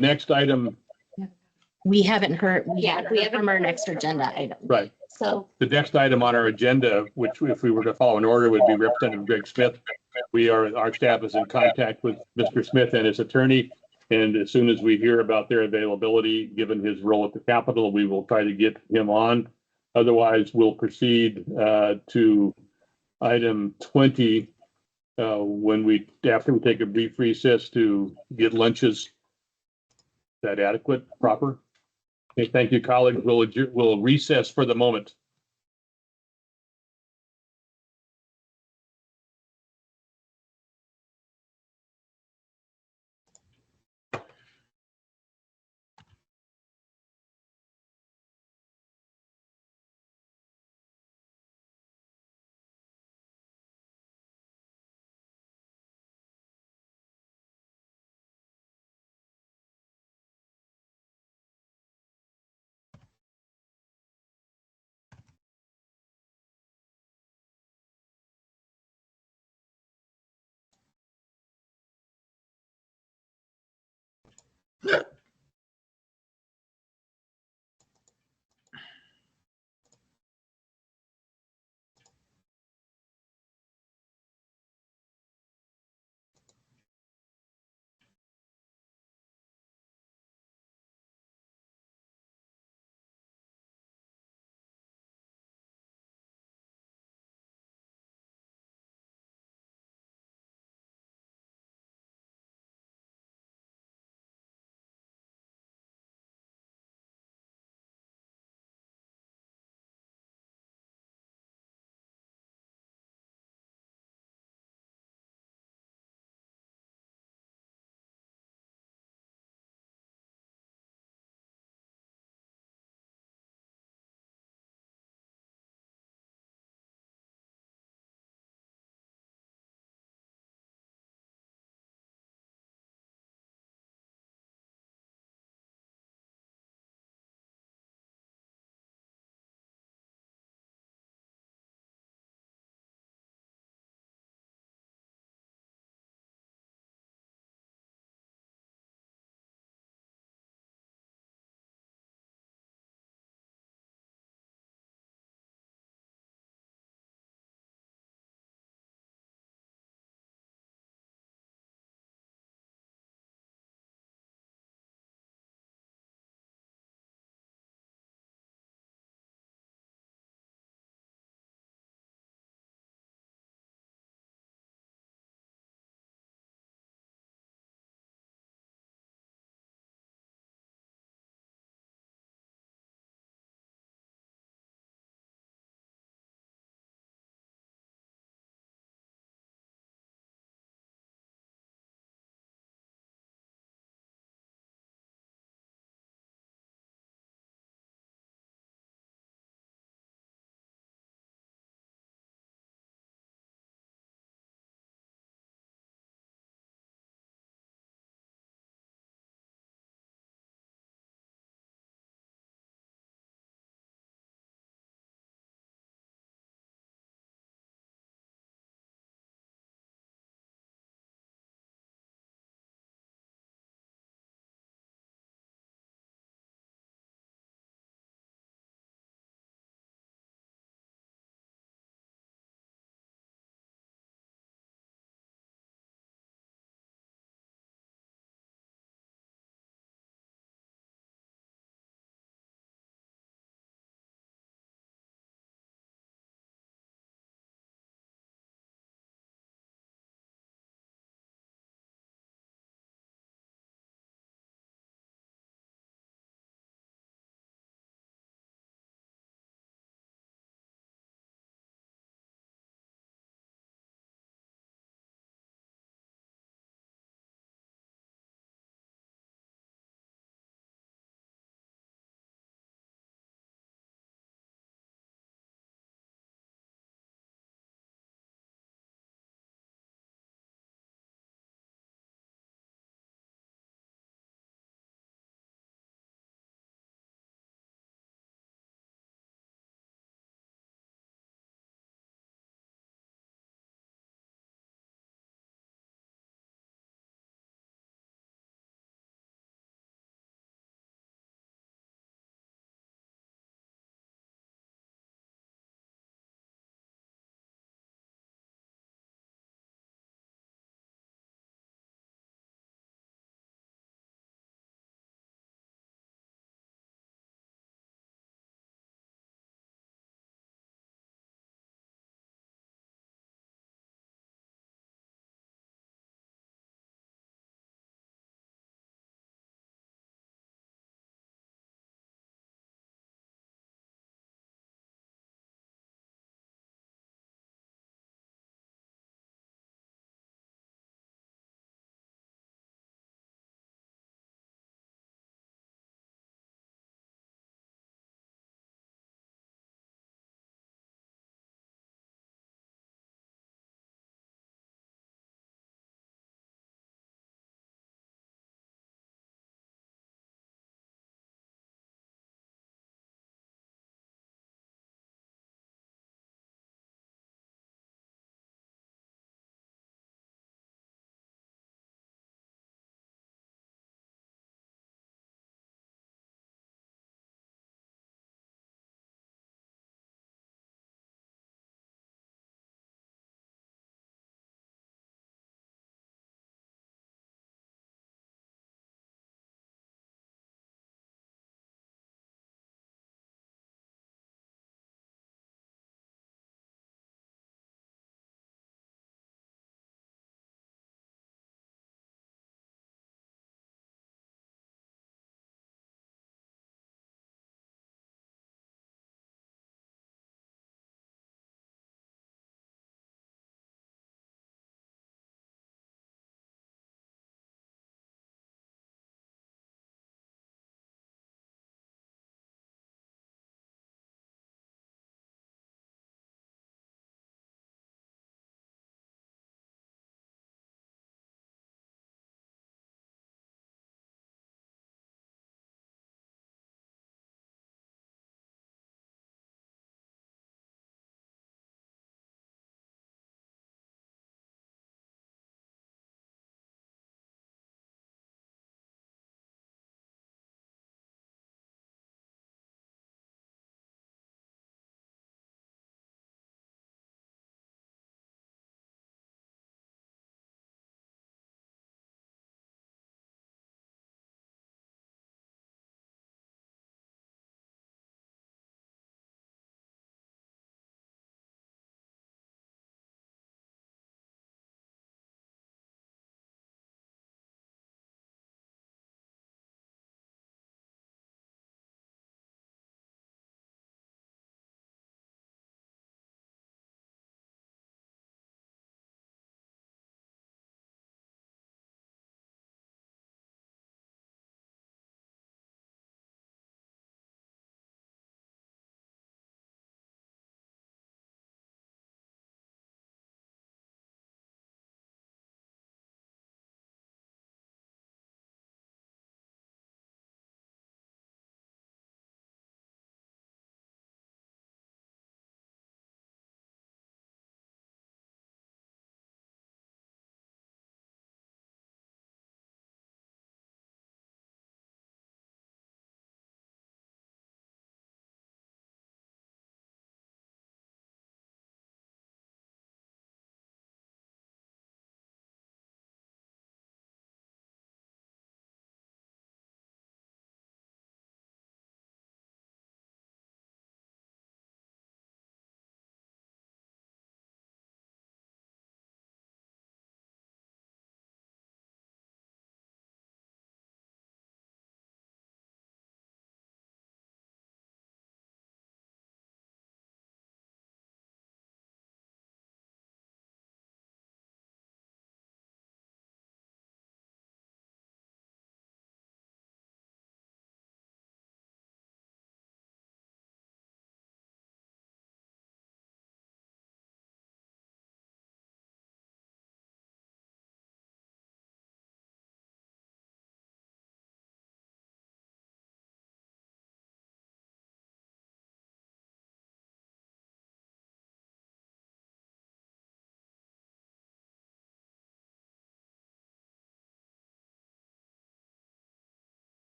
next item, We haven't heard from our next agenda item. right. So The next item on our agenda, which if we were to follow in order, would be Representative Greg Smith. Our staff is in contact with Mr. Smith and his attorney. And as soon as we hear about their availability, given his role at the Capitol, we will try to get him on. Otherwise, we'll proceed to item 20 after we take a brief recess to get lunches. Is that adequate, proper? Okay, thank you, colleagues. We'll recess for the moment.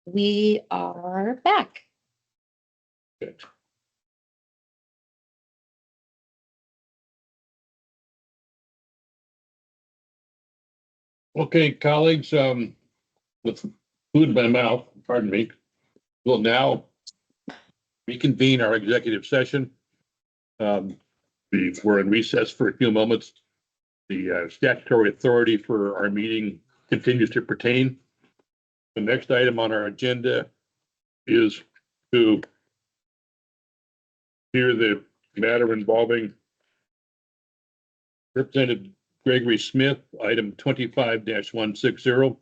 we are back. Good. Okay, colleagues, with food in my mouth, pardon me, we'll now reconvene our executive session. We're in recess for a few moments. The statutory authority for our meeting continues to pertain. The next item on our agenda is to hear the matter involving Representative Gregory Smith, item 25-160.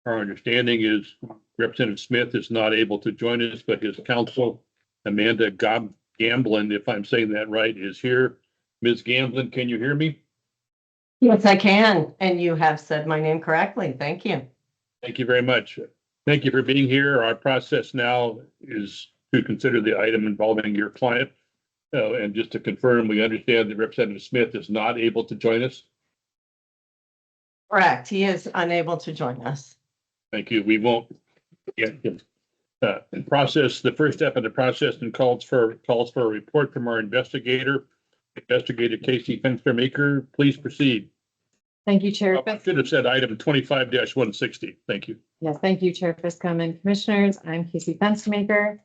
Our understanding is Representative Smith is not able to join us, but his counsel, Amanda Gamblin, if I'm saying that right, is here. Ms. Gamblin, can you hear me? Yes, I can. And you have said my name correctly. Thank you. Thank you very much. Thank you for being here. Our process now is to consider the item involving your client. And just to confirm, we understand that Representative Smith is not able to join us. Correct. He is unable to join us. Thank you. We won't get him. Process, the first step in the process and calls for a report from our investigator, Investigator Casey Fenstermaker. Please proceed. Thank you, Chair. I should have said item 25-160. Thank you. Yes, thank you, Chair Fiscum and Commissioners. I'm Casey Fenstermaker.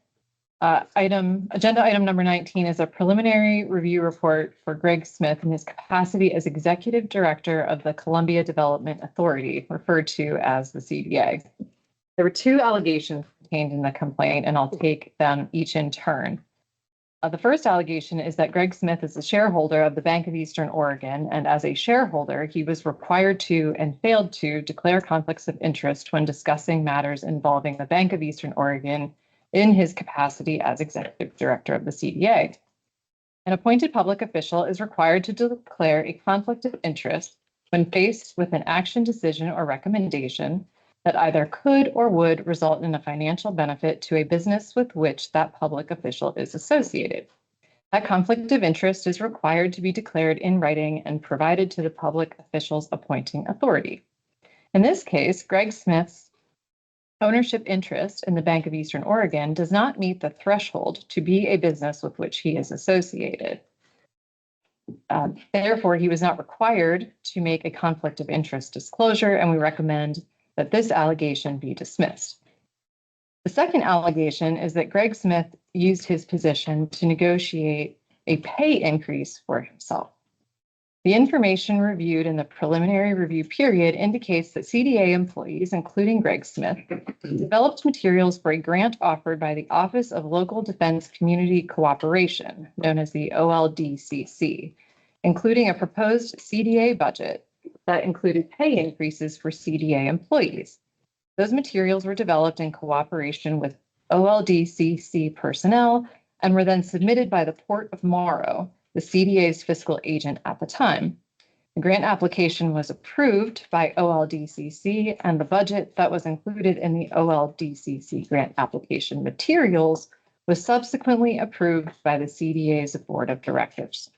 Agenda item number 19 is a preliminary review report for Greg Smith in his capacity as Executive Director of the Columbia Development Authority, referred to as the CDA. There were two allegations contained in the complaint, and I'll take them each in turn. The first allegation is that Greg Smith is a shareholder of the Bank of Eastern Oregon, and as a shareholder, he was required to and failed to declare conflicts of interest when discussing matters involving the Bank of Eastern Oregon in his capacity as Executive Director of the CDA. An appointed public official is required to declare a conflict of interest when faced with an action, decision, or recommendation that either could or would result in a financial benefit to a business with which that public official is associated. That conflict of interest is required to be declared in writing and provided to the public official's appointing authority. In this case, Greg Smith's ownership interest in the Bank of Eastern Oregon does not meet the threshold to be a business with which he is associated. Therefore, he was not required to make a conflict of interest disclosure, and we recommend that this allegation be dismissed. The second allegation is that Greg Smith used his position to negotiate a pay increase for himself. The information reviewed in the preliminary review period indicates that CDA employees, including Greg Smith, developed materials for a grant offered by the Office of Local Defense Community Cooperation, known as the OLDCC, including a proposed CDA budget that included pay increases for CDA employees. Those materials were developed in cooperation with OLDCC personnel and were then submitted by the Port of Morrow, the CDA's fiscal agent at the time. The grant application was approved by OLDCC, and the budget that was included in the OLDCC grant application materials was subsequently approved by the CDA's Board of Directors.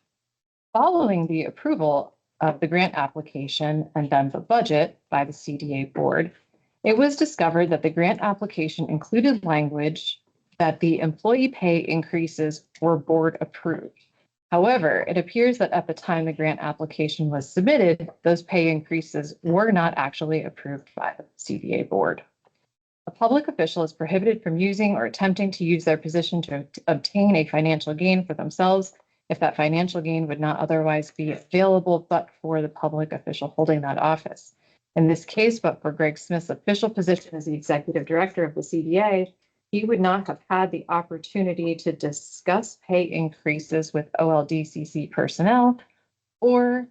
Following the approval of the grant application and then the budget by the CDA board, it was discovered that the grant application included language that the employee pay increases were board approved. However, it appears that at the time the grant application was submitted, those pay increases were not actually approved by the CDA board. A public official is prohibited from using or attempting to use their position to obtain a financial gain for themselves if that financial gain would not otherwise be available but for the public official holding that office. In this case, but for Greg Smith's official position as the Executive Director of the CDA, he would not have had the opportunity to discuss pay increases with OLDCC personnel or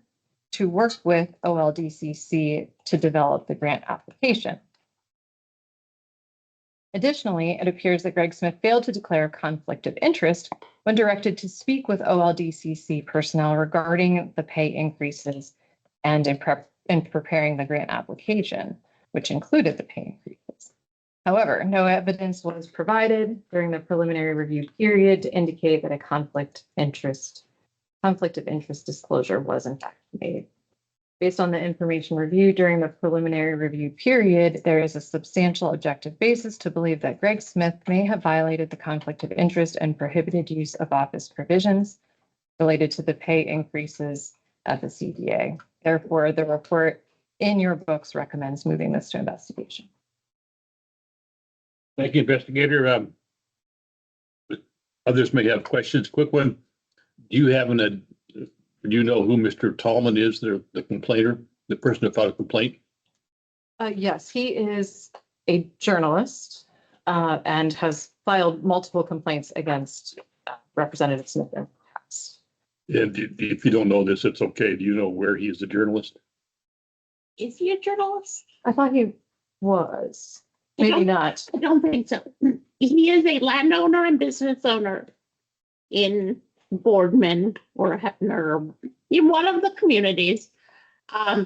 to work with OLDCC to develop the grant application. Additionally, it appears that Greg Smith failed to declare a conflict of interest when directed to speak with OLDCC personnel regarding the pay increases and in preparing the grant application, which included the pay increases. However, no evidence was provided during the preliminary review period to indicate that a conflict of interest disclosure was in fact made. Based on the information reviewed during the preliminary review period, there is a substantial objective basis to believe that Greg Smith may have violated the conflict of interest and prohibited use of office provisions related to the pay increases at the CDA. Therefore, the report in your books recommends moving this to investigation. Thank you, investigator. Others may have questions. Quick one. Do you have do you know who Mr. Tallman is, the complainer, the person who filed a complaint? Yes, he is a journalist and has filed multiple complaints against Representative Smith in the past. And if you don't know this, it's okay. Do you know where he is a journalist? Is he a journalist? I thought he was. Maybe not. I don't think so. He is a landowner and business owner in Boardman or Hefner, in one of the communities. I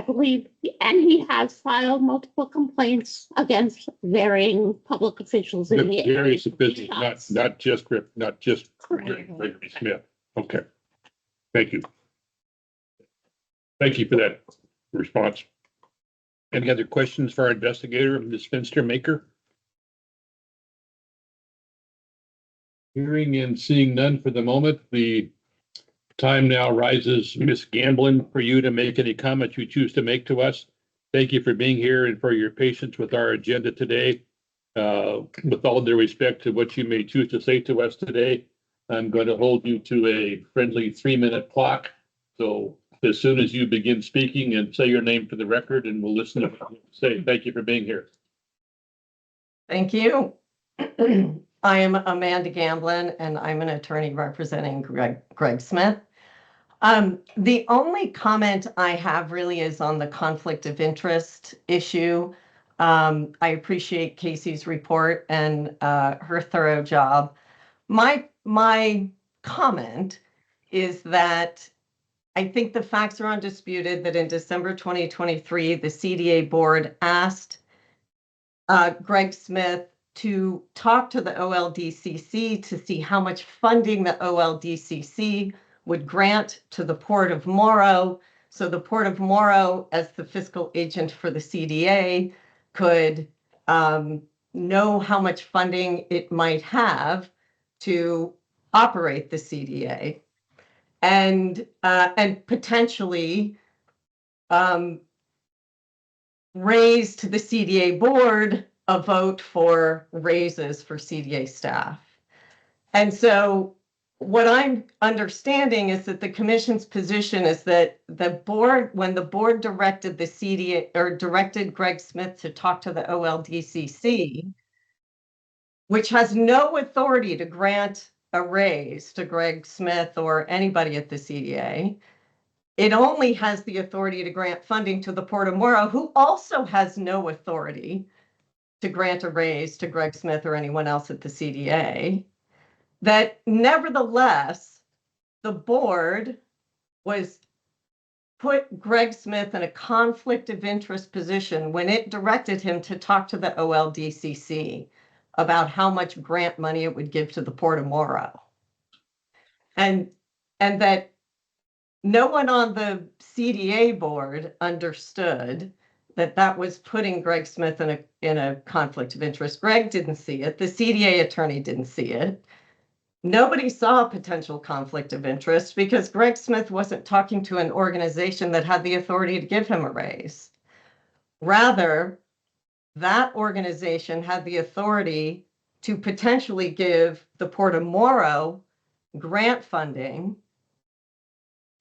believe, and he has filed multiple complaints against varying public officials in the area. Various officials, not just Gregory Smith. Okay. Thank you. Thank you for that response. Any other questions for our investigator, Ms. Fenster-Maker? Hearing and seeing none for the moment, the time now rises, Ms. Gamblin, for you to make any comments you choose to make to us. Thank you for being here and for your patience with our agenda today. With all due respect to what you may choose to say to us today, I'm going to hold you to a friendly 3-minute clock. So as soon as you begin speaking, and say your name for the record, and we'll listen to what you say. Thank you for being here. Thank you. I am Amanda Gamblin, and I'm an attorney representing Greg Smith. The only comment I have really is on the conflict of interest issue. I appreciate Casey's report and her thorough job. My comment is that I think the facts are undisputed that in December 2023, the CDA board asked Greg Smith to talk to the OLDCC to see how much funding the OLDCC would grant to the Port of Morrow. So the Port of Morrow, as the fiscal agent for the CDA, could know how much funding it might have to operate the CDA. And potentially raise to the CDA board a vote for raises for CDA staff. And so what I'm understanding is that the commission's position is that the board, when the board directed the CDA or directed Greg Smith to talk to the OLDCC, which has no authority to grant a raise to Greg Smith or anybody at the CDA. It only has the authority to grant funding to the Port of Morrow, who also has no authority to grant a raise to Greg Smith or anyone else at the CDA. That nevertheless, the board put Greg Smith in a conflict of interest position when it directed him to talk to the OLDCC about how much grant money it would give to the Port of Morrow. And that no one on the CDA board understood that that was putting Greg Smith in a conflict of interest. Greg didn't see it. The CDA attorney didn't see it. Nobody saw a potential conflict of interest because Greg Smith wasn't talking to an organization that had the authority to give him a raise. Rather, that organization had the authority to potentially give the Port of Morrow grant funding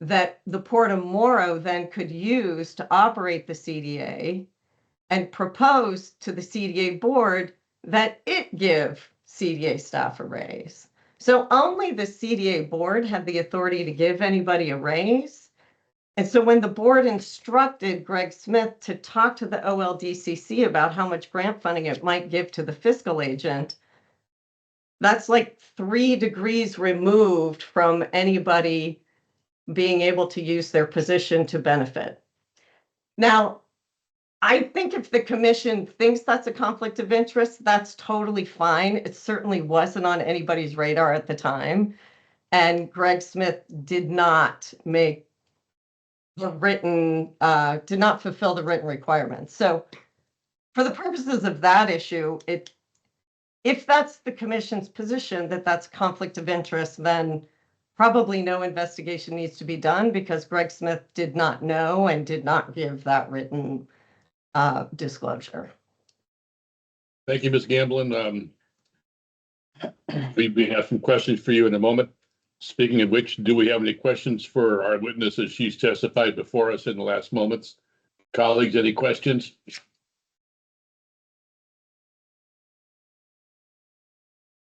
that the Port of Morrow then could use to operate the CDA and propose to the CDA board that it give CDA staff a raise. So only the CDA board had the authority to give anybody a raise. And so when the board instructed Greg Smith to talk to the OLDCC about how much grant funding it might give to the fiscal agent, that's like 3 degrees removed from anybody being able to use their position to benefit. Now, I think if the commission thinks that's a conflict of interest, that's totally fine. It certainly wasn't on anybody's radar at the time. And Greg Smith did not make the written, did not fulfill the written requirements. So for the purposes of that issue, if that's the commission's position that that's conflict of interest, then probably no investigation needs to be done because Greg Smith did not know and did not give that written disclosure. Thank you, Ms. Gamblin. We have some questions for you in a moment. Speaking of which, do we have any questions for our witness as she's testified before us in the last moments? Colleagues, any questions?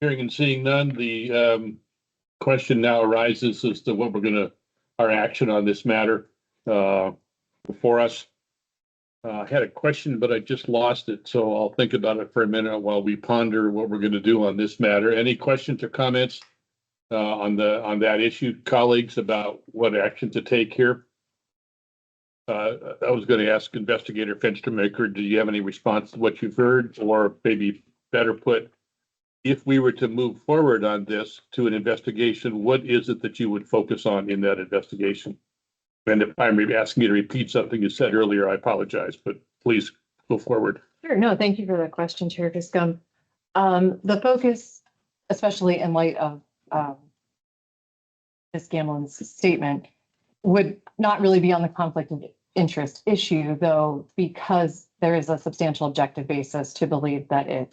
Hearing and seeing none, the question now arises as to what our action on this matter before us. I had a question, but I just lost it, so I'll think about it for a minute while we ponder what we're going to do on this matter. Any questions or comments on that issue, colleagues, about what action to take here? I was going to ask Investigator Fenstermaker, do you have any response to what you've heard, or maybe better put, if we were to move forward on this to an investigation, what is it that you would focus on in that investigation? And if I'm asking you to repeat something you said earlier, I apologize, but please go forward. Sure. No, thank you for that question, Chair Fiscum. The focus, especially in light of Ms. Gamblin's statement, would not really be on the conflict of interest issue, though, because there is a substantial objective basis to believe that it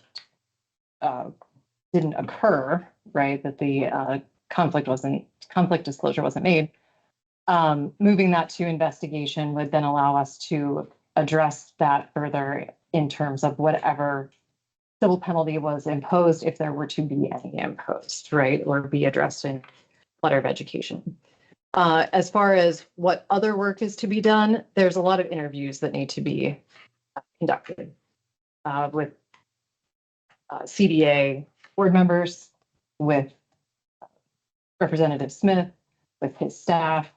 didn't occur, right? That the conflict disclosure wasn't made. Moving that to investigation would then allow us to address that further in terms of whatever civil penalty was imposed, if there were to be any imposed, right? Or be addressed in letter of education. As far as what other work is to be done, there's a lot of interviews that need to be conducted with CDA board members, with Representative Smith, with his staff,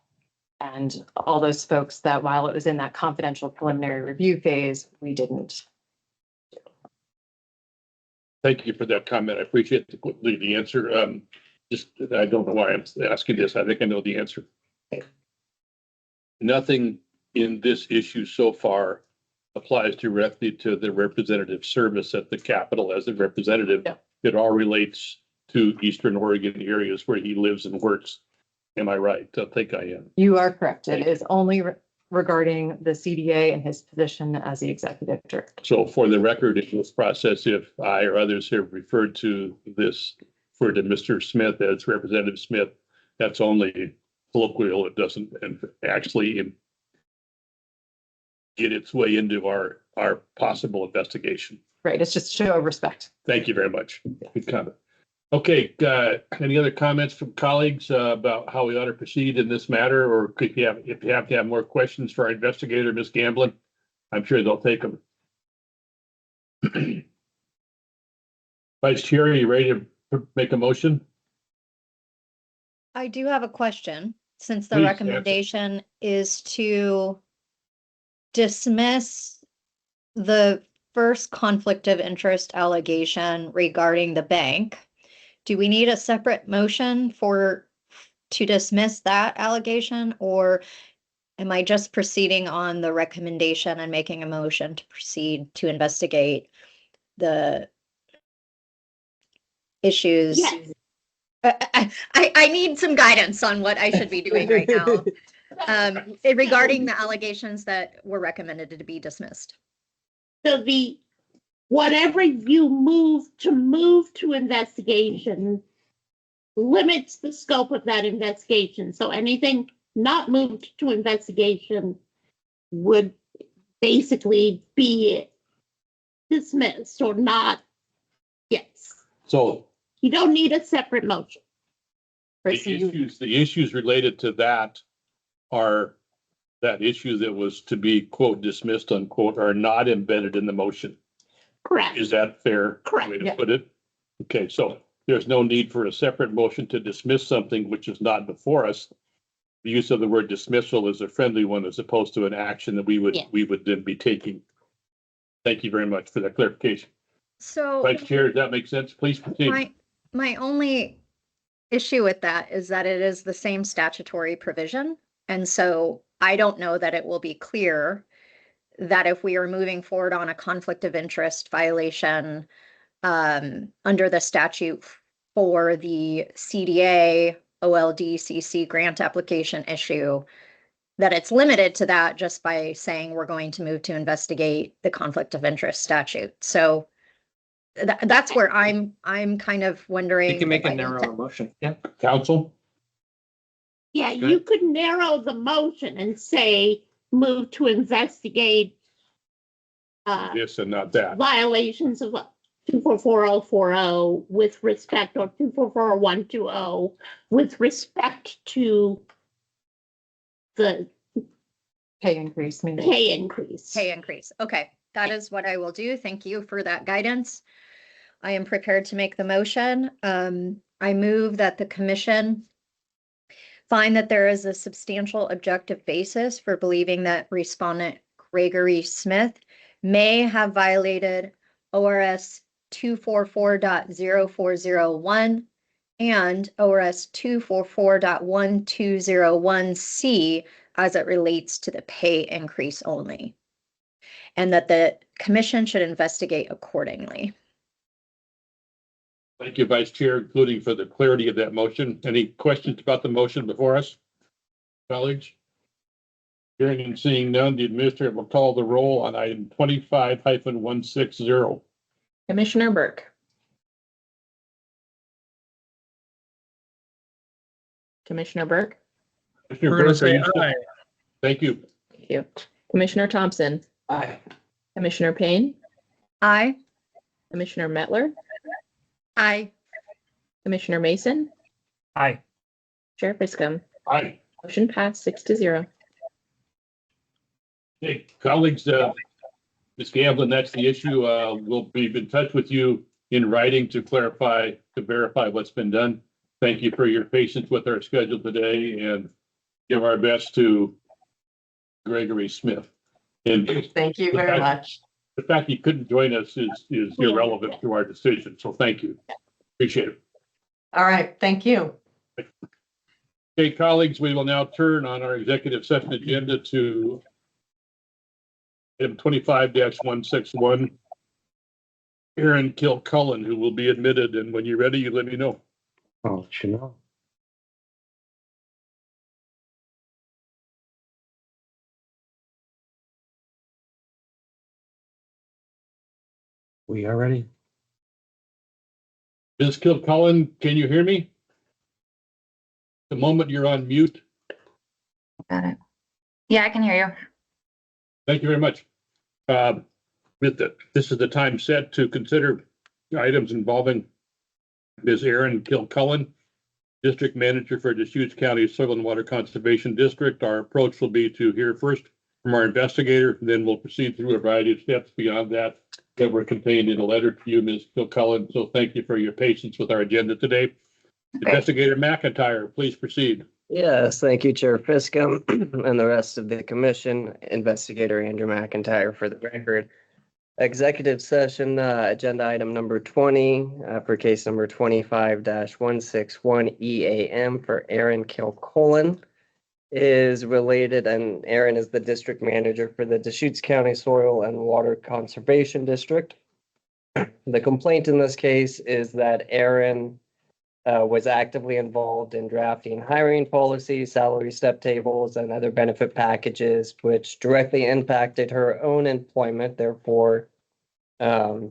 and all those folks that while it was in that confidential preliminary review phase, we didn't. Thank you for that comment. I appreciate the answer. I don't know why I'm asking this. I think I know the answer. Nothing in this issue so far applies directly to the representative service at the Capitol as a representative. Yeah. It all relates to Eastern Oregon areas where he lives and works. Am I right? I think I am. You are correct. It is only regarding the CDA and his position as the executive director. So for the record, in this process, if I or others have referred to Mr. Smith as Representative Smith, that's only colloquial. It doesn't actually get its way into our possible investigation. Right. It's just a show of respect. Thank you very much. Good comment. Okay. Any other comments from colleagues about how we ought to proceed in this matter, or if you have to have more questions for our investigator, Ms. Gamblin, I'm sure they'll take them. Vice Chair, are you ready to make a motion? I do have a question, since the Please, recommendation is to dismiss the first conflict of interest allegation regarding the bank. Do we need a separate motion to dismiss that allegation, or am I just proceeding on the recommendation and making a motion to proceed to investigate the issues? Yes. I need some guidance on what I should be doing right now regarding the allegations that were recommended to be dismissed. So whatever you move to investigation limits the scope of that investigation. So anything not moved to investigation would basically be dismissed or not. Yes. So you don't need a separate motion. the issues related to that are that issue that was to be quote dismissed unquote are not embedded in the motion. Correct. Is that fair? Correct. Way to put it? Okay, so there's no need for a separate motion to dismiss something which is not before us. The use of the word dismissal is a friendly one as opposed to an action that we would then be taking. Thank you very much for that clarification. So Vice Chair, does that make sense? Please continue. my only issue with that is that it is the same statutory provision. And so I don't know that it will be clear that if we are moving forward on a conflict of interest violation under the statute for the CDA OLDCC grant application issue, that it's limited to that just by saying we're going to move to investigate the conflict of interest statute. So that's where I'm kind of wondering. You can make if a I need narrow to- motion. Yeah. Council? Yeah, Good. you could narrow the motion and say, move to investigate This and not that. violations of 244-040 with respect, or 244-120 with respect to the Pay increase, maybe. pay increase. Pay increase. Okay, that is what I will do. Thank you for that guidance. I am prepared to make the motion. I move that the commission find that there is a substantial objective basis for believing that respondent Gregory Smith may have violated ORS 244.0401 and ORS 244.1201C as it relates to the pay increase only, and that the commission should investigate accordingly. Thank you, Vice Chair, including for the clarity of that motion. Any questions about the motion before us, colleagues? Hearing and seeing none, the administrator will call the roll on item 25-160. Commissioner Burke. Commissioner Burke. Commissioner We're gonna Burke, are say you still- aye. Thank you. Thank you. Commissioner Thompson. Aye. Commissioner Payne. Aye. Commissioner Mettler. Aye. Commissioner Mason. Aye. Chair Fiscom. Aye. Motion passed 6-0. Hey, colleagues, Ms. Gamblin, that's the issue. We'll be in touch with you in writing to clarify, to verify what's been done. Thank you for your patience with our schedule today and give our best to Gregory Smith. And Thank you very much. the fact he couldn't join us is irrelevant to our decision. So thank you. Appreciate it. All right, thank you. Okay, colleagues, we will now turn on our executive session agenda to item 25-161. Aaron Kilcullen, who will be admitted, and when you're ready, you let me know. Oh, you know. We are ready. Ms. Kilcullen, can you hear me? The moment you're on mute. Got it. Yeah, I can hear you. Thank you very much. This is the time set to consider items involving Ms. Erin Kilcullen, District Manager for Deschutes County Soil and Water Conservation District. Our approach will be to hear first from our investigator, and then we'll proceed through a variety of steps beyond that were contained in a letter to you, Ms. Kilcullen. So thank you for your patience with our agenda today. Investigator McIntyre, please proceed. Yes, thank you, Chair Fiscom and the rest of the commission. Investigator Andrew McIntyre for the record. Executive session, agenda item number 20, for case number 25-161 EAM for Aaron Kilcullen is related, and Aaron is the district manager for the Deschutes County Soil and Water Conservation District. The complaint in this case is that Aaron was actively involved in drafting hiring policies, salary step tables, and other benefit packages, which directly impacted her own employment, therefore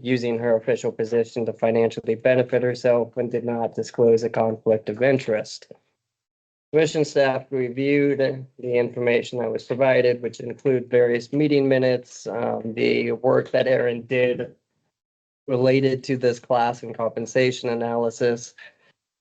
using her official position to financially benefit herself and did not disclose a conflict of interest. Commission staff reviewed the information that was provided, which include various meeting minutes, the work that Aaron did related to this class and compensation analysis.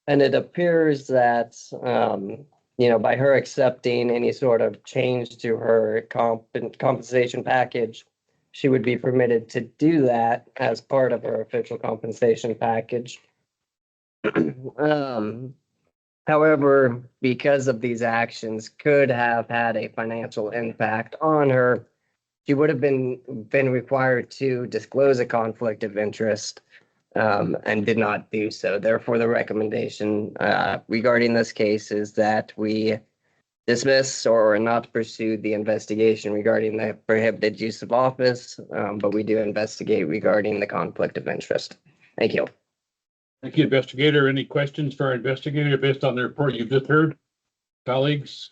And it appears that, by her accepting any sort of change to her compensation package, she would be permitted to do that as part of her official compensation package. However, because of these actions could have had a financial impact on her, she would have been required to disclose a conflict of interest and did not do so. Therefore, the recommendation regarding this case is that we dismiss or not pursue the investigation regarding the prohibited use of office, but we do investigate regarding the conflict of interest. Thank you. Thank you, investigator. Any questions for our investigator based on the report you've just heard? Colleagues?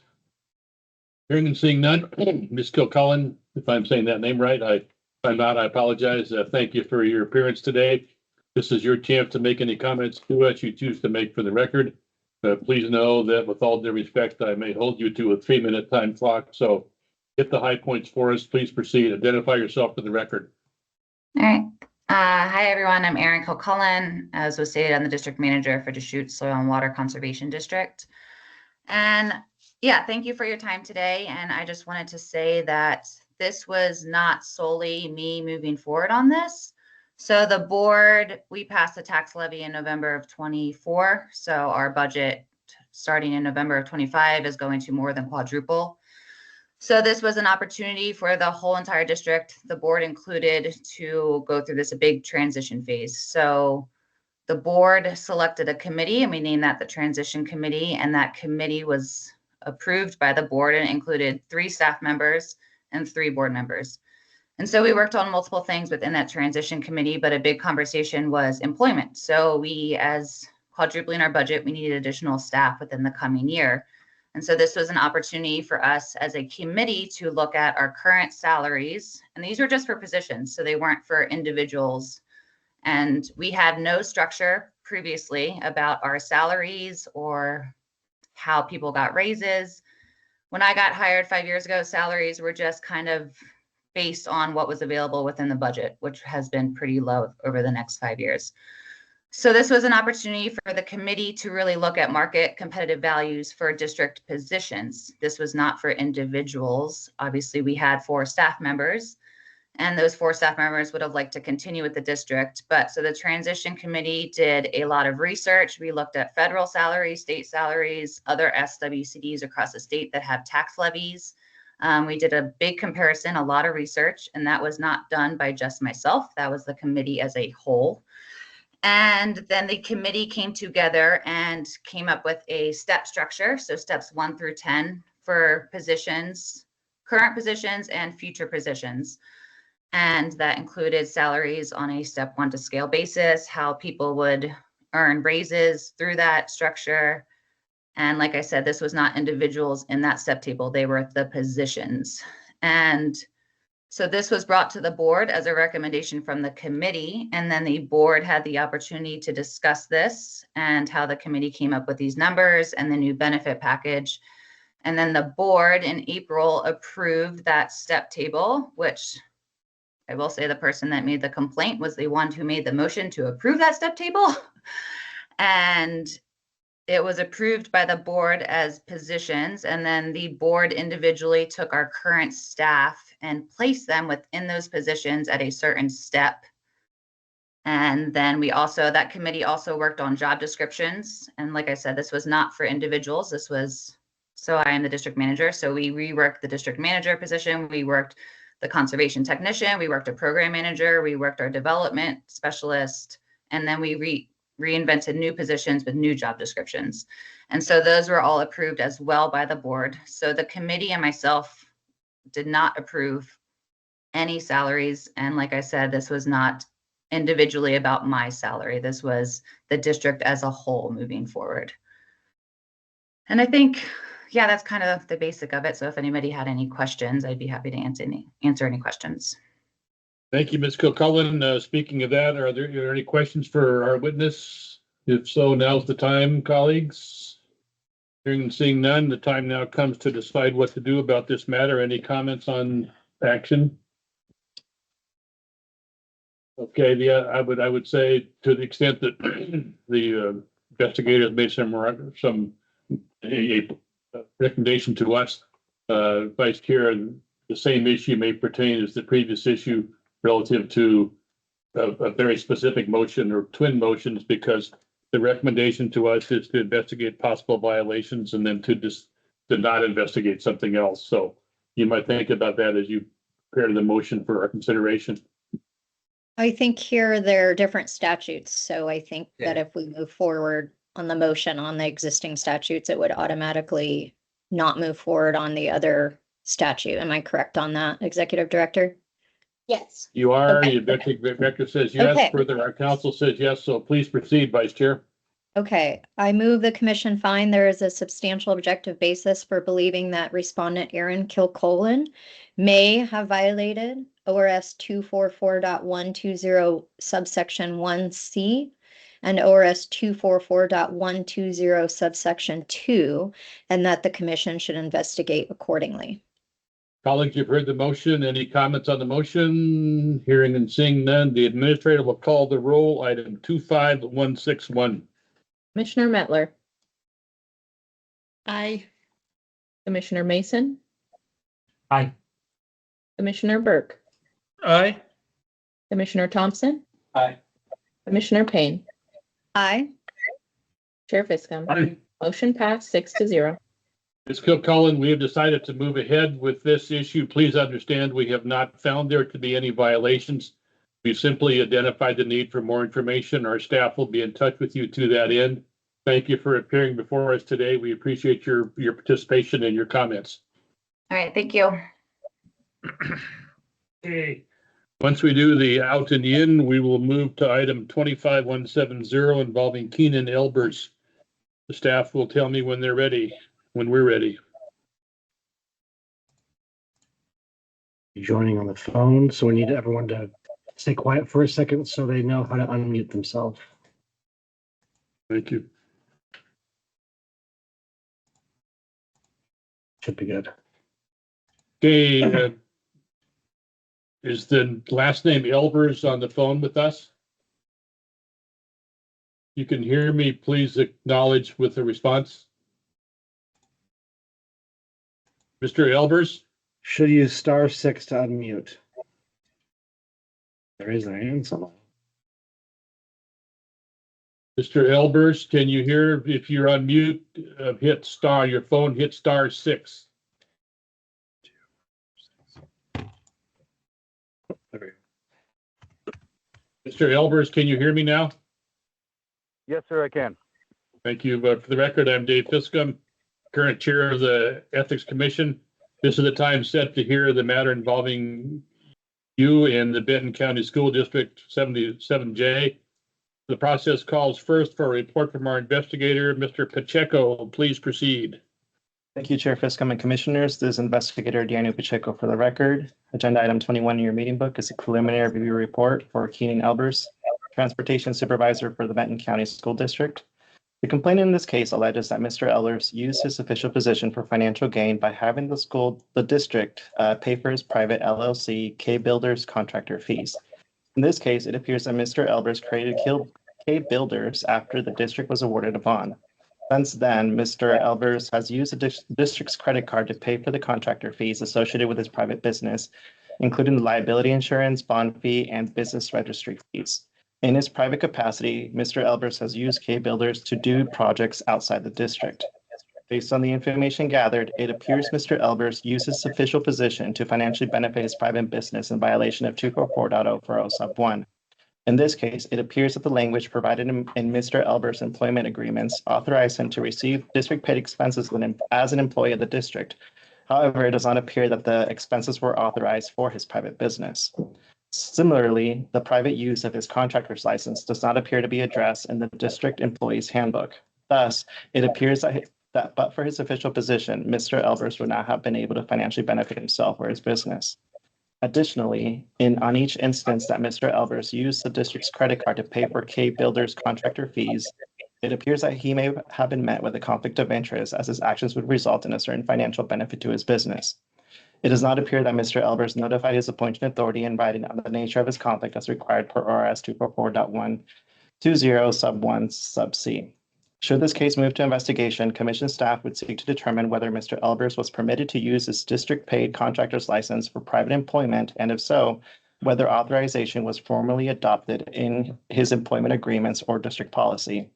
Hearing and seeing none. Ms. Kilcullen, if I'm saying that name right, if I'm not, I apologize. Thank you for your appearance today. This is your chance to make any comments to us you choose to make for the record. Please know that with all due respect, I may hold you to a 3-minute time clock. So hit the high points for us. Please proceed. Identify yourself for the record. All right. Hi, everyone. I'm Erin Kilcullen, as was stated, I'm the district manager for Deschutes Soil and Water Conservation District. And yeah, thank you for your time today. And I just wanted to say that this was not solely me moving forward on this. So the board, we passed the tax levy in November of 24. So our budget starting in November of 25 is going to more than quadruple. So this was an opportunity for the whole entire district, the board included, to go through this big transition phase. So the board selected a committee, and we named that the transition committee, and that committee was approved by the board and included 3 staff members and 3 board members. And so we worked on multiple things within that transition committee, but a big conversation was employment. So we, as quadrupling our budget, we needed additional staff within the coming year. And so this was an opportunity for us as a committee to look at our current salaries. And these were just for positions, so they weren't for individuals. And we had no structure previously about our salaries or how people got raises. When I got hired 5 years ago, salaries were just kind of based on what was available within the budget, which has been pretty low over the next 5 years. So this was an opportunity for the committee to really look at market competitive values for district positions. This was not for individuals. Obviously, we had 4 staff members, and those 4 staff members would have liked to continue with the district. But so the transition committee did a lot of research. We looked at federal salaries, state salaries, other SWCDs across the state that have tax levies. We did a big comparison, a lot of research, and that was not done by just myself. That was the committee as a whole. And then the committee came together and came up with a step structure. So steps 1 through 10 for positions, current positions and future positions. And that included salaries on a step 1 to scale basis, how people would earn raises through that structure. And like I said, this was not individuals in that step table, they were the positions. And so this was brought to the board as a recommendation from the committee, and then the board had the opportunity to discuss this and how the committee came up with these numbers and the new benefit package. And then the board in April approved that step table, which I will say the person that made the complaint was the one who made the motion to approve that step table. And it was approved by the board as positions, and then the board individually took our current staff and placed them within those positions at a certain step. And then that committee also worked on job descriptions. And like I said, this was not for individuals. This was, so I am the district manager. So we reworked the district manager position. We worked the conservation technician. We worked a program manager. We worked our development specialist. And then we reinvented new positions with new job descriptions. And so those were all approved as well by the board. So the committee and myself did not approve any salaries. And like I said, this was not individually about my salary. This was the district as a whole moving forward. And I think, yeah, that's kind of the basic of it. So if anybody had any questions, I'd be happy to answer any questions. Thank you, Ms. Kilcullen. Speaking of that, are there any questions for our witness? If so, now's the time, colleagues. Hearing and seeing none, the time now comes to decide what to do about this matter. Any comments on action? Okay, yeah, I would say to the extent that the investigators made some recommendation to us, Vice Chair, the same issue may pertain as the previous issue relative to a very specific motion or twin motions, because the recommendation to us is to investigate possible violations and then to not investigate something else. So you might think about that as you prepare the motion for our consideration. I think here there are different statutes. So I think that if we move forward on the motion on the existing statutes, it would automatically not move forward on the other statute. Am I correct on that, Executive Director? Yes. You are, Okay. the executive director says yes, Okay. further, our council says yes, so please proceed, Vice Chair. Okay, I move the commission find there is a substantial objective basis for believing that respondent Aaron Kilcolin may have violated ORS 244.120 subsection 1C and ORS 244.120 subsection 2, and that the commission should investigate accordingly. Colleagues, you've heard the motion. Any comments on the motion? Hearing and seeing none, the administrator will call the roll. Item 25161. Commissioner Mettler, Aye. Commissioner Mason, Aye. Commissioner Burke, Aye. Commissioner Thompson, Aye. Commissioner Payne, Aye. Chair Fiscom. Aye. Motion passed 6-0. Ms. Kilcullen, we have decided to move ahead with this issue. Please understand, we have not found there to be any violations. We've simply identified the need for more information. Our staff will be in touch with you to that end. Thank you for appearing before us today. We appreciate your participation and your comments. All right, thank you. Okay. Once we do the out and in, we will move to item 25170 involving Keenan Elbers. The staff will tell me when they're ready, when we're ready. Joining on the phone, so we need everyone to stay quiet for a second so they know how to unmute themselves. Thank you. Should be good. Okay. Is the last name Elbers on the phone with us? You can hear me, please acknowledge with a response. Mr. Elbers? Should use *6 to unmute. There is a hand somewhere. Mr. Elbers, can you hear? If you're on mute, hit star, your phone, hit *6. Mr. Elbers, can you hear me now? Yes, sir, I can. Thank you. But for the record, I'm Dave Fiscom, current chair of the Ethics Commission. This is the time set to hear the matter involving you and the Benton County School District 77J. The process calls first for a report from our investigator, Mr. Pacheco. Please proceed. Thank you, Chair Fiscom and Commissioners. This is Investigator Daniel Pacheco for the record. Agenda item 21 in your meeting book is a preliminary review report for Keenan Elbers, Transportation Supervisor for the Benton County School District. The complainant in this case alleges that Mr. Elbers used his official position for financial gain by having the district pay for his private LLC K Builders contractor fees. In this case, it appears that Mr. Elbers created K Builders after the district was awarded a bond. Since then, Mr. Elbers has used the district's credit card to pay for the contractor fees associated with his private business, including the liability insurance, bond fee, and business registry fees. In his private capacity, Mr. Elbers has used K Builders to do projects outside the district. Based on the information gathered, it appears Mr. Elbers used his official position to financially benefit his private business in violation of 244.040 sub 1. In this case, it appears that the language provided in Mr. Elbers' employment agreements authorized him to receive district paid expenses as an employee of the district. However, it does not appear that the expenses were authorized for his private business. Similarly, the private use of his contractor's license does not appear to be addressed in the district employee's handbook. Thus, it appears that but for his official position, Mr. Elbers would not have been able to financially benefit himself or his business. Additionally, on each instance that Mr. Elbers used the district's credit card to pay for K Builders contractor fees, it appears that he may have been met with a conflict of interest as his actions would result in a certain financial benefit to his business. It does not appear that Mr. Elbers notified his appointing authority in writing on the nature of his conflict as required per ORS 244.120 sub 1 sub C. Should this case move to investigation, commission staff would seek to determine whether Mr. Elbers was permitted to use his district-paid contractor's license for private employment, and if so, whether authorization was formally adopted in his employment agreements or district policy.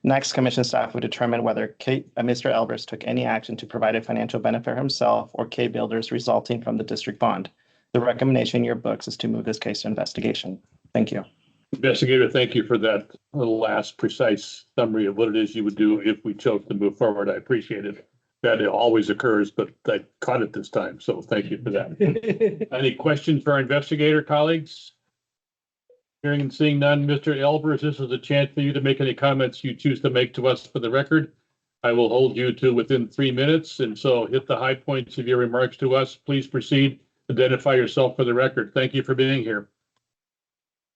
Next, commission staff would determine whether Mr. Elbers took any action to provide a financial benefit for himself or K Builders resulting from the district bond. The recommendation in your books is to move this case to investigation. Thank you. Investigator, thank you for that last precise summary of what it is you would do if we chose to move forward. I appreciate it. That it always occurs, but I caught it this time, so thank you for that. Any questions for our investigator colleagues? Hearing and seeing none, Mr. Elbers, this is a chance for you to make any comments you choose to make to us for the record. I will hold you to within 3 minutes, and so hit the high points of your remarks to us. Please proceed. Identify yourself for the record. Thank you for being here.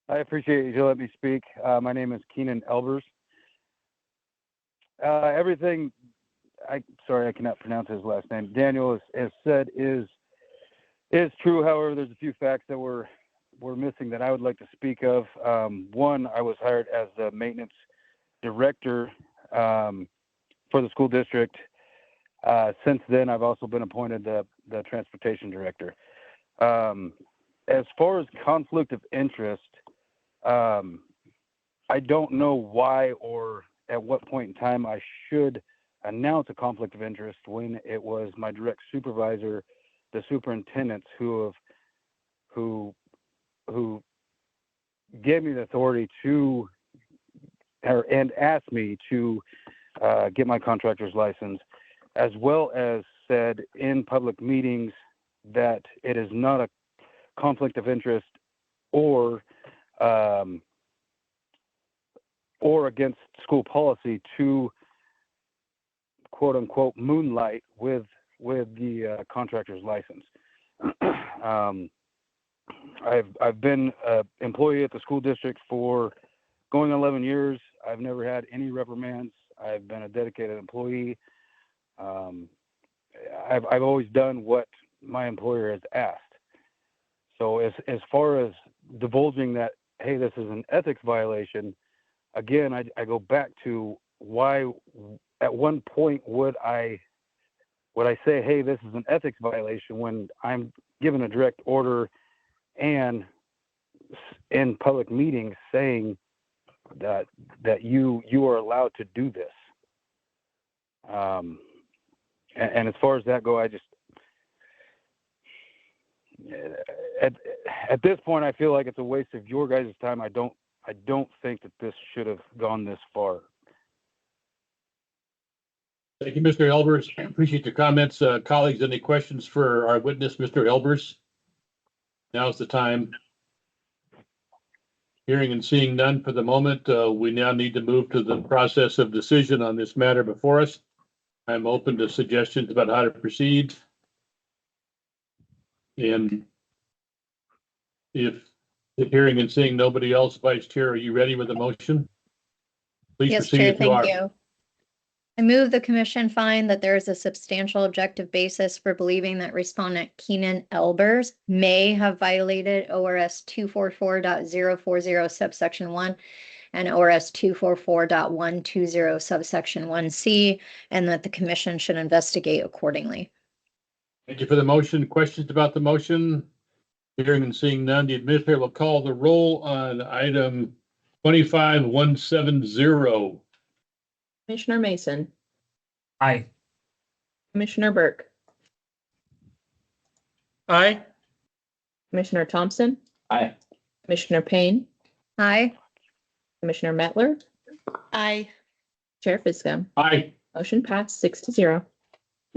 I appreciate you letting me speak. My name is Keenan Elbers. Everything, sorry, I cannot pronounce his last name. Daniel has said is true. However, there's a few facts that were missing that I would like to speak of. One, I was hired as the maintenance director for the school district. Since then, I've also been appointed the transportation director. As far as conflict of interest, I don't know why or at what point in time I should announce a conflict of interest when it was my direct supervisor, the superintendents who gave me the authority to and asked me to get my contractor's license, as well as said in public meetings that it is not a conflict of interest or against school policy to quote unquote moonlight with the contractor's license. I've been an employee at the school district for going 11 years. I've never had any reprimands. I've been a dedicated employee. I've always done what my employer has asked. So as far as divulging that, hey, this is an ethics violation, again, I go back to why at one point would I say, hey, this is an ethics violation when I'm given a direct order and in public meetings saying that you are allowed to do this. And as far as that go, I just at this point I feel like it's a waste of your guys' time. I don't think that this should have gone this far. Thank you, Mr. Elbers. I appreciate your comments. Colleagues, any questions for our witness, Mr. Elbers? Now's the time. Hearing and seeing none for the moment, we now need to move to the process of decision on this matter before us. I'm open to suggestions about how to proceed. And if hearing and seeing nobody else, Vice Chair, are you ready with the motion? Please Yes, proceed Chair, if you are. thank you. I move the commission find that there is a substantial objective basis for believing that respondent Keenan Elbers may have violated ORS 244.040 subsection 1 and ORS 244.120 subsection 1C, and that the commission should investigate accordingly. Thank you for the motion. Questions about the motion? Hearing and seeing none, the administrator will call the roll on item 25170. Commissioner Mason, Aye. Commissioner Burke, Aye. Commissioner Thompson, Aye. Commissioner Payne, Aye. Commissioner Mettler, Aye. Chair Fiscom. Aye. Motion passed 6-0.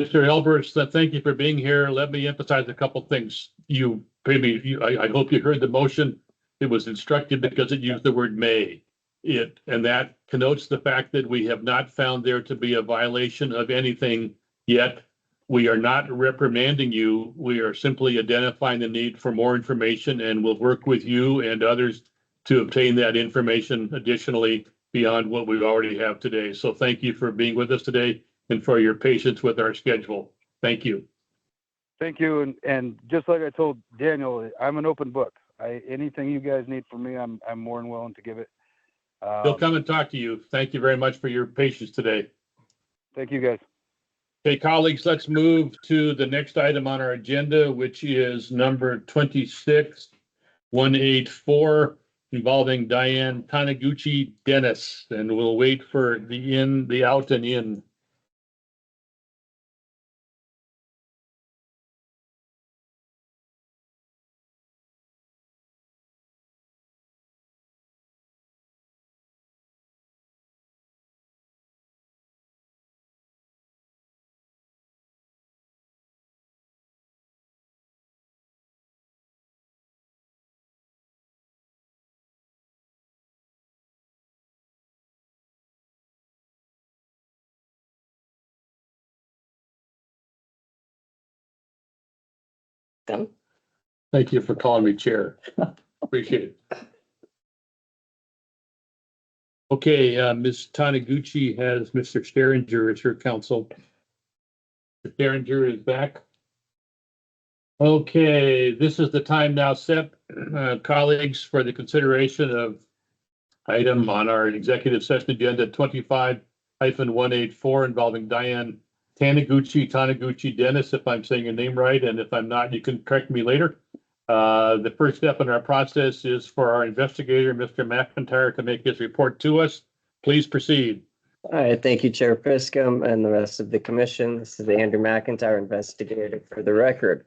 Mr. Elbers, thank you for being here. Let me emphasize a couple things. I hope you heard the motion. It was instructive because it used the word may. And that connotes the fact that we have not found there to be a violation of anything yet. We are not reprimanding you. We are simply identifying the need for more information, and we'll work with you and others to obtain that information additionally beyond what we already have today. So thank you for being with us today and for your patience with our schedule. Thank you. Thank you. And just like I told Daniel, I'm an open book. Anything you guys need from me, I'm more than willing to give it. They'll come and talk to you. Thank you very much for your patience today. Thank you, guys. Okay, colleagues, let's move to the next item on our agenda, which is number 26184, involving Diane Taniguchi Dennis, and we'll wait for the out and in. Thank you for calling me chair. Appreciate it. Okay, Ms. Taniguchi has Mr. Steringer as her counsel. Mr. Steringer is back. Okay, this is the time now set, colleagues, for the consideration of item on our executive session agenda 25-184 involving Diane Taniguchi Dennis, if I'm saying your name right, and if I'm not, you can correct me later. The first step in our process is for our investigator, Mr. McIntyre, to make his report to us. Please proceed. All right, thank you, Chair Priscum and the rest of the commission. This is Andrew McIntyre, investigator for the record.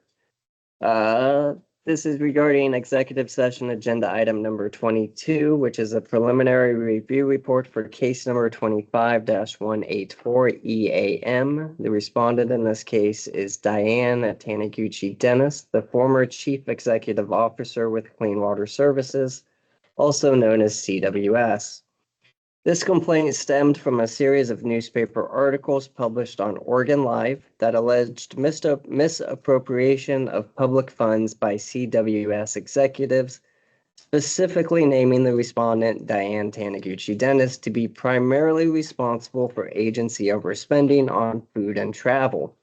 This is regarding executive session agenda item number 22, which is a preliminary review report for case number 25-184 EAM. The respondent in this case is Diane Taniguchi Dennis, the former Chief Executive Officer with Clean Water Services, also known as CWS. This complaint stemmed from a series of newspaper articles published on Oregon Live that alleged misappropriation of public funds by CWS executives, specifically naming the respondent Diane Taniguchi Dennis to be primarily responsible for agency overspending on food and travel.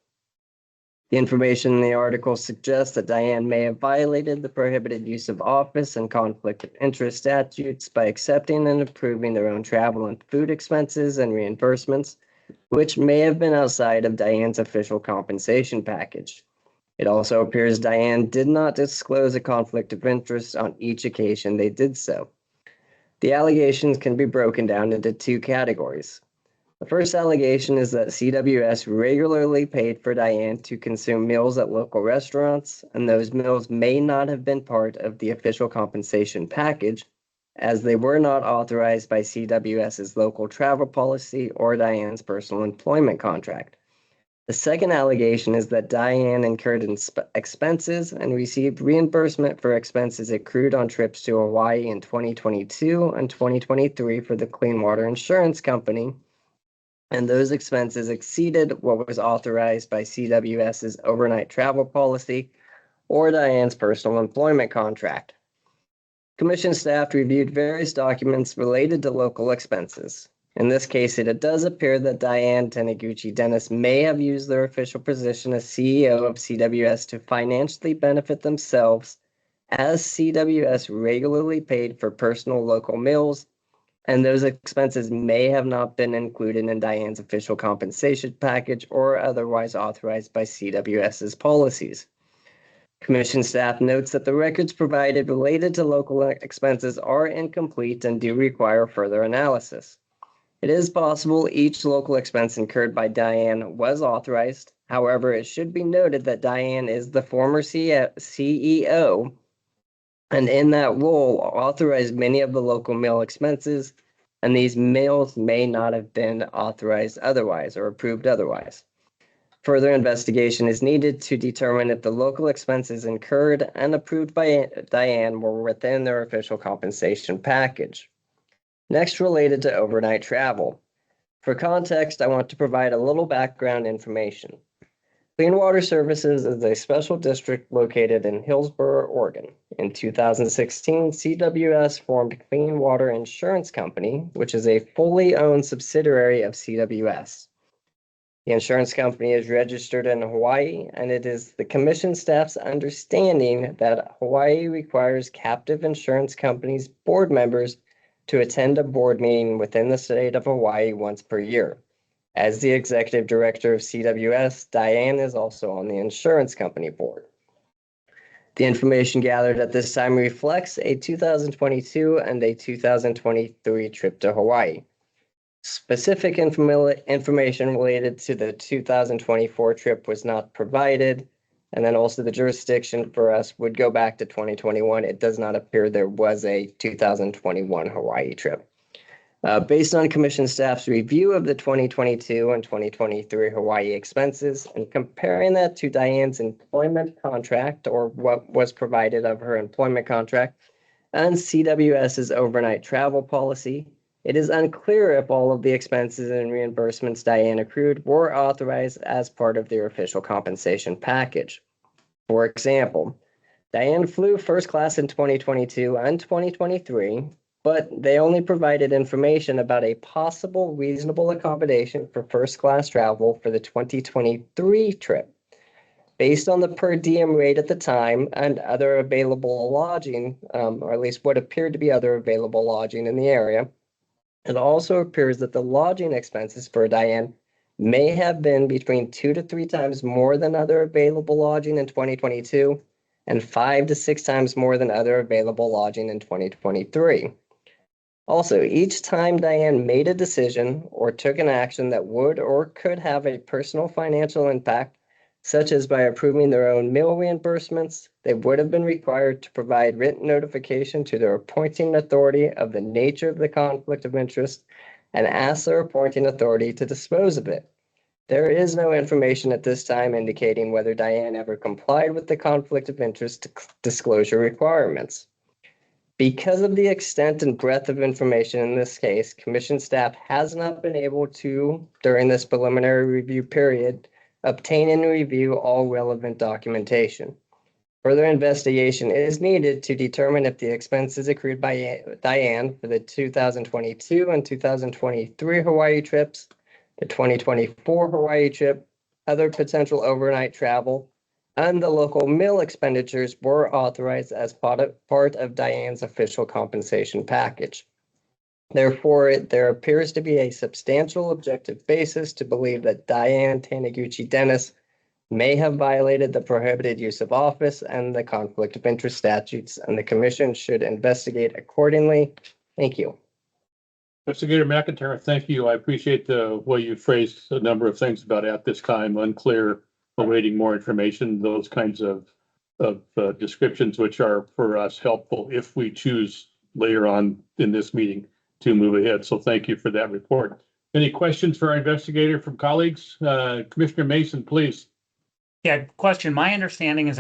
The information in the article suggests that Diane may have violated the prohibited use of office and conflict of interest statutes by accepting and approving their own travel and food expenses and reimbursements, which may have been outside of Diane's official compensation package. It also appears Diane did not disclose a conflict of interest on each occasion they did so. The allegations can be broken down into two categories. The first allegation is that CWS regularly paid for Diane to consume meals at local restaurants, and those meals may not have been part of the official compensation package, as they were not authorized by CWS's local travel policy or Diane's personal employment contract. The second allegation is that Diane incurred expenses and received reimbursement for expenses accrued on trips to Hawaii in 2022 and 2023 for the Clean Water Insurance Company, and those expenses exceeded what was authorized by CWS's overnight travel policy or Diane's personal employment contract. Commission staff reviewed various documents related to local expenses. In this case, it does appear that Diane Taniguchi Dennis may have used their official position as CEO of CWS to financially benefit themselves, as CWS regularly paid for personal local meals, and those expenses may have not been included in Diane's official compensation package or otherwise authorized by CWS's policies. Commission staff notes that the records provided related to local expenses are incomplete and do require further analysis. It is possible each local expense incurred by Diane was authorized. However, it should be noted that Diane is the former CEO, and in that role authorized many of the local meal expenses, and these meals may not have been authorized otherwise or approved otherwise. Further investigation is needed to determine if the local expenses incurred and approved by Diane were within their official compensation package. Next, related to overnight travel. For context, I want to provide a little background information. Clean Water Services is a special district located in Hillsboro, Oregon. In 2016, CWS formed Clean Water Insurance Company, which is a fully owned subsidiary of CWS. The insurance company is registered in Hawaii, and it is the commission staff's understanding that Hawaii requires captive insurance companies' board members to attend a board meeting within the state of Hawaii once per year. As the executive director of CWS, Diane is also on the insurance company board. The information gathered at this time reflects a 2022 and a 2023 trip to Hawaii. Specific information related to the 2024 trip was not provided, and then also the jurisdiction for us would go back to 2021. It does not appear there was a 2021 Hawaii trip. Based on commission staff's review of the 2022 and 2023 Hawaii expenses and comparing that to Diane's employment contract, or what was provided of her employment contract, and CWS's overnight travel policy, it is unclear if all of the expenses and reimbursements Diane accrued were authorized as part of their official compensation package. For example, Diane flew first class in 2022 and 2023, but they only provided information about a possible reasonable accommodation for first class travel for the 2023 trip. Based on the per diem rate at the time and other available lodging, or at least what appeared to be other available lodging in the area, it also appears that the lodging expenses for Diane may have been between 2 to 3 times more than other available lodging in 2022 and 5 to 6 times more than other available lodging in 2023. Also, each time Diane made a decision or took an action that would or could have a personal financial impact, such as by approving their own meal reimbursements, they would have been required to provide written notification to their appointing authority of the nature of the conflict of interest and ask their appointing authority to dispose of it. There is no information at this time indicating whether Diane ever complied with the conflict of interest disclosure requirements. Because of the extent and breadth of information in this case, commission staff has not been able to, during this preliminary review period, obtain and review all relevant documentation. Further investigation is needed to determine if the expenses accrued by Diane for the 2022 and 2023 Hawaii trips, the 2024 Hawaii trip, other potential overnight travel, and the local meal expenditures were authorized as part of Diane's official compensation package. Therefore, there appears to be a substantial objective basis to believe that Diane Taniguchi Dennis may have violated the prohibited use of office and the conflict of interest statutes, and the commission should investigate accordingly. Thank you. Investigator McIntyre, thank you. I appreciate the way you phrased a number of things about at this time, unclear, awaiting more information, those kinds of descriptions, which are for us helpful if we choose later on in this meeting to move ahead. So thank you for that report. Any questions for our investigator from colleagues? Commissioner Mason, please. Yeah, question. My understanding is